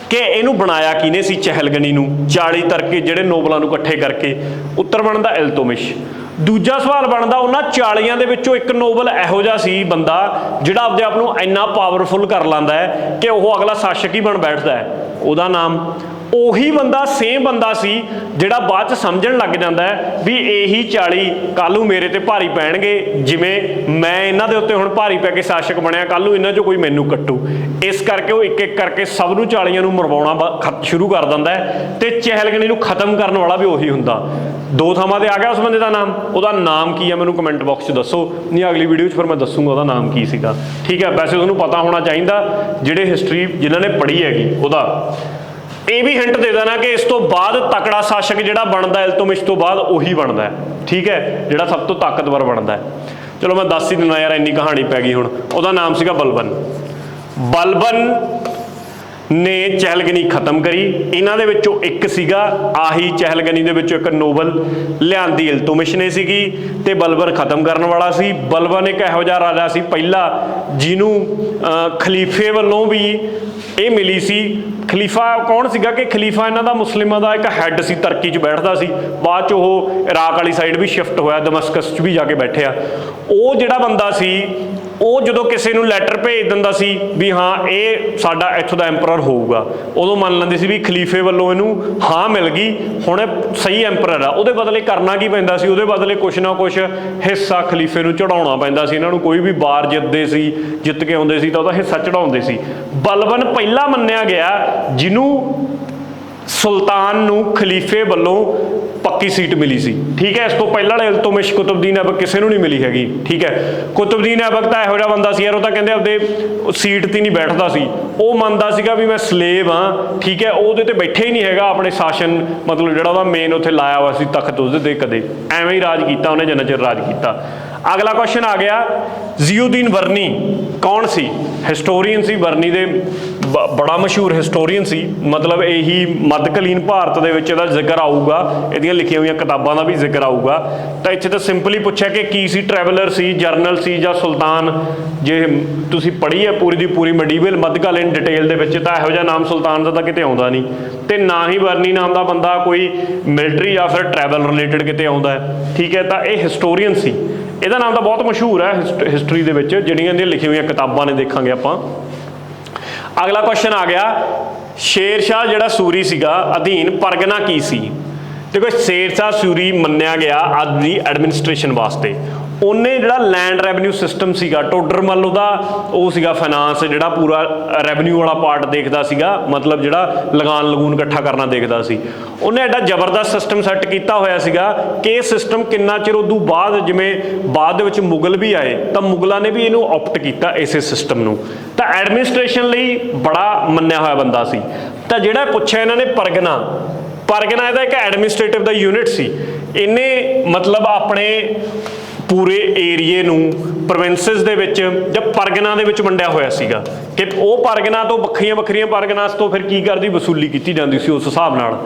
ਕਿ ਇਹਨੂੰ ਬਣਾਇਆ ਕਿਹਨੇ ਸੀ ਚਹਿਲਗਨੀ ਨੂੰ, 40 ਤਰਕੇ ਜਿਹੜੇ ਨੋਬਲਾਂ ਨੂੰ ਇਕੱਠੇ ਕਰਕੇ। ਉੱਤਰ ਬਣਦਾ ਇਲਤੁਤਮਿਸ਼। ਦੂਜਾ ਸਵਾਲ ਬਣਦਾ ਉਹਨਾਂ 40 ਦੇ ਵਿੱਚੋਂ ਇੱਕ ਨੋਬਲ ਇਹੋ ਜਿਹਾ ਸੀ ਬੰਦਾ ਜਿਹੜਾ ਆਪਦੇ ਆਪ ਨੂੰ ਇੰਨਾ ਪਾਵਰਫੁਲ ਕਰ ਲੈਂਦਾ ਹੈ ਕਿ ਉਹ ਅਗਲਾ ਸ਼ਾਸਕ ਹੀ ਬਣ ਬੈਠਦਾ ਹੈ। ਉਹਦਾ ਨਾਮ ਉਹੀ ਬੰਦਾ ਸੇਮ ਬੰਦਾ ਸੀ ਜਿਹੜਾ ਬਾਅਦ 'ਚ ਸਮਝਣ ਲੱਗ ਜਾਂਦਾ ਹੈ ਵੀ ਇਹੀ 40 ਕੱਲ੍ਹ ਨੂੰ ਮੇਰੇ 'ਤੇ ਭਾਰੀ ਪੈਣਗੇ, ਜਿਵੇਂ ਮੈਂ ਇਹਨਾਂ ਦੇ ਉੱਤੇ ਹੁਣ ਭਾਰੀ ਪੈ ਕੇ ਸ਼ਾਸਕ ਬਣਿਆ, ਕੱਲ੍ਹ ਨੂੰ ਇਹਨਾਂ 'ਚੋਂ ਕੋਈ ਮੈਨੂੰ ਕੱਟੂ। ਇਸ ਕਰਕੇ ਉਹ ਇੱਕ ਕਰਕੇ ਸਭ ਨੂੰ 40 ਨੂੰ ਮਰਵਾਉਣਾ ਸ਼ੁਰੂ ਕਰ ਦਿੰਦਾ ਹੈ, ਅਤੇ ਚਹਿਲਗਨੀ ਨੂੰ ਖਤਮ ਕਰਨ ਵਾਲਾ ਵੀ ਉਹੀ ਹੁੰਦਾ। ਦੋ ਥਾਵਾਂ 'ਤੇ ਆ ਗਿਆ ਉਸ ਬੰਦੇ ਦਾ ਨਾਮ। ਉਹਦਾ ਨਾਮ ਕੀ ਹੈ ਮੈਨੂੰ ਕਮੈਂਟ ਬਾਕਸ 'ਚ ਦੱਸੋ, ਨਹੀਂ ਅਗਲੀ ਵੀਡੀਓ 'ਚ ਫਿਰ ਮੈਂ ਦੱਸੂਗਾ ਉਹਦਾ ਨਾਮ ਕੀ ਸੀਗਾ, ਠੀਕ ਹੈ। ਵੈਸੇ ਤੁਹਾਨੂੰ ਪਤਾ ਹੋਣਾ ਚਾਹੀਦਾ ਜਿਹੜੇ ਹਿਸਟਰੀ ਜਿਨ੍ਹਾਂ ਨੇ ਪੜ੍ਹੀ ਹੈਗੀ ਉਹਦਾ। ਇਹ ਵੀ ਹਿੰਟ ਦੇ ਦੇਣਾ ਕਿ ਇਸ ਤੋਂ ਬਾਅਦ ਤਕੜਾ ਸ਼ਾਸਕ ਜਿਹੜਾ ਬਣਦਾ ਇਲਤੁਤਮਿਸ਼ ਤੋਂ ਬਾਅਦ ਉਹੀ ਬਣਦਾ ਹੈ, ਠੀਕ ਹੈ, ਜਿਹੜਾ ਸਭ ਤੋਂ ਤਾਕਤਵਰ ਬਣਦਾ ਹੈ। ਚਲੋ ਮੈਂ ਦੱਸ ਹੀ ਦਿੰਦਾ ਯਾਰ, ਇੰਨੀ ਕਹਾਣੀ ਪੈ ਗਈ ਹੁਣ। ਉਹਦਾ ਨਾਮ ਸੀਗਾ ਬਲਬਨ ਨੇ ਚਹਿਲਗਨੀ ਖਤਮ ਕਰੀ। ਇਹਨਾਂ ਦੇ ਵਿੱਚੋਂ ਇੱਕ ਸੀਗਾ ਆਹੀ ਚਹਿਲਗਨੀ ਦੇ ਵਿੱਚੋਂ ਇੱਕ ਨੋਬਲ ਲਿਆਂਦੀ ਇਲਤੁਤਮਿਸ਼ ਨੇ ਸੀਗੀ, ਤੇ ਬਲਬਨ ਖਤਮ ਕਰਨ ਵਾਲਾ ਸੀ। ਬਲਬਨ ਇੱਕ ਇਹੋ ਜਿਹਾ ਰਾਜਾ ਸੀ ਪਹਿਲਾ ਜਿਹਨੂੰ ਖਲੀਫੇ ਵੱਲੋਂ ਵੀ ਇਹ ਮਿਲੀ ਸੀ। ਖਲੀਫਾ ਕੌਣ ਸੀਗਾ ਕਿ ਖਲੀਫਾ ਇਹਨਾਂ ਦਾ ਮੁਸਲਿਮਾਂ ਦਾ ਇੱਕ ਹੈੱਡ ਸੀ, ਤਰਕੀ 'ਚ ਬੈਠਦਾ ਸੀ। ਬਾਅਦ 'ਚ ਉਹ ਇਰਾਕ ਵਾਲੀ ਸਾਈਡ ਵੀ ਸ਼ਿਫਟ ਹੋਇਆ, ਦਮਸਕਸ 'ਚ ਵੀ ਜਾ ਕੇ ਬੈਠਿਆ। ਉਹ ਜਿਹੜਾ ਬੰਦਾ ਸੀ ਉਹ ਜਦੋਂ ਕਿਸੇ ਨੂੰ ਲੈਟਰ ਭੇਜ ਦਿੰਦਾ ਸੀ ਵੀ ਹਾਂ ਇਹ ਸਾਡਾ ਇੱਥੋਂ ਦਾ ਐਂਪਰਰ ਹੋਊਗਾ, ਉਦੋਂ ਮੰਨ ਲੈਂਦੇ ਸੀ ਵੀ ਖਲੀਫੇ ਵੱਲੋਂ ਇਹਨੂੰ ਹਾਂ ਮਿਲ ਗਈ, ਹੁਣ ਇਹ ਸਹੀ ਐਂਪਰਰ ਆ। ਉਹਦੇ ਬਦਲੇ ਕਰਨਾ ਕੀ ਪੈਂਦਾ ਸੀ? ਉਹਦੇ ਬਦਲੇ ਕੁਛ ਨਾ ਕੁਛ ਹਿੱਸਾ ਖਲੀਫੇ ਨੂੰ ਚੜਾਉਣਾ ਪੈਂਦਾ ਸੀ। ਇਹਨਾਂ ਨੂੰ ਕੋਈ ਵੀ ਵਾਰ ਜਿੱਤ ਕੇ ਆਉਂਦੇ ਸੀ ਤਾਂ ਉਹਦਾ ਹਿੱਸਾ ਚੜਾਉਂਦੇ ਸੀ। ਬਲਬਨ ਪਹਿਲਾ ਮੰਨਿਆ ਗਿਆ ਜਿਹਨੂੰ ਸੁਲਤਾਨ ਨੂੰ ਖਲੀਫੇ ਵੱਲੋਂ ਪੱਕੀ ਸੀਟ ਮਿਲੀ ਸੀ, ਠੀਕ ਹੈ। ਇਸ ਤੋਂ ਪਹਿਲਾਂ ਵਾਲੇ ਇਲਤੁਤਮਿਸ਼ ਕੁਤਬਦੀਨ ਐਬਕ ਕਿਸੇ ਨੂੰ ਨਹੀਂ ਮਿਲੀ ਹੈਗੀ, ਠੀਕ ਹੈ। ਕੁਤਬਦੀਨ ਐਬਕ ਤਾਂ ਇਹੋ ਜਿਹਾ ਬੰਦਾ ਸੀ ਯਾਰ, ਉਹ ਤਾਂ ਕਹਿੰਦੇ ਆਪਦੇ ਸੀਟ 'ਤੇ ਨਹੀਂ ਬੈਠਦਾ ਸੀ। ਉਹ ਮੰਨਦਾ ਸੀਗਾ ਵੀ ਮੈਂ ਸਲੇਵ ਹਾਂ, ਠੀਕ ਹੈ। ਉਹਦੇ 'ਤੇ ਬੈਠੇ ਹੀ ਨਹੀਂ ਹੈਗਾ ਆਪਣੇ ਸ਼ਾਸਨ, ਮਤਲਬ ਜਿਹੜਾ ਉਹਦਾ ਮੇਨ ਉੱਥੇ ਲਾਇਆ ਹੋਇਆ ਸੀ ਤਖਤ, ਉਹਦੇ 'ਤੇ ਕਦੇ ਐਵੇਂ ਹੀ ਰਾਜ ਕੀਤਾ ਉਹਨੇ ਜਿੰਨਾ ਚਿਰ ਰਾਜ ਕੀਤਾ। ਅਗਲਾ ਕੁਐਸਚਨ ਆ ਗਿਆ, ਜ਼ਿਊਦੀਨ ਵਰਨੀ ਕੌਣ ਸੀ? ਹਿਸਟੋਰੀਅਨ ਸੀ, ਬੜਾ ਮਸ਼ਹੂਰ ਹਿਸਟੋਰੀਅਨ ਸੀ, ਮਤਲਬ ਇਹੀ ਮੱਧਕਾਲੀਨ ਭਾਰਤ ਦੇ ਵਿੱਚ ਇਹਦਾ ਜ਼ਿਕਰ ਆਊਗਾ, ਇਹਦੀਆਂ ਲਿਖੀਆਂ ਹੋਈਆਂ ਕਿਤਾਬਾਂ ਦਾ ਵੀ ਜ਼ਿਕਰ ਆਊਗਾ। ਤਾਂ ਇੱਥੇ ਤਾਂ ਸਿੰਪਲੀ ਪੁੱਛਿਆ ਕਿ ਕੀ ਸੀ, ਟਰੈਵਲਰ ਸੀ, ਜਰਨਲ ਸੀ ਜਾਂ ਸੁਲਤਾਨ। ਜੇ ਤੁਸੀਂ ਪੜ੍ਹੀ ਹੈ ਪੂਰੀ ਦੀ ਪੂਰੀ ਮੈਡੀਵਲ ਮੱਧਕਾਲੀਨ ਡਿਟੇਲ ਦੇ ਵਿੱਚ, ਤਾਂ ਇਹੋ ਜਿਹਾ ਨਾਮ ਸੁਲਤਾਨ ਦਾ ਤਾਂ ਕਿਤੇ ਆਉਂਦਾ ਨਹੀਂ, ਤੇ ਨਾ ਹੀ ਬਰਨੀ ਨਾਮ ਦਾ ਬੰਦਾ ਕੋਈ ਮਿਲਟਰੀ ਜਾਂ ਫਿਰ ਟਰੈਵਲ ਰਿਲੇਟਡ ਕਿਤੇ ਆਉਂਦਾ ਹੈ। ਠੀਕ ਹੈ, ਤਾਂ ਇਹ ਹਿਸਟੋਰੀਅਨ ਸੀ, ਇਹਦਾ ਨਾਮ ਤਾਂ ਬਹੁਤ ਮਸ਼ਹੂਰ ਹੈ ਹਿਸਟਰੀ ਦੇ ਵਿੱਚ, ਜਿਹੜੀਆਂ ਇਹਦੀਆਂ ਲਿਖੀਆਂ ਹੋਈਆਂ ਕਿਤਾਬਾਂ ਨੇ ਦੇਖਾਂਗੇ ਆਪਾਂ। ਅਗਲਾ ਕੁਐਸਚਨ ਆ ਗਿਆ, ਸ਼ੇਰ ਸ਼ਾਹ ਜਿਹੜਾ ਸੂਰੀ ਸੀਗਾ ਅਧੀਨ ਪਰਗਨਾ ਕੀ ਸੀ? ਦੇਖੋ ਸ਼ੇਰ ਸ਼ਾਹ ਸੂਰੀ ਮੰਨਿਆ ਗਿਆ ਅੱਜ ਦੀ ਐਡਮਿਨਿਸਟ੍ਰੇਸ਼ਨ ਵਾਸਤੇ। ਉਹਨੇ ਜਿਹੜਾ ਲੈਂਡ ਰੈਵਨਿਊ ਸਿਸਟਮ ਸੀਗਾ, ਟੋਡਰਮਲ ਉਹਦਾ ਉਹ ਸੀਗਾ ਫਾਈਨਾਂਸ, ਜਿਹੜਾ ਪੂਰਾ ਰੈਵਨਿਊ ਵਾਲਾ ਪਾਰਟ ਦੇਖਦਾ ਸੀਗਾ, ਮਤਲਬ ਜਿਹੜਾ ਲਗਾਨ ਲਗੂਨ ਇਕੱਠਾ ਕਰਨਾ ਦੇਖਦਾ ਸੀ। ਉਹਨੇ ਐਡਾ ਜ਼ਬਰਦਸਤ ਸਿਸਟਮ ਸੈੱਟ ਕੀਤਾ ਹੋਇਆ ਸੀਗਾ ਕਿ ਇਹ ਸਿਸਟਮ ਕਿੰਨਾ ਚਿਰ ਉਦੋਂ ਬਾਅਦ, ਜਿਵੇਂ ਬਾਅਦ ਦੇ ਵਿੱਚ ਮੁਗਲ ਵੀ ਆਏ ਤਾਂ ਮੁਗਲਾਂ ਨੇ ਵੀ ਇਹਨੂੰ ਆਪਟ ਕੀਤਾ ਇਸੇ ਸਿਸਟਮ ਨੂੰ। ਤਾਂ ਐਡਮਿਨਿਸਟ੍ਰੇਸ਼ਨ ਲਈ ਬੜਾ ਮੰਨਿਆ ਹੋਇਆ ਬੰਦਾ ਸੀ। ਤਾਂ ਜਿਹੜਾ ਪੁੱਛਿਆ ਇਹਨਾਂ ਨੇ ਪਰਗਨਾ, ਪਰਗਨਾ ਇਹਦਾ ਇੱਕ ਐਡਮਿਨਿਸਟ੍ਰੇਟਿਵ ਦਾ ਯੂਨਿਟ ਸੀ। ਇਹਨੇ ਮਤਲਬ ਆਪਣੇ ਪੂਰੇ ਏਰੀਏ ਨੂੰ ਪ੍ਰੋਵਿੰਸਿਸ ਦੇ ਵਿੱਚ ਜਾਂ ਪਰਗਨਾ ਦੇ ਵਿੱਚ ਵੰਡਿਆ ਹੋਇਆ ਸੀਗਾ ਕਿ ਉਹ ਪਰਗਨਾ ਤੋਂ ਵੱਖਰੀਆਂ ਵੱਖਰੀਆਂ ਪਰਗਨਾਸ ਤੋਂ ਫਿਰ ਕੀ ਕਰਦੀ, ਵਸੂਲੀ ਕੀਤੀ ਜਾਂਦੀ ਸੀ ਉਸ ਹਿਸਾਬ ਨਾਲ।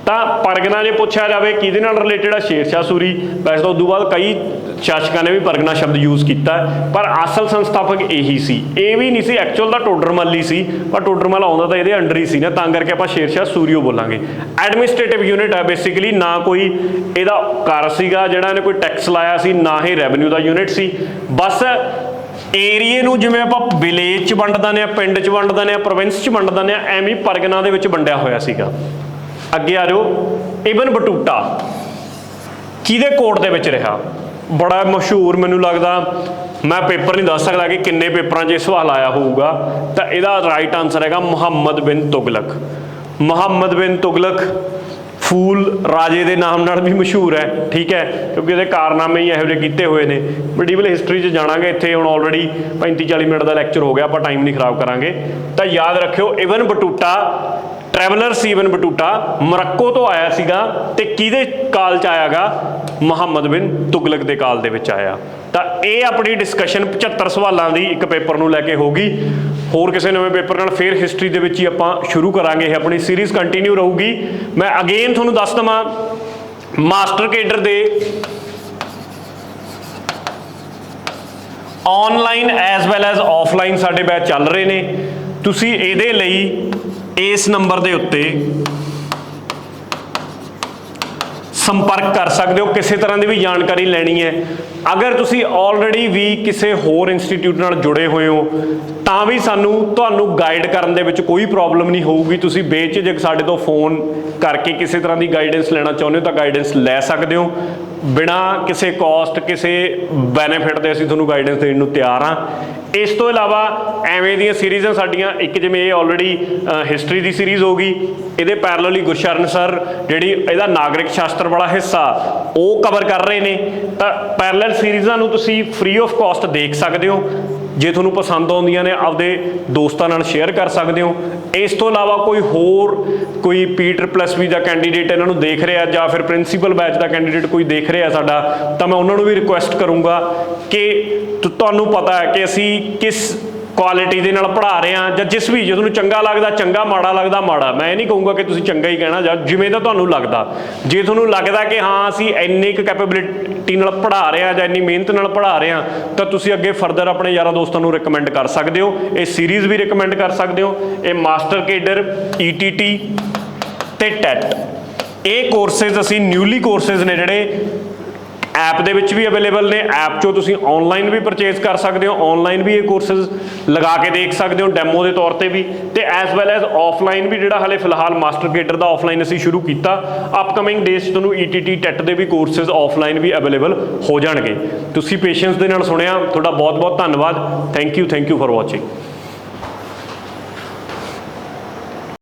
ਤਾਂ ਪਰਗਨਾ ਜੇ ਪੁੱਛਿਆ ਜਾਵੇ ਕਿਹਦੇ ਨਾਲ ਰਿਲੇਟਡ ਆ, ਸ਼ੇਰ ਸ਼ਾਹ ਸੂਰੀ। ਵੈਸੇ ਤਾਂ ਉਦੋਂ ਬਾਅਦ ਕਈ ਸ਼ਾਸਕਾਂ ਨੇ ਵੀ ਪਰਗਨਾ ਸ਼ਬਦ ਯੂਜ਼ ਕੀਤਾ, ਪਰ ਅਸਲ ਸੰਸਥਾਪਕ ਇਹੀ ਸੀ। ਇਹ ਵੀ ਨਹੀਂ ਸੀ ਐਕਚੁਅਲ ਦਾ ਟੋਡਰਮਲ ਹੀ ਸੀ, ਪਰ ਟੋਡਰਮਲ ਆਉਂਦਾ ਤਾਂ ਇਹਦੇ ਅੰਡਰ ਹੀ ਸੀ ਨਾ, ਤਾਂ ਕਰਕੇ ਆਪਾਂ ਸ਼ੇਰ ਸ਼ਾਹ ਸੂਰੀਓ ਬੋਲਾਂਗੇ। ਐਡਮਿਨਿਸਟ੍ਰੇਟਿਵ ਯੂਨਿਟ ਹੈ ਬੇਸਿਕਲੀ, ਨਾ ਕੋਈ ਇਹਦਾ ਕਰ ਸੀਗਾ ਜਿਹੜਾ ਇਹਨੇ ਕੋਈ ਟੈਕਸ ਲਾਇਆ ਸੀ, ਨਾ ਹੀ ਰੈਵਨਿਊ ਦਾ ਯੂਨਿਟ ਸੀ। ਬਸ ਏਰੀਏ ਨੂੰ ਜਿਵੇਂ ਆਪਾਂ ਵਿਲੇਜ 'ਚ ਵੰਡ ਦਿੰਦੇ ਹਾਂ, ਪਿੰਡ 'ਚ ਵੰਡ ਦਿੰਦੇ ਹਾਂ, ਪ੍ਰੋਵਿੰਸ 'ਚ ਵੰਡ ਦਿੰਦੇ ਹਾਂ, ਐਵੇਂ ਪਰਗਨਾ ਦੇ ਵਿੱਚ ਵੰਡਿਆ ਹੋਇਆ ਸੀਗਾ। ਅੱਗੇ ਆ ਜਾਓ, ਇਬਨ ਬਟੂਟਾ ਕਿਹਦੇ ਕੋਰਟ ਦੇ ਵਿੱਚ ਰਿਹਾ? ਬੜਾ ਮਸ਼ਹੂਰ, ਮੈਨੂੰ ਲੱਗਦਾ ਮੈਂ ਪੇਪਰ ਨਹੀਂ ਦੱਸ ਸਕਦਾ ਕਿ ਕਿੰਨੇ ਪੇਪਰਾਂ 'ਚ ਇਹ ਸਵਾਲ ਆਇਆ ਹੋਊਗਾ। ਤਾਂ ਇਹਦਾ ਰਾਈਟ ਆਨਸਰ ਹੈਗਾ ਮੁਹੰਮਦ ਬਿਨ ਤੁਗਲਕ। ਮੁਹੰਮਦ ਬਿਨ ਤੁਗਲਕ ਫੂਲ ਰਾਜੇ ਦੇ ਨਾਮ ਨਾਲ ਵੀ ਮਸ਼ਹੂਰ ਹੈ, ਠੀਕ ਹੈ, ਕਿਉਂਕਿ ਇਹਦੇ ਕਾਰਨਾਮੇ ਹੀ ਇਹੋ ਜਿਹੇ ਕੀਤੇ ਹੋਏ ਨੇ। ਮੈਡੀਵਲ ਹਿਸਟਰੀ 'ਚ ਜਾਣਾਂਗੇ, ਇੱਥੇ ਹੁਣ ਆਲਰੇਡੀ 35-40 ਮਿੰਟ ਦਾ ਲੈਕਚਰ ਹੋ ਗਿਆ, ਆਪਾਂ ਟਾਈਮ ਨਹੀਂ ਖਰਾਬ ਕਰਾਂਗੇ। ਤਾਂ ਯਾਦ ਰੱਖਿਓ, ਇਬਨ ਬਟੂਟਾ ਟਰੈਵਲਰ ਸੀ। ਇਬਨ ਬਟੂਟਾ ਮੋਰੱਕੋ ਤੋਂ ਆਇਆ ਸੀਗਾ ਤੇ ਕਿਹਦੇ ਕਾਲ 'ਚ ਆਇਆਗਾ? ਮੁਹੰਮਦ ਬਿਨ ਤੁਗਲਕ ਦੇ ਕਾਲ ਦੇ ਵਿੱਚ ਆਇਆ। ਤਾਂ ਇਹ ਆਪਣੀ ਡਿਸਕਸ਼ਨ 75 ਸਵਾਲਾਂ ਦੀ ਇੱਕ ਪੇਪਰ ਨੂੰ ਲੈ ਕੇ ਹੋਗੀ। ਹੋਰ ਕਿਸੇ ਨਵੇਂ ਪੇਪਰ ਨਾਲ ਫਿਰ ਹਿਸਟਰੀ ਦੇ ਵਿੱਚ ਹੀ ਆਪਾਂ ਸ਼ੁਰੂ ਕਰਾਂਗੇ। ਇਹ ਆਪਣੀ ਸੀਰੀਜ਼ ਕੰਟੀਨਿਊ ਰਹੂਗੀ। ਮੈਂ ਅਗੇਨ ਤੁਹਾਨੂੰ ਦੱਸ ਦੇਵਾਂ, ਮਾਸਟਰ ਕੇਡਰ ਦੇ online as well as offline ਸਾਡੇ ਬੈਚ ਚੱਲ ਰਹੇ ਨੇ। ਤੁਸੀਂ ਇਹਦੇ ਲਈ ਇਸ ਨੰਬਰ ਦੇ ਉੱਤੇ ਸੰਪਰਕ ਕਰ ਸਕਦੇ ਹੋ, ਕਿਸੇ ਤਰ੍ਹਾਂ ਦੀ ਵੀ ਜਾਣਕਾਰੀ ਲੈਣੀ ਹੈ। ਅਗਰ ਤੁਸੀਂ ਆਲਰੇਡੀ ਵੀ ਕਿਸੇ ਹੋਰ ਇੰਸਟੀਟਿਊਟ ਨਾਲ ਜੁੜੇ ਹੋਏ ਹੋ ਤਾਂ ਵੀ ਤੁਹਾਨੂੰ ਗਾਈਡ ਕਰਨ ਦੇ ਵਿੱਚ ਕੋਈ ਪ੍ਰੋਬਲਮ ਨਹੀਂ ਹੋਊਗੀ। ਤੁਸੀਂ ਬੇਝਿਜਕ ਸਾਡੇ ਤੋਂ ਫੋਨ ਕਰਕੇ ਕਿਸੇ ਤਰ੍ਹਾਂ ਦੀ ਗਾਈਡੈਂਸ ਲੈਣਾ ਚਾਹੁੰਦੇ ਹੋ ਤਾਂ ਗਾਈਡੈਂਸ ਲੈ ਸਕਦੇ ਹੋ, ਬਿਨਾਂ ਕਿਸੇ ਕਾਸਟ, ਕਿਸੇ ਬੈਨੀਫਿਟ ਦੇ ਅਸੀਂ ਤੁਹਾਨੂੰ ਗਾਈਡੈਂਸ ਦੇਣ ਨੂੰ ਤਿਆਰ ਹਾਂ। ਇਸ ਤੋਂ ਇਲਾਵਾ ਐਵੇਂ ਦੀਆਂ ਸੀਰੀਜ਼ਾਂ ਸਾਡੀਆਂ, ਇੱਕ ਜਿਵੇਂ ਇਹ ਆਲਰੇਡੀ ਹਿਸਟਰੀ ਦੀ ਸੀਰੀਜ਼ ਹੋ ਗਈ, ਇਹਦੇ ਪੈਰਲਲੀ ਗੁਰਸ਼ਰਨ ਸਰ ਜਿਹੜੀ ਇਹਦਾ ਨਾਗਰਿਕ ਸ਼ਾਸਤਰ ਵਾਲਾ ਹਿੱਸਾ ਉਹ ਕਵਰ ਕਰ ਰਹੇ ਨੇ। ਤਾਂ ਪੈਰਲਲ ਸੀਰੀਜ਼ਾਂ ਨੂੰ ਤੁਸੀਂ ਫ੍ਰੀ ਆਫ ਕਾਸਟ ਦੇਖ ਸਕਦੇ ਹੋ। ਜੇ ਤੁਹਾਨੂੰ ਪਸੰਦ ਆਉਂਦੀਆਂ ਨੇ ਆਪਦੇ ਦੋਸਤਾਂ ਨਾਲ ਸ਼ੇਅਰ ਕਰ ਸਕਦੇ ਹੋ। ਇਸ ਤੋਂ ਇਲਾਵਾ ਕੋਈ P++ ਦਾ ਕੈਂਡੀਡੇਟ ਇਹਨਾਂ ਨੂੰ ਦੇਖ ਰਿਹਾ ਜਾਂ ਫਿਰ ਪ੍ਰਿੰਸੀਪਲ ਬੈਚ ਦਾ ਕੈਂਡੀਡੇਟ ਕੋਈ ਦੇਖ ਰਿਹਾ ਸਾਡਾ, ਤਾਂ ਮੈਂ ਉਹਨਾਂ ਨੂੰ ਵੀ ਰਿਕੁਐਸਟ ਕਰੂੰਗਾ ਕਿ ਤੁਹਾਨੂੰ ਪਤਾ ਹੈ ਕਿ ਅਸੀਂ ਕਿਸ ਕੁਆਲਿਟੀ ਦੇ ਨਾਲ ਪੜ੍ਹਾ ਰਹੇ ਹਾਂ, ਜਾਂ ਜਿਸ ਵੀ, ਜੇ ਤੁਹਾਨੂੰ ਚੰਗਾ ਲੱਗਦਾ ਚੰਗਾ, ਮਾੜਾ ਲੱਗਦਾ ਮਾੜਾ। ਮੈਂ ਇਹ ਨਹੀਂ ਕਹੂੰਗਾ ਕਿ ਤੁਸੀਂ ਚੰਗਾ ਹੀ ਕਹਿਣਾ, ਜਾਂ ਜਿਵੇਂ ਦਾ ਤੁਹਾਨੂੰ ਲੱਗਦਾ। ਜੇ ਤੁਹਾਨੂੰ ਲੱਗਦਾ ਕਿ ਹਾਂ ਅਸੀਂ ਇੰਨੀ ਕੁ ਕੈਪੇਬਿਲਿਟੀ ਨਾਲ ਪੜ੍ਹਾ ਰਹੇ ਹਾਂ ਜਾਂ ਇੰਨੀ ਮਿਹਨਤ ਨਾਲ ਪੜ੍ਹਾ ਰਹੇ ਹਾਂ, ਤਾਂ ਤੁਸੀਂ ਅੱਗੇ ਫਰਦਰ ਆਪਣੇ ਯਾਰਾਂ ਦੋਸਤਾਂ ਨੂੰ ਰਿਕਮੈਂਡ ਕਰ ਸਕਦੇ ਹੋ। ਇਹ ਸੀਰੀਜ਼ ਵੀ ਰਿਕਮੈਂਡ ਕਰ ਸਕਦੇ ਹੋ। ਇਹ ਮਾਸਟਰ ਕੇਡਰ, ETT ਤੇ ਟੈਟ, ਇਹ ਕੋਰਸਿਸ ਅਸੀਂ ਨਿਊਲੀ ਕੋਰਸਿਸ ਨੇ ਜਿਹੜੇ ਐਪ ਦੇ ਵਿੱਚ ਵੀ ਅਵੇਲੇਬਲ ਨੇ। ਐਪ 'ਚੋਂ ਤੁਸੀਂ ਆਨਲਾਈਨ ਵੀ ਪਰਚੇਜ਼ ਕਰ ਸਕਦੇ ਹੋ, ਆਨਲਾਈਨ ਵੀ ਇਹ ਕੋਰਸਿਸ ਲਗਾ ਕੇ ਦੇਖ ਸਕਦੇ ਹੋ ਡੈਮੋ ਦੇ ਤੌਰ ਤੇ ਵੀ, ਤੇ ਐਜ਼ ਵੈਲ ਐਜ਼ ਆਫਲਾਈਨ ਵੀ, ਜਿਹੜਾ ਹਾਲੇ ਫਿਲਹਾਲ ਮਾਸਟਰ ਕੇਡਰ ਦਾ ਆਫਲਾਈਨ ਅਸੀਂ ਸ਼ੁਰੂ ਕੀਤਾ। ਅਪਕਮਿੰਗ ਡੇਜ਼ 'ਚ ਤੁਹਾਨੂੰ ETT ਟੈਟ ਦੇ ਵੀ ਕੋਰਸਿਸ ਆਫਲਾਈਨ ਵੀ ਅਵੇਲੇਬਲ ਹੋ ਜਾਣਗੇ। ਤੁਸੀਂ ਪੇਸ਼ੈਂਸ ਦੇ ਨਾਲ ਸੁਣਿਆ, ਤੁਹਾਡਾ ਬਹੁਤ ਬਹੁਤ ਧੰਨਵਾਦ। Thank you for watching.